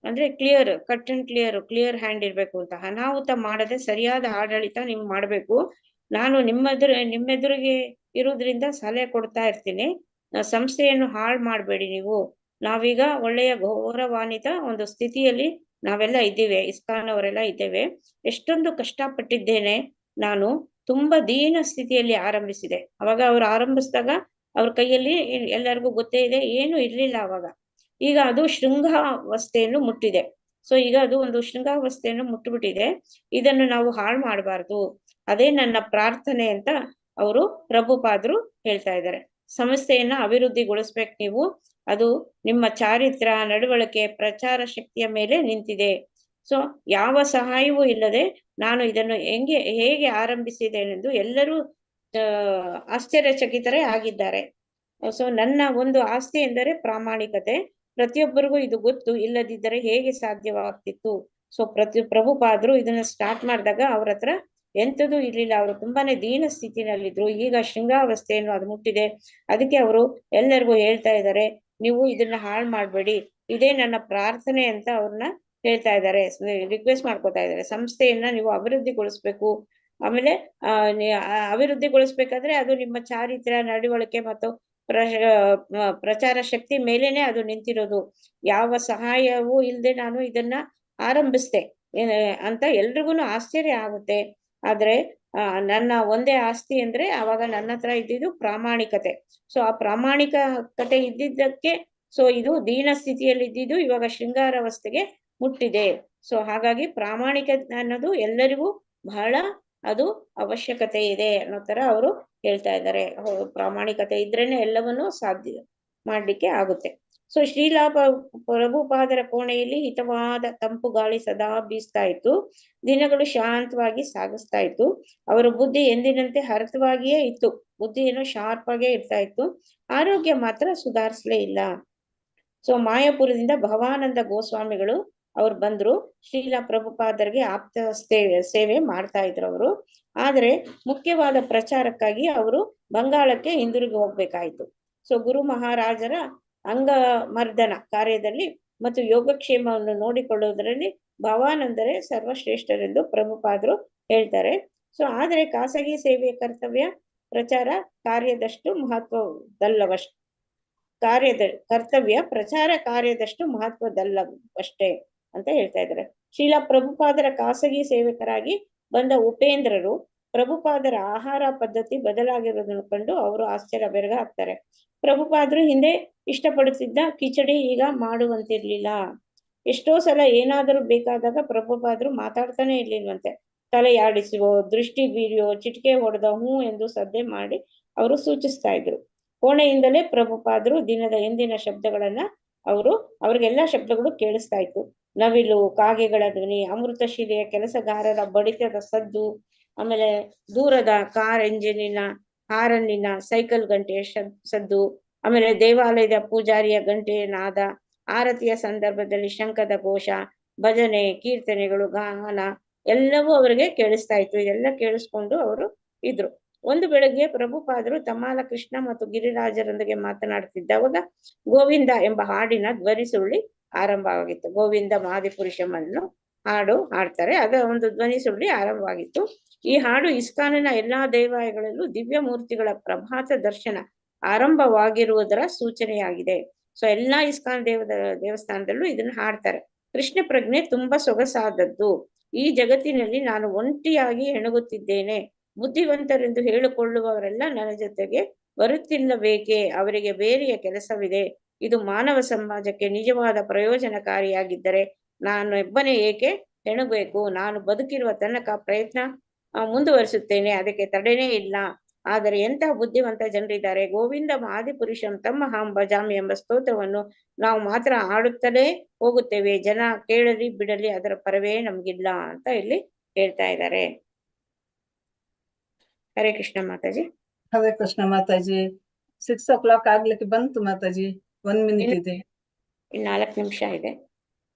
ಅಂದ್ರೆ clear, cut and clear hand ಇರ್ಬೇಕು ಅಂತ. ಅನಾಹುತ ಮಾಡದೆ ಸರಿಯಾದ ಆಡಳಿತ ನೀವು ಮಾಡ್ಬೇಕು. ನಾನು ನಿಮ್ಮೆದುರಿಗೆ ಇರುವುದ್ರಿಂದ ಸಲಹೆ ಕೊಡ್ತಾ ಇರ್ತೀನಿ. ಸಂಸ್ಥೆಯನ್ನು ಹಾಳು ಮಾಡಬೇಡಿ ನೀವು. ನಾವೀಗ ಒಳ್ಳೆಯ ಗೌರವಾನ್ವಿತ ಒಂದು ಸ್ಥಿತಿಯಲ್ಲಿ ನಾವೆಲ್ಲ ಇದ್ದೇವೆ, ಇಸ್ಕಾನ್ ಅವರೆಲ್ಲ ಇದ್ದೇವೆ. ಎಷ್ಟೊಂದು ಕಷ್ಟಪಟ್ಟಿದ್ದೇನೆ ನಾನು. ತುಂಬಾ ದೀನ ಸ್ಥಿತಿಯಲ್ಲಿ ಆರಂಭಿಸಿದೆ. ಅವಾಗ ಅವ್ರು ಆರಂಭಿಸಿದಾಗ ಅವ್ರ ಕೈಯಲ್ಲಿ ಎಲ್ಲರಿಗೂ ಗೊತ್ತೇ ಇದೆ, ಏನು ಇರ್ಲಿಲ್ಲ ಅವಾಗ. ಈಗ ಅದು ಶೃಂಗಾವಸ್ಥೆಯನ್ನು ಮುಟ್ಟಿದೆ. ಸೊ ಈಗ ಅದು ಒಂದು ಶೃಂಗಾವಸ್ಥೆಯನ್ನು ಮುಟ್ಟಿಬಿಟ್ಟಿದೆ. ಇದನ್ನು ನಾವು ಹಾಳು ಮಾಡಬಾರ್ದು. ಅದೇ ನನ್ನ ಪ್ರಾರ್ಥನೆ ಅಂತ ಅವರು ಪ್ರಭುಪಾದರು ಹೇಳ್ತಾ ಇದ್ದಾರೆ. ಸಂಸ್ಥೆಯನ್ನ ಅಭಿವೃದ್ಧಿಗೊಳಿಸ್ಬೇಕು ನೀವು. ಅದು ನಿಮ್ಮ ಚಾರಿತ್ರ, ನಡವಳಿಕೆ, ಪ್ರಚಾರ ಶಕ್ತಿಯ ಮೇಲೆ ನಿಂತಿದೆ. ಸೊ ಯಾವ ಸಹಾಯವೂ ಇಲ್ಲದೆ ನಾನು ಇದನ್ನು ಹೇಗೆ ಆರಂಭಿಸಿದ್ದೇನೆಂದು ಎಲ್ಲರೂ ಆಶ್ಚರ್ಯಚಕಿತರೇ ಆಗಿದ್ದಾರೆ. ಸೊ ನನ್ನ ಒಂದು ಆಸ್ತಿ ಎಂದರೆ ಪ್ರಾಮಾಣಿಕತೆ. ಪ್ರತಿಯೊಬ್ಬರಿಗೂ ಇದು ಗೊತ್ತು, ಇಲ್ಲದಿದ್ದರೆ ಹೇಗೆ ಸಾಧ್ಯವಾಗ್ತಿತ್ತು. ಸೊ ಪ್ರಭುಪಾದರು ಇದನ್ನ ಸ್ಟಾರ್ಟ್ ಮಾಡಿದಾಗ ಅವ್ರ ಹತ್ರ ಎಂಥದೂ ಇರ್ಲಿಲ್ಲ. ಅವರು ತುಂಬಾನೇ ದೀನ ಸ್ಥಿತಿನಲ್ಲಿದ್ರು. ಈಗ ಶೃಂಗಾವಸ್ಥೆಯನ್ನು ಅದು ಮುಟ್ಟಿದೆ. ಅದಕ್ಕೆ ಅವರು ಎಲ್ಲರಿಗೂ ಹೇಳ್ತಾ ಇದ್ದಾರೆ, ನೀವು ಇದನ್ನ ಹಾಳು ಮಾಡ್ಬೇಡಿ, ಇದೇ ನನ್ನ ಪ್ರಾರ್ಥನೆ ಅಂತ ಅವ್ರನ್ನ ಹೇಳ್ತಾ ಇದ್ದಾರೆ, ರಿಕ್ವೆಸ್ಟ್ ಮಾಡ್ಕೊತಾ ಇದ್ದಾರೆ. ಸಂಸ್ಥೆಯನ್ನ ನೀವು ಅಭಿವೃದ್ಧಿಗೊಳಿಸ್ಬೇಕು. ಆಮೇಲೆ ಅಭಿವೃದ್ಧಿಗೊಳಿಸ್ಬೇಕಾದ್ರೆ ಅದು ನಿಮ್ಮ ಚಾರಿತ್ರ್ಯ, ನಡವಳಿಕೆ ಮತ್ತು ಪ್ರಚಾರ ಶಕ್ತಿ ಮೇಲೇನೆ ಅದು ನಿಂತಿರೋದು. ಯಾವ ಸಹಾಯವೂ ಇಲ್ಲದೆ ನಾನು ಇದನ್ನ ಆರಂಭಿಸ್ದೆ ಅಂತ ಎಲ್ರಿಗೂ ಆಶ್ಚರ್ಯ ಆಗುತ್ತೆ. ಆದ್ರೆ ನನ್ನ ಒಂದೇ ಆಸ್ತಿ ಅಂದ್ರೆ ಅವಾಗ ನನ್ನ ಹತ್ರ ಇದ್ದಿದ್ದು ಪ್ರಾಮಾಣಿಕತೆ. ಸೊ ಆ ಪ್ರಾಮಾಣಿಕತೆ ಇದ್ದಿದ್ದಕ್ಕೆ ಸೊ ಇದು ದೀನ ಸ್ಥಿತಿಯಲ್ಲಿ ಇದ್ದಿದ್ದು ಇವಾಗ ಶೃಂಗಾರಾವಸ್ಥೆಗೆ ಮುಟ್ಟಿದೆ. ಸೊ ಹಾಗಾಗಿ ಪ್ರಾಮಾಣಿಕತೆ ಅನ್ನೋದು ಎಲ್ಲರಿಗೂ ಬಹಳ ಅದು ಅವಶ್ಯಕತೆ ಇದೆ ಅನ್ನೋ ತರ ಅವರು ಹೇಳ್ತಾ ಇದ್ದಾರೆ. ಪ್ರಾಮಾಣಿಕತೆ ಇದ್ರೇನೆ ಎಲ್ಲವನ್ನೂ ಸಾಧ್ಯ ಮಾಡ್ಲಿಕ್ಕೆ ಆಗುತ್ತೆ. ಸೊ ಶ್ರೀಲಾ ಪ್ರಭುಪಾದರ ಕೋಣೆಯಲ್ಲಿ ಹಿತವಾದ ತಂಪು ಗಾಳಿ ಸದಾ ಬೀಸ್ತಾ ಇತ್ತು. ದಿನಗಳು ಶಾಂತವಾಗಿ ಸಾಗಿಸ್ತಾ ಇತ್ತು. ಅವರ ಬುದ್ಧಿ ಎಂದಿನಂತೆ ಹರಿತವಾಗಿಯೇ ಇತ್ತು. ಬುದ್ಧಿ ಏನೋ ಶಾರ್ಪ್ ಆಗೇ ಇರ್ತಾ ಇತ್ತು. ಆರೋಗ್ಯ ಮಾತ್ರ ಸುಧಾರಿಸಲೇ ಇಲ್ಲ. ಸೊ ಮಾಯಾಪುರದಿಂದ ಭವಾನಂದ ಗೋಸ್ವಾಮಿಗಳು ಅವ್ರು ಬಂದ್ರು. ಶ್ರೀಲಾ ಪ್ರಭುಪಾದರಿಗೆ ಆಪ್ತ ಸೇವೆ ಮಾಡ್ತಾ ಇದ್ರು ಅವರು. ಆದ್ರೆ ಮುಖ್ಯವಾದ ಪ್ರಚಾರಕ್ಕಾಗಿ ಅವರು ಬಂಗಾಳಕ್ಕೆ ಹಿಂದಿರುಗಿ ಹೋಗ್ಬೇಕಾಯ್ತು. ಸೊ ಗುರು ಮಹಾರಾಜರ ಅಂಗಮರ್ದನ ಕಾರ್ಯದಲ್ಲಿ ಮತ್ತು ಯೋಗಕ್ಷೇಮವನ್ನು ನೋಡಿಕೊಳ್ಳುವುದರಲ್ಲಿ ಭವಾನಂದರೇ ಸರ್ವಶ್ರೇಷ್ಠರೆಂದು ಪ್ರಭುಪಾದರು ಹೇಳ್ತಾರೆ. ಸೊ ಆದ್ರೆ ಖಾಸಗಿ ಸೇವೆಯ ಕರ್ತವ್ಯ ಪ್ರಚಾರ ಕಾರ್ಯದಷ್ಟು ಮಹತ್ವದಲ್ಲವಷ್ಟೇ. ಕರ್ತವ್ಯ ಪ್ರಚಾರ ಕಾರ್ಯದಷ್ಟು ಮಹತ್ವದಲ್ಲವಷ್ಟೇ ಅಂತ ಹೇಳ್ತಾ ಇದ್ದಾರೆ. ಶ್ರೀಲಾ ಪ್ರಭುಪಾದರ ಖಾಸಗಿ ಸೇವಕರಾಗಿ ಬಂದ ಉಪೇಂದ್ರರು ಪ್ರಭುಪಾದರ ಆಹಾರ ಪದ್ಧತಿ ಬದಲಾಗಿರೋದನ್ನು ಕಂಡು ಅವರು ಆಶ್ಚರ್ಯ ಬೆರಗ ಹಾಕ್ತಾರೆ. ಪ್ರಭುಪಾದರು ಹಿಂದೆ ಇಷ್ಟಪಡುತ್ತಿದ್ದ ಕಿಚಡಿ ಈಗ ಮಾಡುವಂತಿರ್ಲಿಲ್ಲ. ಎಷ್ಟೋ ಸಲ ಏನಾದರೂ ಬೇಕಾದಾಗ ಪ್ರಭುಪಾದರು ಮಾತಾಡ್ತಾನೆ ಇರ್ಲಿಲ್ವಂತೆ. ತಲೆ ಆಡಿಸುವ, ದೃಷ್ಟಿ ಬೀರಿಯೋ, ಚಿಟಿಕೆ ಹೊಡೆದ ಹೂ ಎಂದು ಸದ್ದೆ ಮಾಡಿ ಅವರು ಸೂಚಿಸ್ತಾ ಇದ್ರು. ಕೋಣೆಯಿಂದಲೇ ಪ್ರಭುಪಾದರು ದಿನದ ಎಂದಿನ ಶಬ್ದಗಳನ್ನ ಅವ್ರಿಗೆಲ್ಲ ಶಬ್ದಗಳು ಕೇಳಿಸ್ತಾ ಇತ್ತು. ನವಿಲು, ಕಾಗೆಗಳ ಧ್ವನಿ, ಅಮೃತಶಿಲೆಯ ಕೆಲಸಗಾರರ ಬಡಿತದ ಸದ್ದು, ಆಮೇಲೆ ದೂರದ ಕಾರ್ ಎಂಜಿನಿನ ಹಾರನ್ನಿನ ಸೈಕಲ್ ಗಂಟೆಯ ಸದ್ದು, ಆಮೇಲೆ ದೇವಾಲಯದ ಪೂಜಾರಿಯ ಗಂಟೆಯ ನಾದ, ಆರತಿಯ ಸಂದರ್ಭದಲ್ಲಿ ಶಂಖದ ಘೋಷ, ಭಜನೆ, ಕೀರ್ತನೆಗಳು, ಗಾನ ಎಲ್ಲವೂ ಅವರಿಗೆ ಕೇಳಿಸ್ತಾ ಇತ್ತು. ಇದೆಲ್ಲ ಕೇಳಿಸ್ಕೊಂಡು ಅವರು ಇದ್ರು. ಒಂದು ಬೆಳಗ್ಗೆ ಪ್ರಭುಪಾದರು ತಮಾಲ ಕೃಷ್ಣ ಮತ್ತು ಗಿರಿರಾಜರೊಂದಿಗೆ ಮಾತನಾಡುತ್ತಿದ್ದವಾಗ ಗೋವಿಂದ ಎಂಬ ಹಾಡಿನ ಧ್ವನಿ ಸುರುಳಿ ಆರಂಭವಾಗಿತ್ತು. ಗೋವಿಂದ ಮಾದಿಪುರುಷಮನ್ನು ಹಾಡು ಹಾಡ್ತಾರೆ. ಅದರ ಒಂದು ಧ್ವನಿ ಸುರುಳಿ ಆರಂಭವಾಗಿತ್ತು. ಈ ಹಾಡು ಇಸ್ಕಾನಿನ ಎಲ್ಲಾ ದೇವಾಲಯಗಳಲ್ಲೂ ದಿವ್ಯ ಮೂರ್ತಿಗಳ ಪ್ರಭಾತ ದರ್ಶನ ಆರಂಭವಾಗಿರುವುದರ ಸೂಚನೆಯಾಗಿದೆ. ಸೊ ಎಲ್ಲಾ ಇಸ್ಕಾನ್ ದೇವಸ್ಥಾನದಲ್ಲೂ ಇದನ್ನ ಹಾಡ್ತಾರೆ. ಕೃಷ್ಣ ಪ್ರಜ್ಞೆ ತುಂಬಾ ಸೊಗಸಾದದ್ದು. ಈ ಜಗತ್ತಿನಲ್ಲಿ ನಾನು ಒಂಟಿಯಾಗಿ ಹೆಣಗುತ್ತಿದ್ದೇನೆ. ಬುದ್ಧಿವಂತರೆಂದು ಹೇಳಿಕೊಳ್ಳುವವರೆಲ್ಲ ನನ್ನ ಜೊತೆಗೆ ಬರುತ್ತಿಲ್ಲಬೇಕೆ? ಅವರಿಗೆ ಬೇರೆಯ ಕೆಲಸವಿದೆ. ಇದು ಮಾನವ ಸಮಾಜಕ್ಕೆ ನಿಜವಾದ ಪ್ರಯೋಜನಕಾರಿಯಾಗಿದ್ದರೆ ನಾನೊಬ್ಬನೇ ಏಕೆ ಹೆಣಗಬೇಕು? ನಾನು ಬದುಕಿರುವ ತನಕ ಪ್ರಯತ್ನ ಮುಂದುವರಿಸುತ್ತೇನೆ, ಅದಕ್ಕೆ ತಡೆನೇ ಇಲ್ಲ. ಆದರೆ ಎಂತಹ ಬುದ್ಧಿವಂತ ಜನರಿದ್ದಾರೆ. ಗೋವಿಂದ ಆದಿಪುರುಷಂ ತಮ್ಮ ಹಾಂ ಭಜಾಮಿ ಎಂಬ ಸ್ತೋತ್ರವನ್ನು ನಾವು ಮಾತ್ರ ಆಡುತ್ತಲೇ ಹೋಗುತ್ತೇವೆ. ಜನ ಕೇಳಲಿ ಬಿಡಲಿ ಅದರ ಪರವೇ ನಮ್ಗಿಲ್ಲ ಅಂತ ಇಲ್ಲಿ ಹೇಳ್ತಾ ಇದ್ದಾರೆ. ಹರೇ ಕೃಷ್ಣ ಮಾತಾಜಿ. ಹರೇ ಕೃಷ್ಣ ಮಾತಾಜಿ. 6 o'clock ಆಗ್ಲಿಕ್ಕೆ ಬಂತು ಮಾತಾಜಿ. 1 minute ಇದೆ. ಇನ್ನು 4 ನಿಮಿಷ ಇದೆ.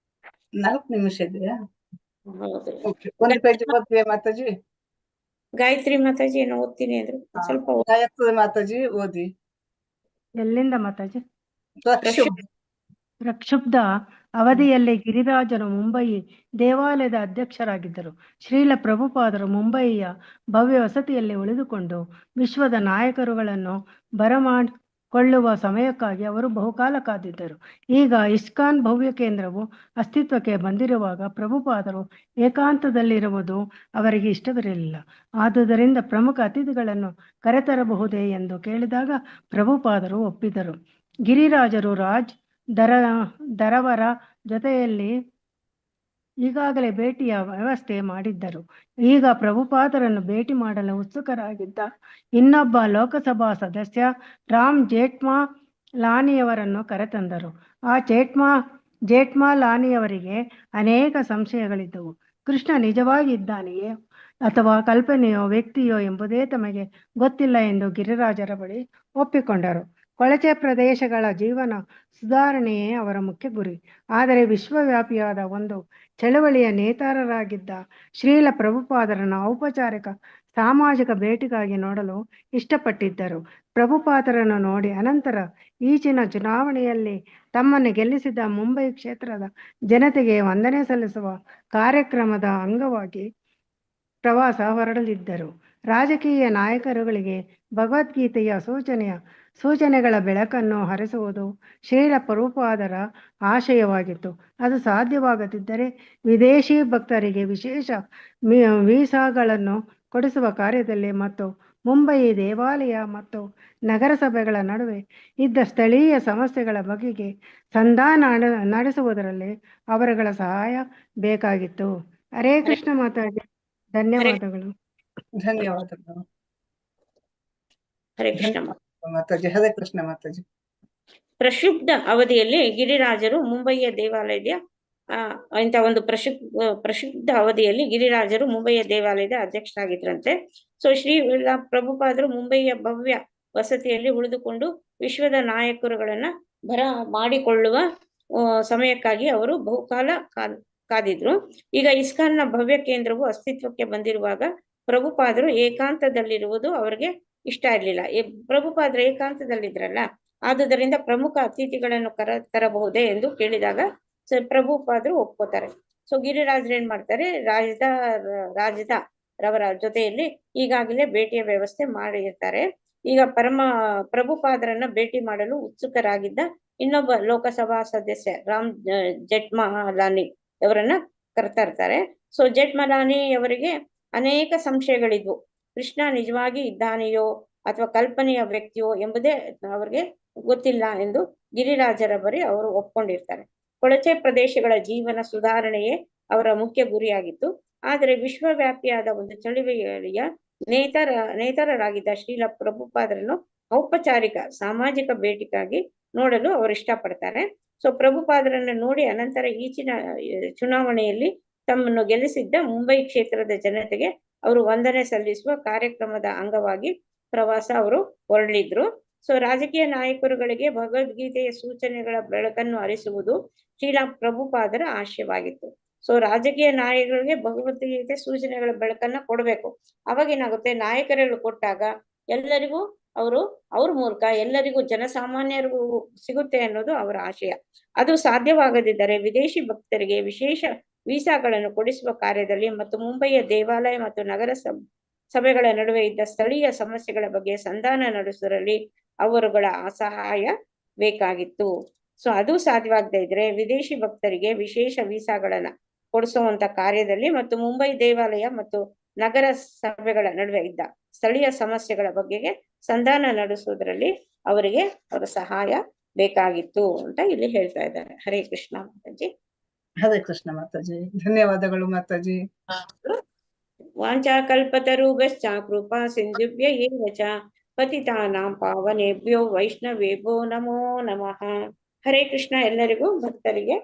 4 ನಿಮಿಷ ಇದೆಯಾ? ಹೌದು. ಒಂದು ಪೇಜ್ ಓದ್ತೀವಿ ಮಾತಾಜಿ? ಗಾಯತ್ರಿ ಮಾತಾಜಿ ಏನೋ ಓದ್ತೀನಿ ಅಂದ್ರು, ಸ್ವಲ್ಪ ಗಾಯತ್ರಿ ಮಾತಾಜಿ ಓದಿ. ಎಲ್ಲಿಂದ ಮಾತಾಜಿ? ಪ್ರಕ್ಷುಬ್ಧ. ಪ್ರಕ್ಷುಬ್ಧ ಅವಧಿಯಲ್ಲಿ ಗಿರಿರಾಜರು ಮುಂಬಯಿ ದೇವಾಲಯದ ಅಧ್ಯಕ್ಷರಾಗಿದ್ದರು. ಶ್ರೀಲ ಪ್ರಭುಪಾದರು ಮುಂಬಯಿಯ ಭವ್ಯ ವಸತಿಯಲ್ಲಿ ಉಳಿದುಕೊಂಡು ವಿಶ್ವದ ನಾಯಕರುಗಳನ್ನು ಬರಮಾಡಿಕೊಳ್ಳುವ ಸಮಯಕ್ಕಾಗಿ ಅವರು ಬಹುಕಾಲ ಕಾದಿದ್ದರು. ಈಗ ಇಸ್ಕಾನ್ ಭವ್ಯ ಕೇಂದ್ರವು ಅಸ್ತಿತ್ವಕ್ಕೆ ಬಂದಿರುವಾಗ ಪ್ರಭುಪಾದರು ಏಕಾಂತದಲ್ಲಿರುವುದು ಅವರಿಗೆ ಇಷ್ಟವಿರಲಿಲ್ಲ. ಆದುದರಿಂದ ಪ್ರಮುಖ ಅತಿಥಿಗಳನ್ನು ಕರೆತರಬಹುದೇ ಎಂದು ಕೇಳಿದಾಗ ಪ್ರಭುಪಾದರು ಒಪ್ಪಿದರು. ಗಿರಿರಾಜರು ದರವರ ಜೊತೆಯಲ್ಲಿ ಈಗಾಗಲೇ ಭೇಟಿಯ ವ್ಯವಸ್ಥೆ ಮಾಡಿದ್ದರು. ಈಗ ಪ್ರಭುಪಾದರನ್ನು ಭೇಟಿ ಮಾಡಲು ಉತ್ಸುಕರಾಗಿದ್ದ ಇನ್ನೊಬ್ಬ ಲೋಕಸಭಾ ಸದಸ್ಯ ರಾಮ್ ಜೇಠ್ಮಲಾನಿಯವರನ್ನು ಕರೆತಂದರು. ಆ ಜೇಠ್ಮಲಾನಿಯವರಿಗೆ ಅನೇಕ ಸಂಶಯಗಳಿದ್ದವು. ಕೃಷ್ಣ ನಿಜವಾಗಿ ಇದ್ದಾನೆಯೇ ಅಥವಾ ಕಲ್ಪನೆಯೋ ವ್ಯಕ್ತಿಯೋ ಎಂಬುದೇ ತಮಗೆ ಗೊತ್ತಿಲ್ಲ ಎಂದು ಗಿರಿರಾಜರ ಬಳಿ ಒಪ್ಪಿಕೊಂಡರು. ಕೊಳಚೆ ಪ್ರದೇಶಗಳ ಜೀವನ ಸುಧಾರಣೆಯೇ ಅವರ ಮುಖ್ಯ ಗುರಿ. ಆದರೆ ವಿಶ್ವವ್ಯಾಪಿಯಾದ ಒಂದು ಚಳವಳಿಯ ನೇತಾರರಾಗಿದ್ದ ಶ್ರೀಲ ಪ್ರಭುಪಾದರನ್ನ ಔಪಚಾರಿಕ ಸಾಮಾಜಿಕ ಭೇಟಿಗಾಗಿ ನೋಡಲು ಇಷ್ಟಪಟ್ಟಿದ್ದರು. ಪ್ರಭುಪಾದರನ್ನು ನೋಡಿ ಅನಂತರ ಈಚಿನ ಚುನಾವಣೆಯಲ್ಲಿ ತಮ್ಮನ್ನು ಗೆಲ್ಲಿಸಿದ ಮುಂಬೈ ಕ್ಷೇತ್ರದ ಜನತೆಗೆ ವಂದನೆ ಸಲ್ಲಿಸುವ ಕಾರ್ಯಕ್ರಮದ ಅಂಗವಾಗಿ ಪ್ರವಾಸ ಹೊರಡಲಿದ್ದರು. ರಾಜಕೀಯ ನಾಯಕರುಗಳಿಗೆ ಭಗವದ್ಗೀತೆಯ ಸೂಚನೆಗಳ ಬೆಳಕನ್ನು ಹರಿಸುವುದು ಶ್ರೀಲ ಪ್ರಭುಪಾದರ ಆಶಯವಾಗಿತ್ತು. ಅದು ಸಾಧ್ಯವಾಗದಿದ್ದರೆ ವಿದೇಶಿ ಭಕ್ತರಿಗೆ ವಿಶೇಷ ವೀಸಾಗಳನ್ನು ಕೊಡಿಸುವ ಕಾರ್ಯದಲ್ಲಿ ಮತ್ತು ಮುಂಬಯಿ ದೇವಾಲಯ ಮತ್ತು ನಗರಸಭೆಗಳ ನಡುವೆ ಇದ್ದ ಸ್ಥಳೀಯ ಸಮಸ್ಯೆಗಳ ಬಗೆಗೆ ಸಂಧಾನ ನಡೆಸುವುದರಲ್ಲಿ ಅವರುಗಳ ಸಹಾಯ ಬೇಕಾಗಿತ್ತು. ಹರೇ ಕೃಷ್ಣ ಮಾತಾಜಿ, ಧನ್ಯವಾದಗಳು. ಧನ್ಯವಾದಗಳು ಹರೇ ಕೃಷ್ಣ ಮಾತಾಜಿ. ಹರೇ ಕೃಷ್ಣ ಮಾತಾಜಿ. ಪ್ರಕ್ಷುಬ್ಧ ಅವಧಿಯಲ್ಲಿ ಗಿರಿರಾಜರು ಮುಂಬಯಿಯ ದೇವಾಲಯದ ಇಂಥ ಒಂದು ಪ್ರಕ್ಷುಬ್ಧ ಅವಧಿಯಲ್ಲಿ ಗಿರಿರಾಜರು ಮುಂಬಯಿಯ ದೇವಾಲಯದ ಅಧ್ಯಕ್ಷರಾಗಿದ್ರಂತೆ. ಸೊ ಶ್ರೀ ಪ್ರಭುಪಾದರು ಮುಂಬಯಿಯ ಭವ್ಯ ವಸತಿಯಲ್ಲಿ ಉಳಿದುಕೊಂಡು ವಿಶ್ವದ ನಾಯಕರುಗಳನ್ನ ಮಾಡಿಕೊಳ್ಳುವ ಸಮಯಕ್ಕಾಗಿ ಅವರು ಬಹುಕಾಲ ಕಾದಿದ್ರು. ಈಗ ಇಸ್ಕಾನ್ನ ಭವ್ಯ ಕೇಂದ್ರವು ಅಸ್ತಿತ್ವಕ್ಕೆ ಬಂದಿರುವಾಗ ಪ್ರಭುಪಾದರು ಏಕಾಂತದಲ್ಲಿರುವುದು ಅವರಿಗೆ ಇಷ್ಟ ಇರ್ಲಿಲ್ಲ. ಪ್ರಭುಪಾದರು ಏಕಾಂತದಲ್ಲಿದ್ರಲ್ಲ, ಆದುದರಿಂದ ಪ್ರಮುಖ ಅತಿಥಿಗಳನ್ನು ತರಬಹುದೇ ಎಂದು ಕೇಳಿದಾಗ ಪ್ರಭುಪಾದರು ಒಪ್ಕೋತಾರೆ. ಸೊ ಗಿರಿರಾಜರು ಏನ್ ಮಾಡ್ತಾರೆ, ರಾಜದ ರವರ ಜೊತೆಯಲ್ಲಿ ಈಗಾಗಲೇ ಭೇಟಿಯ ವ್ಯವಸ್ಥೆ ಮಾಡಿರ್ತಾರೆ. ಈಗ ಪ್ರಭುಪಾದರನ್ನ ಭೇಟಿ ಮಾಡಲು ಉತ್ಸುಕರಾಗಿದ್ದ ಇನ್ನೊಬ್ಬ ಲೋಕಸಭಾ ಸದಸ್ಯ ರಾಮ್ ಜೇಠ್ಮಲಾನಿ ಅವರನ್ನ ಕರೆತರ್ತಾರೆ. ಸೊ ಜೇಠ್ಮಲಾನಿ ಅವರಿಗೆ ಅನೇಕ ಸಂಶಯಗಳಿದ್ವು. ಕೃಷ್ಣ ನಿಜವಾಗಿ ಇದ್ದಾನೆಯೋ ಅಥವಾ ಕಲ್ಪನೆಯ ವ್ಯಕ್ತಿಯೋ ಎಂಬುದೇ ಅವರಿಗೆ ಗೊತ್ತಿಲ್ಲ ಎಂದು ಗಿರಿರಾಜರ ಬಳಿ ಅವರು ಒಪ್ಕೊಂಡಿರ್ತಾರೆ. ಕೊಳಚೆ ಪ್ರದೇಶಗಳ ಜೀವನ ಸುಧಾರಣೆಯೇ ಅವರ ಮುಖ್ಯ ಗುರಿಯಾಗಿತ್ತು. ಆದರೆ ವಿಶ್ವವ್ಯಾಪಿಯಾದ ಒಂದು ಚಳುವಳಿಯ ನೇತಾರರಾಗಿದ್ದ ಶ್ರೀಲ ಪ್ರಭುಪಾದರನ್ನು ಔಪಚಾರಿಕ ಸಾಮಾಜಿಕ ಭೇಟಿಗಾಗಿ ನೋಡಲು ಅವರು ಇಷ್ಟಪಡ್ತಾರೆ. ಸೊ ಪ್ರಭುಪಾದರನ್ನು ನೋಡಿ ಅನಂತರ ಈಚಿನ ಚುನಾವಣೆಯಲ್ಲಿ ತಮ್ಮನ್ನು ಗೆಲ್ಲಿಸಿದ್ದ ಮುಂಬೈ ಕ್ಷೇತ್ರದ ಜನತೆಗೆ ಅವರು ವಂದನೆ ಸಲ್ಲಿಸುವ ಕಾರ್ಯಕ್ರಮದ ಅಂಗವಾಗಿ ಪ್ರವಾಸ ಅವರು ಹೊರಳಿದ್ರು. ಸೊ ರಾಜಕೀಯ ನಾಯಕರುಗಳಿಗೆ ಭಗವದ್ಗೀತೆಯ ಸೂಚನೆಗಳ ಬೆಳಕನ್ನು ಹರಿಸುವುದು ಶ್ರೀಲ ಪ್ರಭುಪಾದರ ಆಶಯವಾಗಿತ್ತು. ಸೊ ರಾಜಕೀಯ ನಾಯಕರಿಗೆ ಭಗವದ್ಗೀತೆ ಸೂಚನೆಗಳ ಬೆಳಕನ್ನ ಕೊಡ್ಬೇಕು. ಅವಾಗೇನಾಗುತ್ತೆ, ನಾಯಕರುಗಳು ಕೊಟ್ಟಾಗ ಎಲ್ಲರಿಗೂ ಅವ್ರ ಮೂಲಕ ಎಲ್ಲರಿಗೂ ಜನಸಾಮಾನ್ಯರಿಗೂ ಸಿಗುತ್ತೆ ಅನ್ನೋದು ಅವರ ಆಶಯ. ಅದು ಸಾಧ್ಯವಾಗದಿದ್ದರೆ ವಿದೇಶಿ ಭಕ್ತರಿಗೆ ವಿಶೇಷ ವೀಸಾಗಳನ್ನು ಕೊಡಿಸುವ ಕಾರ್ಯದಲ್ಲಿ ಮತ್ತು ಮುಂಬಯಿಯ ದೇವಾಲಯ ಮತ್ತು ನಗರ ಸಭೆಗಳ ನಡುವೆ ಇದ್ದ ಸ್ಥಳೀಯ ಸಮಸ್ಯೆಗಳ ಬಗ್ಗೆ ಸಂಧಾನ ನಡೆಸುವುದರಲ್ಲಿ ಅವರುಗಳ ಸಹಾಯ ಬೇಕಾಗಿತ್ತು. ಸೊ ಅದು ಸಾಧ್ಯವಾಗದೇ ಇದ್ರೆ ವಿದೇಶಿ ಭಕ್ತರಿಗೆ ವಿಶೇಷ ವೀಸಾಗಳನ್ನ ಕೊಡಿಸುವಂತ ಕಾರ್ಯದಲ್ಲಿ ಮತ್ತು ಮುಂಬೈ ದೇವಾಲಯ ಮತ್ತು ನಗರ ಸಭೆಗಳ ನಡುವೆ ಇದ್ದ ಸ್ಥಳೀಯ ಸಮಸ್ಯೆಗಳ ಬಗೆಗೆ ಸಂಧಾನ ನಡೆಸುವುದರಲ್ಲಿ ಅವರಿಗೆ ಅವರ ಸಹಾಯ ಬೇಕಾಗಿತ್ತು ಅಂತ ಇಲ್ಲಿ ಹೇಳ್ತಾ ಇದ್ದಾರೆ. ಹರೇ ಕೃಷ್ಣ ಮಾತಾಜಿ. ಹರೇ ಕೃಷ್ಣ ಮಾತಾಜಿ, ಧನ್ಯವಾದಗಳು ಮಾತಾಜಿ. ವಾಂಚಾ ಕಲ್ಪತರುಭ್ಯಶ್ಚ ಕೃಪಾ ಸಿಂಧುಭ್ಯ ಏವ ಚ ಪತಿತಾನಾಂ ಪಾವನೇಭ್ಯೋ ವೈಷ್ಣವೇಭ್ಯೋ ನಮೋ ನಮಃ. ಹರೇ ಕೃಷ್ಣ ಎಲ್ಲರಿಗೂ ಭಕ್ತರಿಗೆ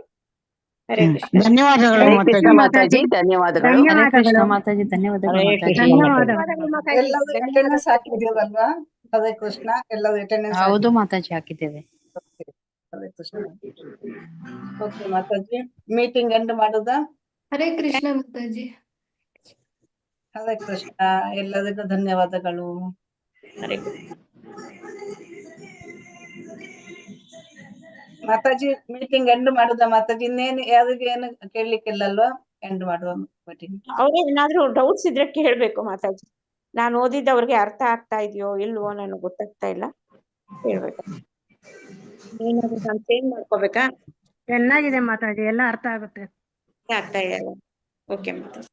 ಹರೇ ಕೃಷ್ಣ. ಧನ್ಯವಾದಗಳು ಮಾತಾಜಿ, ಧನ್ಯವಾದಗಳು. ಹರೇ ಕೃಷ್ಣ ಮಾತಾಜಿ, ಧನ್ಯವಾದಗಳು ಹರೇ ಮಾತಾಜಿ. ಧನ್ಯವಾದಗಳು. ಎಲ್ಲರೂ ಅಟೆಂಡೆನ್ಸ್ ಹಾಕಿದ್ದೀವಲ್ವಾ? ಹರೇ ಕೃಷ್ಣ, ಎಲ್ಲರೂ ಅಟೆಂಡೆನ್ಸ್ ಹೌದು ಮಾತಾಜಿ, ಹಾಕಿದ್ದೇವೆ. Hare Krishna. Okay Mataji, meeting end ಮಾಡುದಾ? ಹರೇ ಕೃಷ್ಣ ಮಾತಾಜಿ. ಹರೇ ಕೃಷ್ಣ, ಎಲ್ಲರಿಗೂ ಧನ್ಯವಾದಗಳು. ಹರೇ ಕೃಷ್ಣ. ಮಾತಾಜಿ ಮೀಟಿಂಗ್ ಎಂಡ್ ಮಾಡುದ ಮಾತಾಜಿ? ಇನ್ನೇನು ಯಾವ್ದು ಏನು ಕೇಳಲಿಕ್ಕಿಲ್ಲಲ್ವಾ? ಎಂಡ್ ಮಾಡುವ ಮೀಟಿಂಗ್. ಅವ್ರಿಗೆ ಏನಾದ್ರೂ ಡೌಟ್ಸ್ ಇದ್ರೆ ಕೇಳ್ಬೇಕು ಮಾತಾಜಿ. ನಾನು ಓದಿದ್ದು ಅವ್ರಿಗೆ ಅರ್ಥ ಆಗ್ತಾ ಇದೆಯೋ ಇಲ್ವೋ ನನಗೆ ಗೊತ್ತಾಗ್ತಾ ಇಲ್ಲ, ಹೇಳ್ಬೇಕು. ಏನಾದ್ರು ನಾನು ಚೇಂಜ್ ಮಾಡ್ಕೋಬೇಕಾ? ಚೆನ್ನಾಗಿದೆ ಮಾತಾಜಿ, ಎಲ್ಲ ಅರ್ಥ ಆಗುತ್ತೆ. ಆಗ್ತಾ ಇದೆ. ಓಕೆ ಮಾತಾಜಿ.